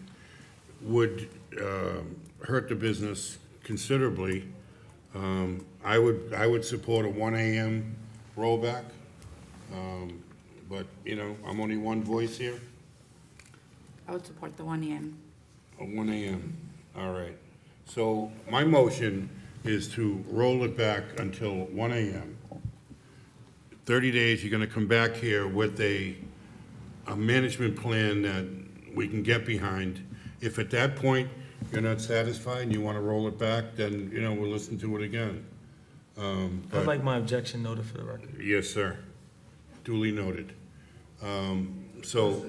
would hurt the business considerably. I would support a 1 a.m. rollback, but, you know, I'm only one voice here. I would support the 1 a.m. 1 a.m., all right. So my motion is to roll it back until 1 a.m. 30 days, you're gonna come back here with a management plan that we can get behind. If at that point you're not satisfied and you wanna roll it back, then, you know, we'll listen to it again. I'd But- like my objection noted for the record. Yes, sir. Duly noted. So,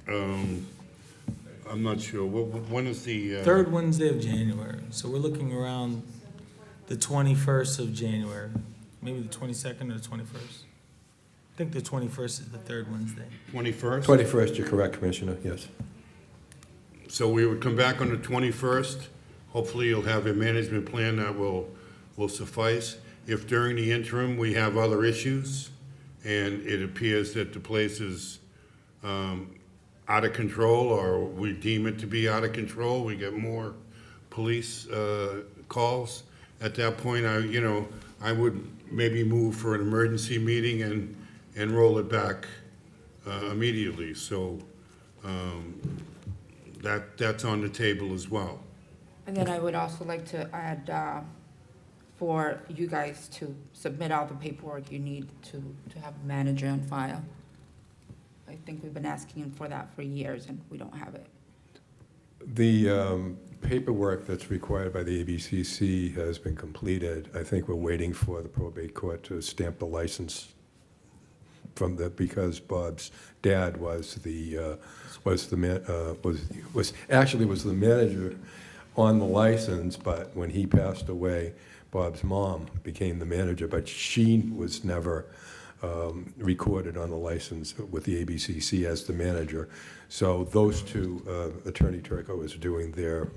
I'm not sure, when is the? Third Wednesday of January, so we're looking around the 21st of January, maybe the 22nd or the 21st. I think the 21st is the third Wednesday. 21st? 21st, you're correct, Commissioner, yes. So we would come back on the 21st. Hopefully you'll have a management plan that will suffice. If during the interim we have other issues and it appears that the place is out of control, or we deem it to be out of control, we get more police calls, at that point, I would maybe move for an emergency meeting and roll it back immediately. So that's on the table as well. And then I would also like to add, for you guys to submit all the paperwork you need to have a manager on file. I think we've been asking for that for years, and we don't have it. The paperwork that's required by the ABCC has been completed. I think we're waiting for the probate court to stamp the license because Bob's dad was the manager on the license, but when he passed away, Bob's mom became the manager, but she was never recorded on the license with the ABCC as the manager. So those two, Attorney Turco is doing their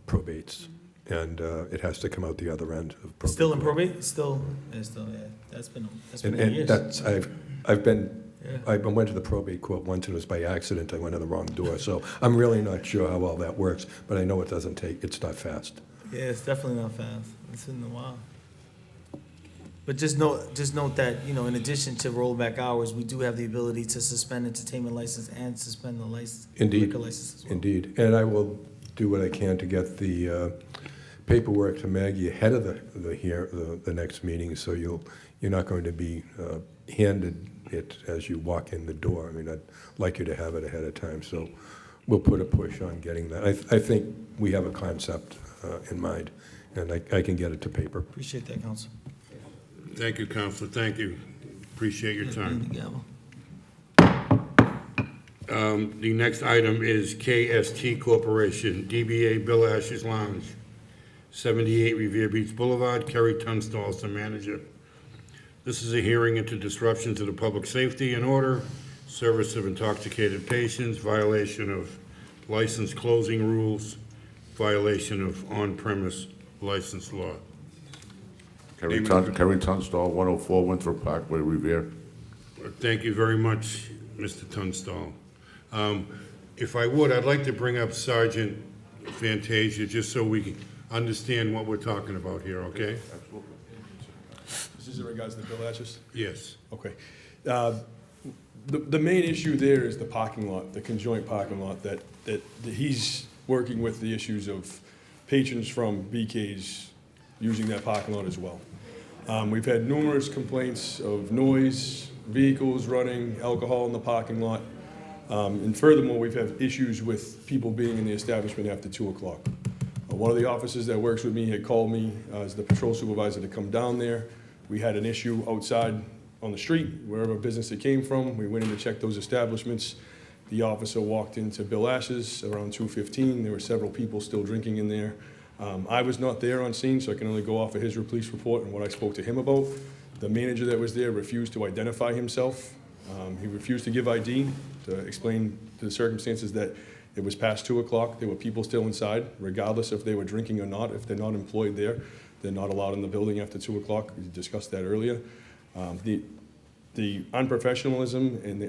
probates, and it has to come out the other end of probate. Still in court. probate? It's still, yeah. That's been And years. that's, I Yeah. went to the probate court once, and it was by accident, I went in the wrong door, so I'm really not sure how all that works, but I know it doesn't take, it's not fast. Yeah, it's definitely not fast. It's in a while. But just note that, in addition to rollback hours, we do have the ability to suspend entertainment license and suspend the license, Indeed, liquor license as well. indeed. And I will do what I can to get the paperwork to Maggie ahead of the next meeting, so you're not going to be handed it as you walk in the door. I mean, I'd like you to have it ahead of time, so we'll put a push on getting that. I think we have a concept in mind, and I can get it to paper. Appreciate that, Council. Thank you, Counselor, thank you. Appreciate your time. The next item is KST Corporation, DBA Bill Ash's Lounge, 78 Revere Beach Boulevard, Kerry Tunstall is the manager. This is a hearing into disruption to the public safety and order, service of intoxicated patients, violation of license closing rules, violation of on-premise license law. Kerry Tunstall, 104 Winthrop Parkway, Revere. Thank you very much, Mr. Tunstall. If I would, I'd like to bring up Sergeant Fantasia, just so we can understand what we're talking about here, okay? Absolutely. This is in regards to Bill Ash's? Yes. Okay. The main issue there is the parking lot, the conjoint parking lot, that he's working with the issues of patrons from BK's using that parking lot as well. We've had numerous complaints of noise, vehicles running, alcohol in the parking lot. And furthermore, we've had issues with people being in the establishment after 2 o'clock. One of the officers that works with me had called me as the patrol supervisor to come down there. We had an issue outside on the street, wherever business it came from. We went in to check those establishments. The officer walked into Bill Ash's around 2:15. There were several people still drinking in there. I was not there on scene, so I can only go off of his police report and what I spoke to him about. The manager that was there refused to identify himself. He refused to give ID, to explain to the circumstances that it was past 2 o'clock. There were people still inside, regardless if they were drinking or not. If they're not employed there, they're not allowed in the building after 2 o'clock. We discussed that earlier. The unprofessionalism and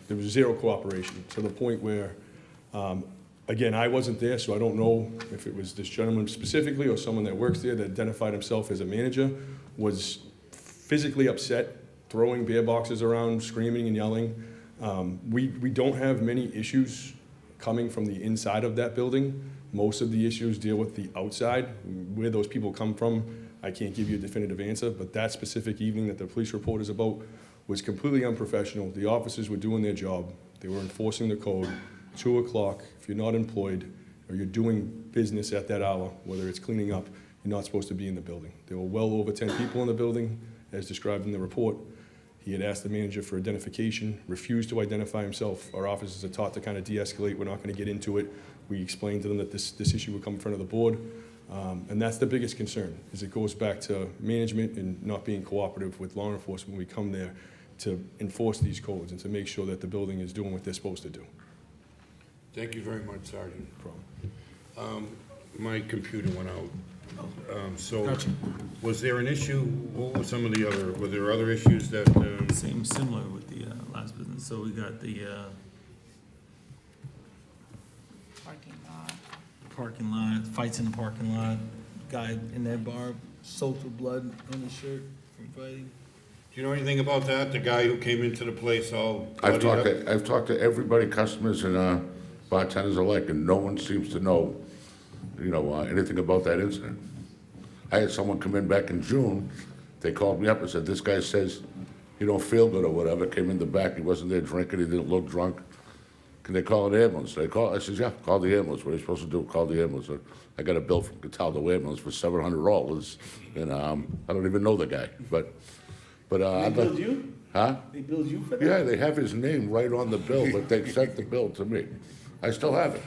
there was zero cooperation, to the point where, again, I wasn't there, so I don't know if it was this gentleman specifically or someone that works there that identified himself as a manager, was physically upset, throwing beer boxes around, screaming and yelling. We don't have many issues coming from the inside of that building. Most of the issues deal with the outside. Where those people come from, I can't give you a definitive answer, but that specific evening that the police report is about was completely unprofessional. The officers were doing their job. They were enforcing the code. 2 o'clock, if you're not employed or you're doing business at that hour, whether it's cleaning up, you're not supposed to be in the building. There were well over 10 people in the building, as described in the report. He had asked the manager for identification, refused to identify himself. Our officers are taught to kind of de-escalate. We're not going to get into it. We explained to them that this issue would come in front of the board. And that's the biggest concern, is it goes back to management and not being cooperative with law enforcement when we come there to enforce these codes and to make sure that the building is doing what they're supposed to do. Thank you very much, Sergeant. My computer went out. So, was there an issue? What were some of the other, were there other issues that? Similar with the last business. So we got the parking lot, fights in the parking lot, guy in that bar soaked with blood on his shirt from fighting. Do you know anything about that? The guy who came into the place all I've bloodied up? I've talked to everybody, customers and bartenders alike, and no one seems to know, anything about that incident. I had someone come in back in June. They called me up and said, this guy says he don't feel good or whatever. Came in the back, he wasn't there drinking, he didn't look drunk. Can they call an ambulance? I said, yeah, call the ambulance. What are you supposed to do? Call the ambulance. I got a bill from Cataldo Ambulance for $700, and I don't even know the guy. But They billed you? Huh? They billed you for that? Yeah, they have his name right on the bill, but they sent the bill to me. I still have it.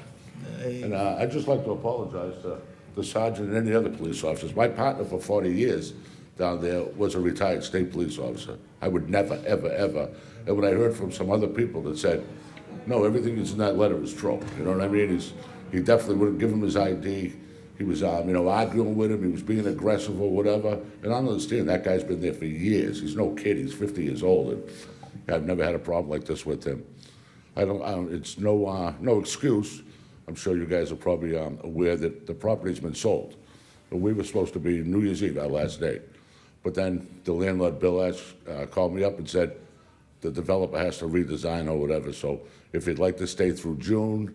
And I'd just like to apologize to the sergeant and any other police officers. My partner for 40 years down there was a retired state police officer. I would never, ever, ever. And when I heard from some other people that said, no, everything that's in that letter is true. You know what I mean? He definitely wouldn't give him his ID. He was, arguing with him. He was being aggressive or whatever. And I don't understand. That guy's been there for years. He's no kid. He's 50 years old. And I've never had a problem like this with him. It's no excuse. I'm sure you guys are probably aware that the property's been sold. And we were supposed to be New Year's Eve, our last day. But then the landlord, Bill Ash, called me up and said the developer has to redesign or whatever. So if he'd like to stay through June.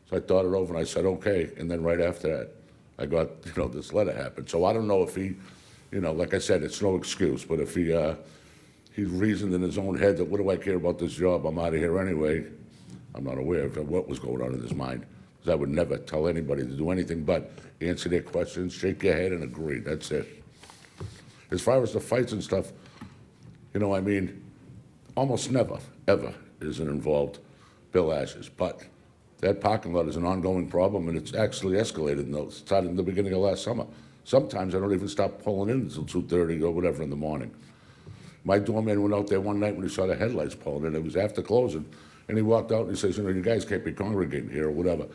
So I thought it over and I said, okay. And then right after that, I got, this letter happened. So I don't know if he, like I said, it's no excuse. But if he reasoned in his own head that, what do I care about this job? I'm out of here anyway. I'm not aware of what was going on in his mind. Because I would never tell anybody to do anything but answer their questions, shake your head, and agree. That's it. As far as the fights and stuff, almost never, ever is it involved Bill Ashes. But that parking lot is an ongoing problem, and it's actually escalated. It started in the beginning of last summer. Sometimes I don't even stop pulling in until 2:30 or whatever in the morning. My doorman went out there one night when he saw the headlights pulling in. It was after closing, and he walked out and he says, you know, you guys can't be congregating here or whatever.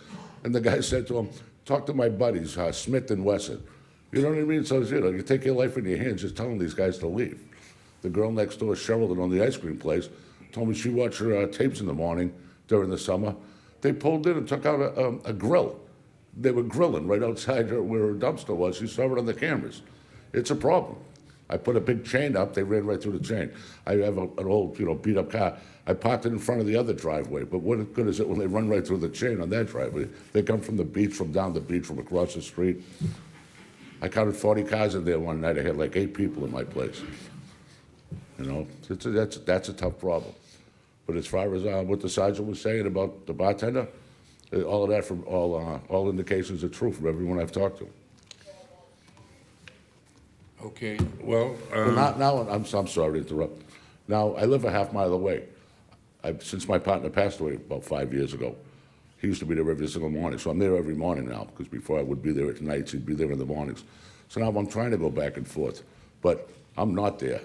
And the guy said to him, talk to my buddies, Smith and Wesson. You know what I mean? So, you know, you take your life in your hands just telling these guys to leave. The girl next door, Cheryl, that owned the ice cream place, told me she watched her tapes in the morning during the summer. They pulled in and took out a grill. They were grilling right outside where her dumpster was. She saw it on the cameras. It's a problem. I put a big chain up. They ran right through the chain. I have an old, you know, beat-up car. I parked it in front of the other driveway. But what good is it when they run right through the chain on that driveway? They come from the beach, from down the beach, from across the street. I counted 40 cars in there one night. I had like 8 people in my place. You know, that's a tough problem. But as far as what the sergeant was saying about the bartender, all of that from all indications are true from everyone I've talked to. Okay, well, Now, I'm sorry to interrupt. Now, I live a half mile away. Since my partner passed away about 5 years ago, he used to be there every single morning, so I'm there every morning now, because before I would be there at nights, he'd be there in the mornings. So now I'm trying to go back and forth, but I'm not there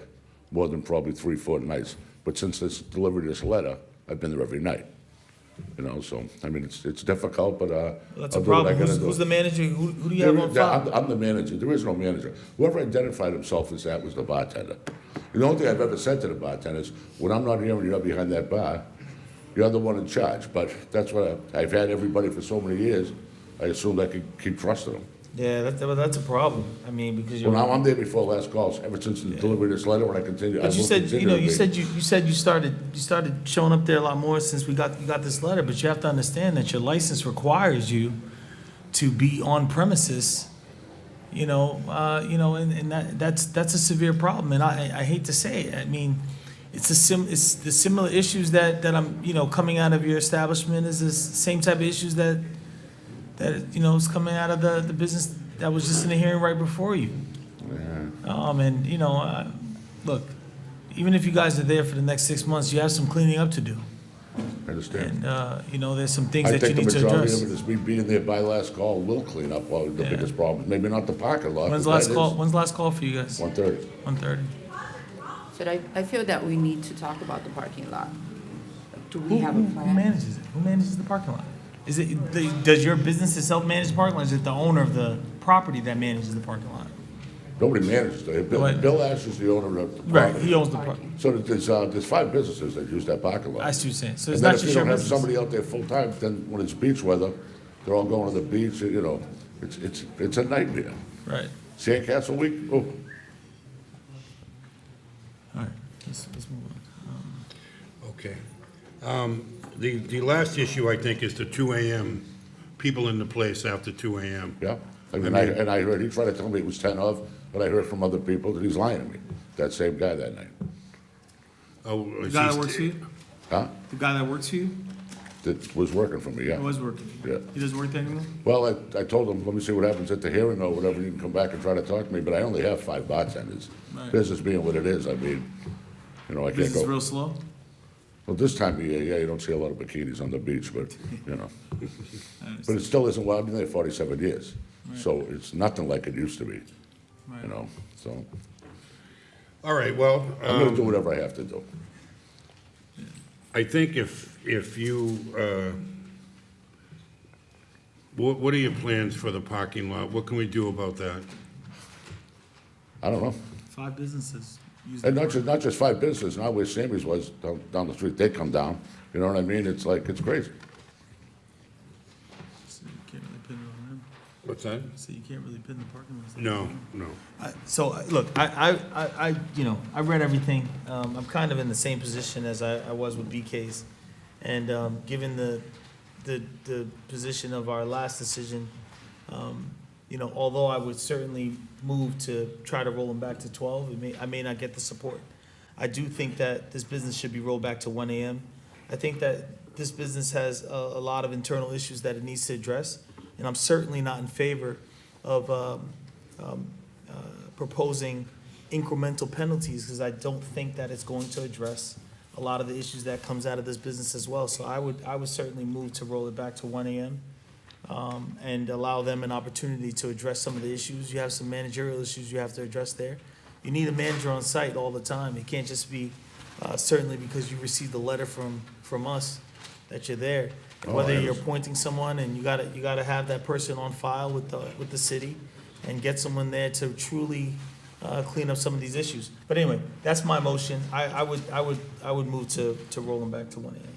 more than probably 3-4 nights. But since this delivered this letter, I've been there every night. You know, so, I mean, it's difficult, but That's I'll a do what I problem. gotta Who's do. the manager? Who do you have on file? I'm the manager. There is no manager. Whoever identified himself as that was the bartender. The only thing I've ever said to the bartender is, when I'm not here and you're behind that bar, you're the one in charge. But that's what I've had everybody for so many years. I assumed I could keep trusting them. Yeah, that's a problem. I mean, because you're. Well, now I'm there before last calls, ever since the delivery of this letter, and I continue. But I you will said, continue you know, to you be. said you started showing up there a lot more since you got this letter. But you have to understand that your license requires you to be on premises. And that's a severe problem. And I hate to say it. I mean, it's the similar issues that I'm coming out of your establishment is the same type of issues that is coming out of the business that was just in the hearing right before you. Yeah. Look, even if you guys are there for the next 6 months, you have some cleaning up to do. I understand. And, there's some things I that you think the need to majority address. of it is me being there by last call will clean up all the biggest problem. Maybe not the parking lot. When's the last call? When's the last call for you guys? 1:30. 1:30. So I feel that we need to talk about the parking lot. Do we have a Who plan? manages it? Who manages the parking lot? Does your business itself manage the parking lot? Or is it the owner of the property that manages the parking lot? Nobody manages it. Bill Ash is the owner of the property. Right, he owns the property. So there's 5 businesses that use that parking lot. I see what you're saying. So it's And not then if just you your don't have business. somebody out there full-time, then when it's beach weather, they're all going to the beach, it's a nightmare. Right. Sandcastle week, oh, All right, let's move on. okay. The last issue, I think, is the 2 a.m., people in the place after 2 a.m. yeah. I heard, he tried to tell me it was 10 of, but I heard from other people that he's lying to me, that same guy that night. Oh, The guy that works for you? Huh? The guy that works for you? That was working for me, yeah. That was working for you? Yeah. He doesn't work there anymore? Well, I told him, let me see what happens at the hearing or whatever, you can come back and try to talk to me, but I only have 5 bartenders. Right. Business being what it is, I mean, I can't Business go. real slow? Well, this time of year, yeah, you don't see a lot of bikinis on the beach, but, But it still isn't, well, I've been there 47 years, so it's nothing like it used to be, so. All right, well, I'm gonna do whatever I have to do. I think if you, what are your plans for the parking lot? What can we do about that? I don't know. 5 businesses. use And the not just 5 businesses, now where Sammy's was down the street, they come down, you know what I mean? It's like, it's crazy. So you can't really pin it on them. What's that? So you can't really pin the parking lots. No. Look, I read everything. I'm kind of in the same position as I was with BK's. And given the position of our last decision, although I would certainly move to try to roll them back to 12, I may not get the support. I do think that this business should be rolled back to 1 a.m. I think that this business has a lot of internal issues that it needs to address, and I'm certainly not in favor of proposing incremental penalties, because I don't think that it's going to address a lot of the issues that comes out of this business as well. So I would certainly move to roll it back to 1 a.m. And allow them an opportunity to address some of the issues. You have some managerial issues you have to address there. You need a manager on site all the time. It can't just be, certainly because you received a letter from us that you're there. Whether you're appointing someone, and you gotta have that person on file with the city and get someone there to truly clean up some of these issues. But anyway, that's my motion. I would move to roll them back to 1 a.m.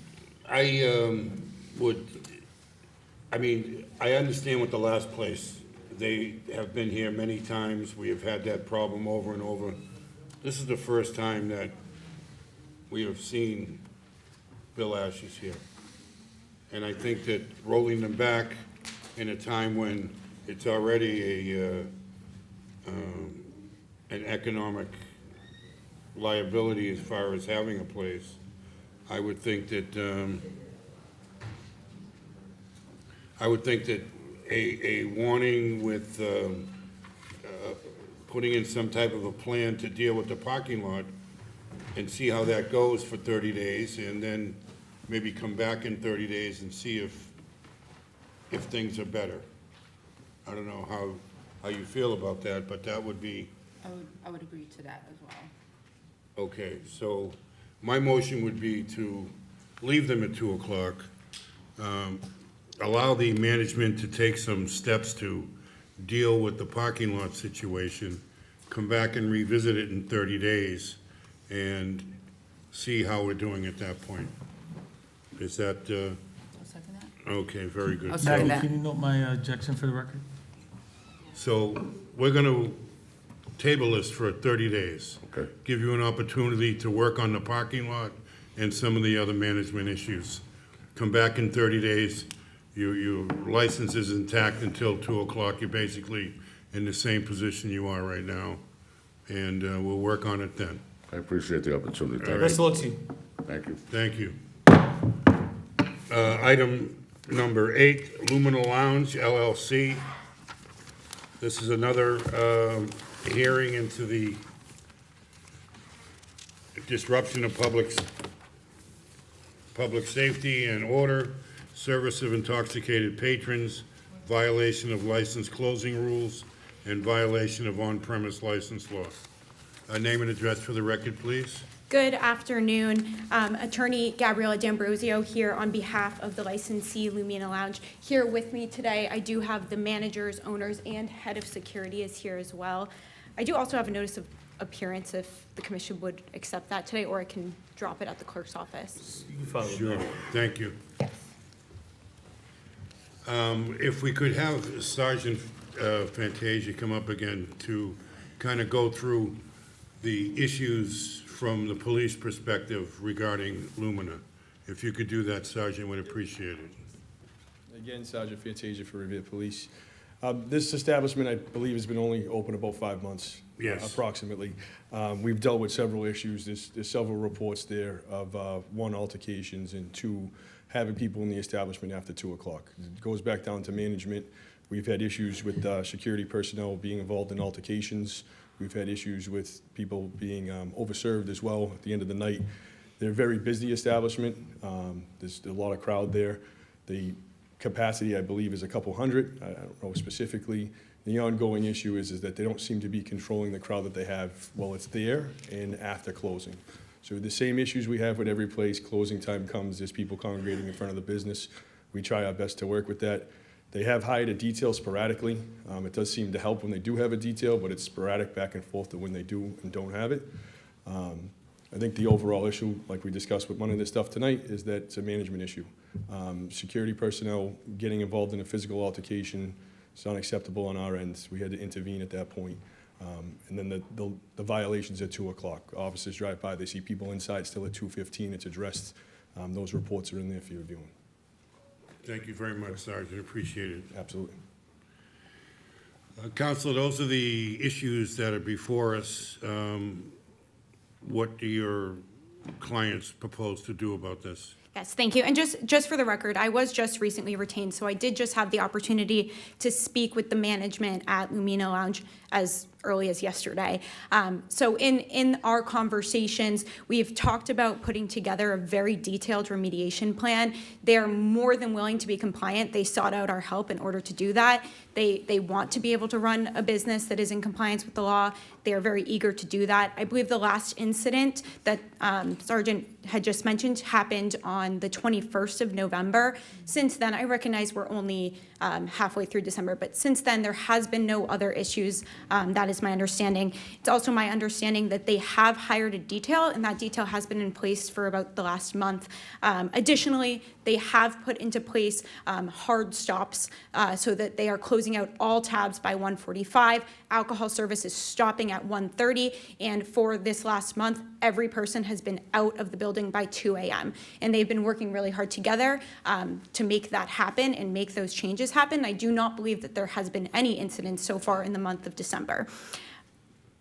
I understand with the last place. They have been here many times. We have had that problem over and over. This is the first time that we have seen Bill Ashes here. And I think that rolling them back in a time when it's already an economic liability as far as having a place, I would think that a warning with putting in some type of a plan to deal with the parking lot and see how that goes for 30 days, and then maybe come back in 30 days and see if things are better. I don't know how you feel about that, but that would be, I would agree to that as well. okay. So my motion would be to leave them at 2 o'clock, allow the management to take some steps to deal with the parking lot situation, come back and revisit it in 30 days, and see how we're doing at that point. Is that, I'll second that. okay, very good. I'll second that. Can you note my objection for the record? So we're gonna table this for 30 days. Okay. Give you an opportunity to work on the parking lot and some of the other management issues. Come back in 30 days, your license is intact until 2 o'clock. You're basically in the same position you are right now, and we'll work on it then. I appreciate the opportunity. Thank Best you. of luck to you. Thank you. Thank you. Item number 8, Lumina Lounge LLC. This is another hearing into the disruption of public safety and order, service of intoxicated patrons, violation of license closing rules, and violation of on-premise license law. Name and address for the record, please. Good afternoon. Attorney Gabriela D'Ambrosio here on behalf of the licensee Lumina Lounge. Here with me today, I do have the managers, owners, and head of security is here as well. I do also have a notice of appearance if the commission would accept that today, or I can drop it at the clerk's office. You can follow. Sure, thank you. Yes. If we could have Sergeant Fantasia come up again to kind of go through the issues from the police perspective regarding Lumina. If you could do that, Sergeant, would appreciate it. Again, Sergeant Fantasia for Revere Police. This establishment, I believe, has been only open about 5 months. Yes. Approximately. We've dealt with several issues. There's several reports there of, 1, altercations, and 2, having people in the establishment after 2 o'clock. It goes back down to management. We've had issues with security personnel being involved in altercations. We've had issues with people being overserved as well at the end of the night. They're a very busy establishment. There's a lot of crowd there. The capacity, I believe, is a couple hundred. I don't know specifically. The ongoing issue is that they don't seem to be controlling the crowd that they have while it's there and after closing. So the same issues we have with every place. Closing time comes, there's people congregating in front of the business. We try our best to work with that. They have hired a detail sporadically. It does seem to help when they do have a detail, but it's sporadic back and forth to when they do and don't have it. I think the overall issue, like we discussed with one of this stuff tonight, is that it's a management issue. Security personnel getting involved in a physical altercation is unacceptable on our end. We had to intervene at that point. And then the violations at 2 o'clock. Officers drive by, they see people inside still at 2:15. It's addressed. Those reports are in there for your viewing. Thank you very much, Sergeant. Appreciate it. Absolutely. Counsel, those are the issues that are before us. What do your clients propose to do about this? Yes, thank you. And just for the record, I was just recently retained, so I did just have the opportunity to speak with the management at Lumina Lounge as early as yesterday. So in our conversations, we've talked about putting together a very detailed remediation plan. They're more than willing to be compliant. They sought out our help in order to do that. They want to be able to run a business that is in compliance with the law. They are very eager to do that. I believe the last incident that Sergeant had just mentioned happened on the 21st of November. Since then, I recognize we're only halfway through December, but since then, there has been no other issues. That is my understanding. It's also my understanding that they have hired a detail, and that detail has been in place for about the last month. Additionally, they have put into place hard stops so that they are closing out all tabs by 1:45. Alcohol service is stopping at 1:30, and for this last month, every person has been out of the building by 2 a.m. And they've been working really hard together to make that happen and make those changes happen. I do not believe that there has been any incidents so far in the month of December.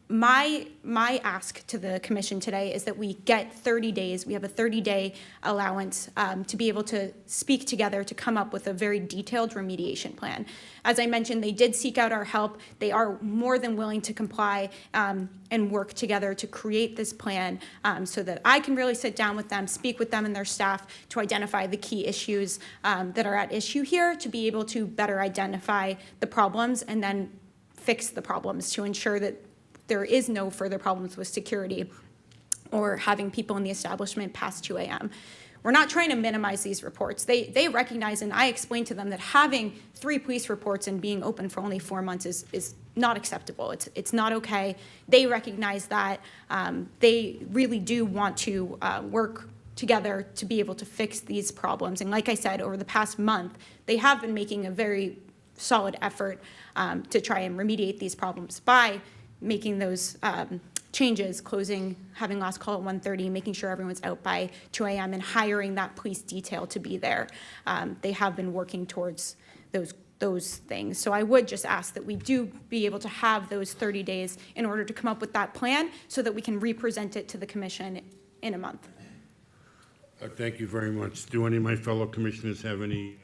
My ask to the commission today is that we get 30 days. We have a 30-day allowance to be able to speak together to come up with a very detailed remediation plan. As I mentioned, they did seek out our help. They are more than willing to comply and work together to create this plan so that I can really sit down with them, speak with them and their staff to identify the key issues that are at issue here, to be able to better identify the problems and then fix the problems to ensure that there is no further problems with security or having people in the establishment past 2 a.m. We're not trying to minimize these reports. They recognize, and I explained to them, that having 3 police reports and being open for only 4 months is not acceptable. It's not okay. They recognize that. They really do want to work together to be able to fix these problems. And like I said, over the past month, they have been making a very solid effort to try and remediate these problems by making those changes, closing, having last call at 1:30, making sure everyone's out by 2 a.m. and hiring that police detail to be there. They have been working towards those things. So I would just ask that we do be able to have those 30 days in order to come up with that plan so that we can represent it to the commission in a month. Thank you very much. Do any of my fellow commissioners have anything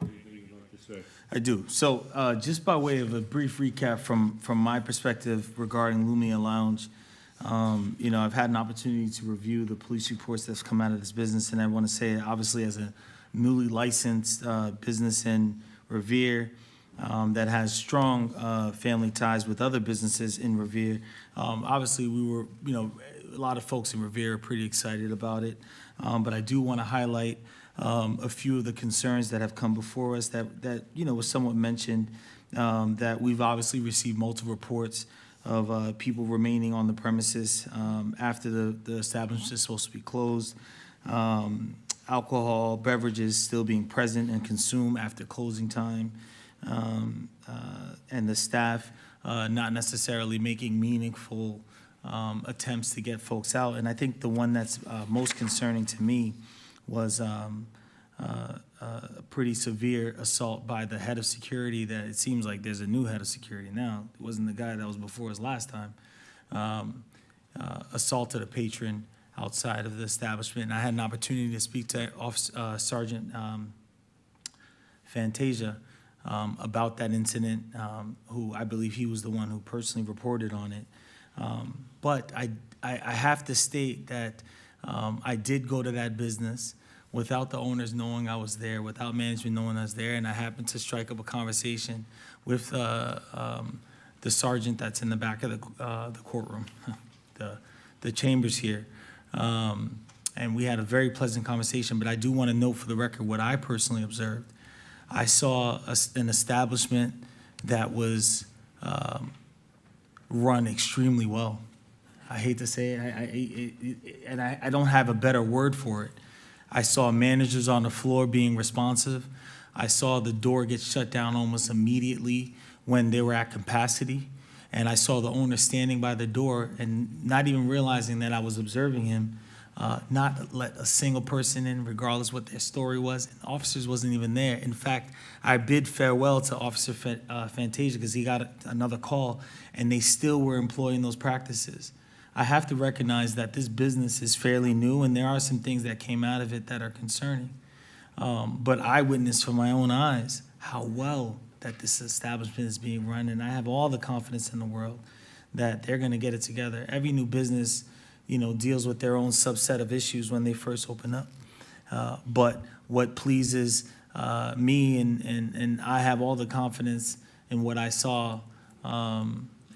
you'd like to say? I do. So just by way of a brief recap from my perspective regarding Lumia Lounge, I've had an opportunity to review the police reports that's come out of this business, and I want to say, obviously, as a newly licensed business in Revere that has strong family ties with other businesses in Revere, obviously, we were, a lot of folks in Revere are pretty excited about it, but I do want to highlight a few of the concerns that have come before us that was somewhat mentioned, that we've obviously received multiple reports of people remaining on the premises after the establishment is supposed to be closed, alcohol, beverages still being present and consumed after closing time, and the staff not necessarily making meaningful attempts to get folks out. And I think the one that's most concerning to me was a pretty severe assault by the head of security, that it seems like there's a new head of security now. It wasn't the guy that was before us last time. Assaulted a patron outside of the establishment. And I had an opportunity to speak to Sergeant Fantasia about that incident, who I believe he was the one who personally reported on it. But I have to state that I did go to that business without the owners knowing I was there, without management knowing I was there, and I happened to strike up a conversation with the sergeant that's in the back of the courtroom, the chambers here. And we had a very pleasant conversation, but I do want to note for the record what I personally observed. I saw an establishment that was run extremely well. I hate to say it, and I don't have a better word for it. I saw managers on the floor being responsive. I saw the door get shut down almost immediately when they were at capacity. And I saw the owner standing by the door and not even realizing that I was observing him, not let a single person in, regardless what their story was. And officers wasn't even there. In fact, I bid farewell to Officer Fantasia because he got another call, and they still were employing those practices. I have to recognize that this business is fairly new, and there are some things that came out of it that are concerning. But I witnessed from my own eyes how well that this establishment is being run, and I have all the confidence in the world that they're gonna get it together. Every new business, you know, deals with their own subset of issues when they first open up. But what pleases me, and I have all the confidence in what I saw,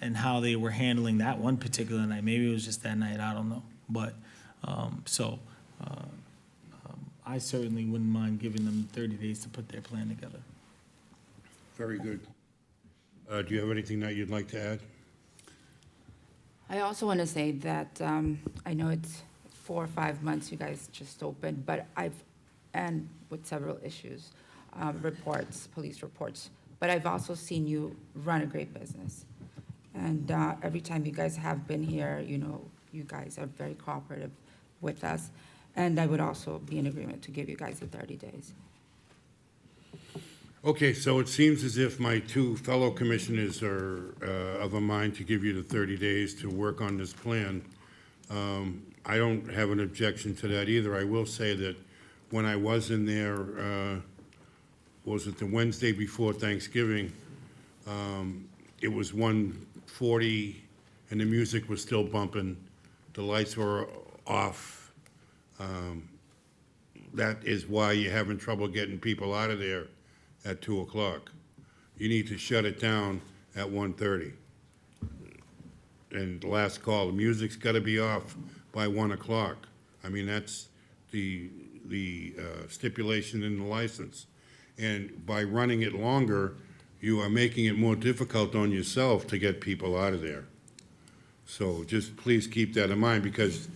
and how they were handling that one particular night. Maybe it was just that night, I don't know. But, I certainly wouldn't mind giving them 30 days to put their plan together. Very good. Do you have anything that you'd like to add? I also want to say that I know it's 4 or 5 months you guys just opened, but and with several issues, reports, police reports, but I've also seen you run a great business. And every time you guys have been here, you know, you guys are very cooperative with us. And I would also be in agreement to give you guys the 30 days. Okay, so it seems as if my two fellow commissioners are of a mind to give you the 30 days to work on this plan. I don't have an objection to that either. I will say that when I was in there, was it the Wednesday before Thanksgiving? It was 1:40 and the music was still bumping. The lights were off. That is why you're having trouble getting people out of there at 2 o'clock. You need to shut it down at 1:30. And last call, the music's gotta be off by 1 o'clock. I mean, that's the stipulation in the license. And by running it longer, you are making it more difficult on yourself to get people out of there. So just please keep that in mind, because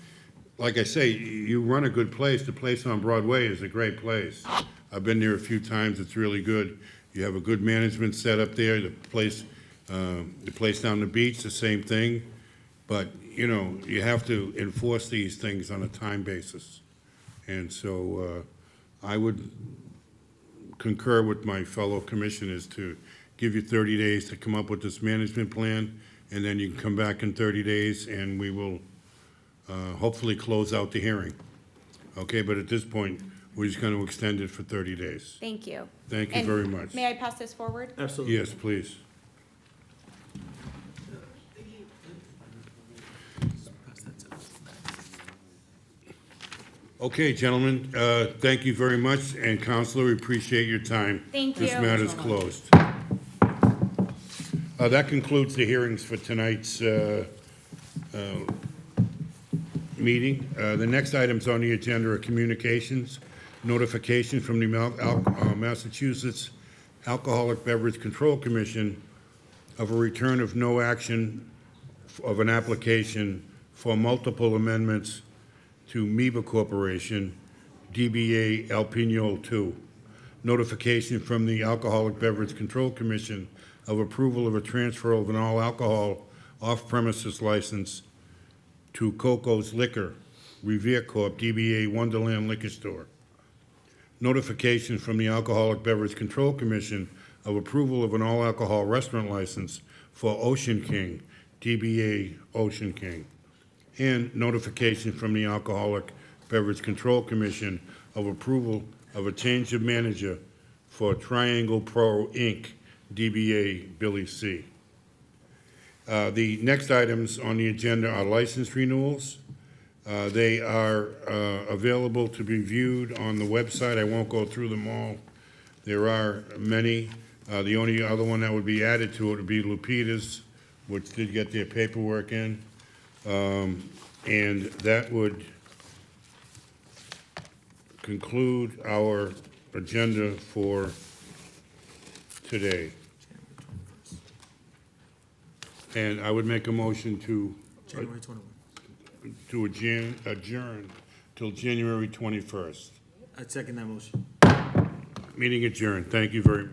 like I say, you run a good place. The place on Broadway is a great place. I've been there a few times. It's really good. You have a good management set up there. The place down the beach, the same thing. But, you know, you have to enforce these things on a time basis. And so I would concur with my fellow commissioners to give you 30 days to come up with this management plan, and then you can come back in 30 days and we will hopefully close out the hearing. Okay, but at this point, we're just going to extend it for 30 days. Thank you. Thank you And very much. May I pass this forward? Absolutely. Yes, please. Okay, gentlemen, thank you very much, and Counselor, we appreciate your time. Thank This you. matter is closed. That concludes the hearings for tonight's meeting. The next items on the agenda are communications, notification from the Massachusetts Alcoholic Beverage Control Commission of a return of no action of an application for multiple amendments to Meba Corporation, DBA El Piñol 2. Notification from the Alcoholic Beverage Control Commission of approval of a transfer of an all-alcohol off-premises license to Coco's Liquor, Revere Corp., DBA Wonderland Liquor Store. Notification from the Alcoholic Beverage Control Commission of approval of an all-alcohol restaurant license for Ocean King, DBA Ocean King. And notification from the Alcoholic Beverage Control Commission of approval of a change of manager for Triangle Pro, Inc., DBA Billy C. The next items on the agenda are license renewals. They are available to be viewed on the website. I won't go through them all. There are many. The only other one that would be added to it would be Lupita's, which did get their paperwork in. And that would conclude our agenda for today. And I would make a motion to January 21. to adjourn till January 21st. I second that motion. Meeting adjourned. Thank you very much.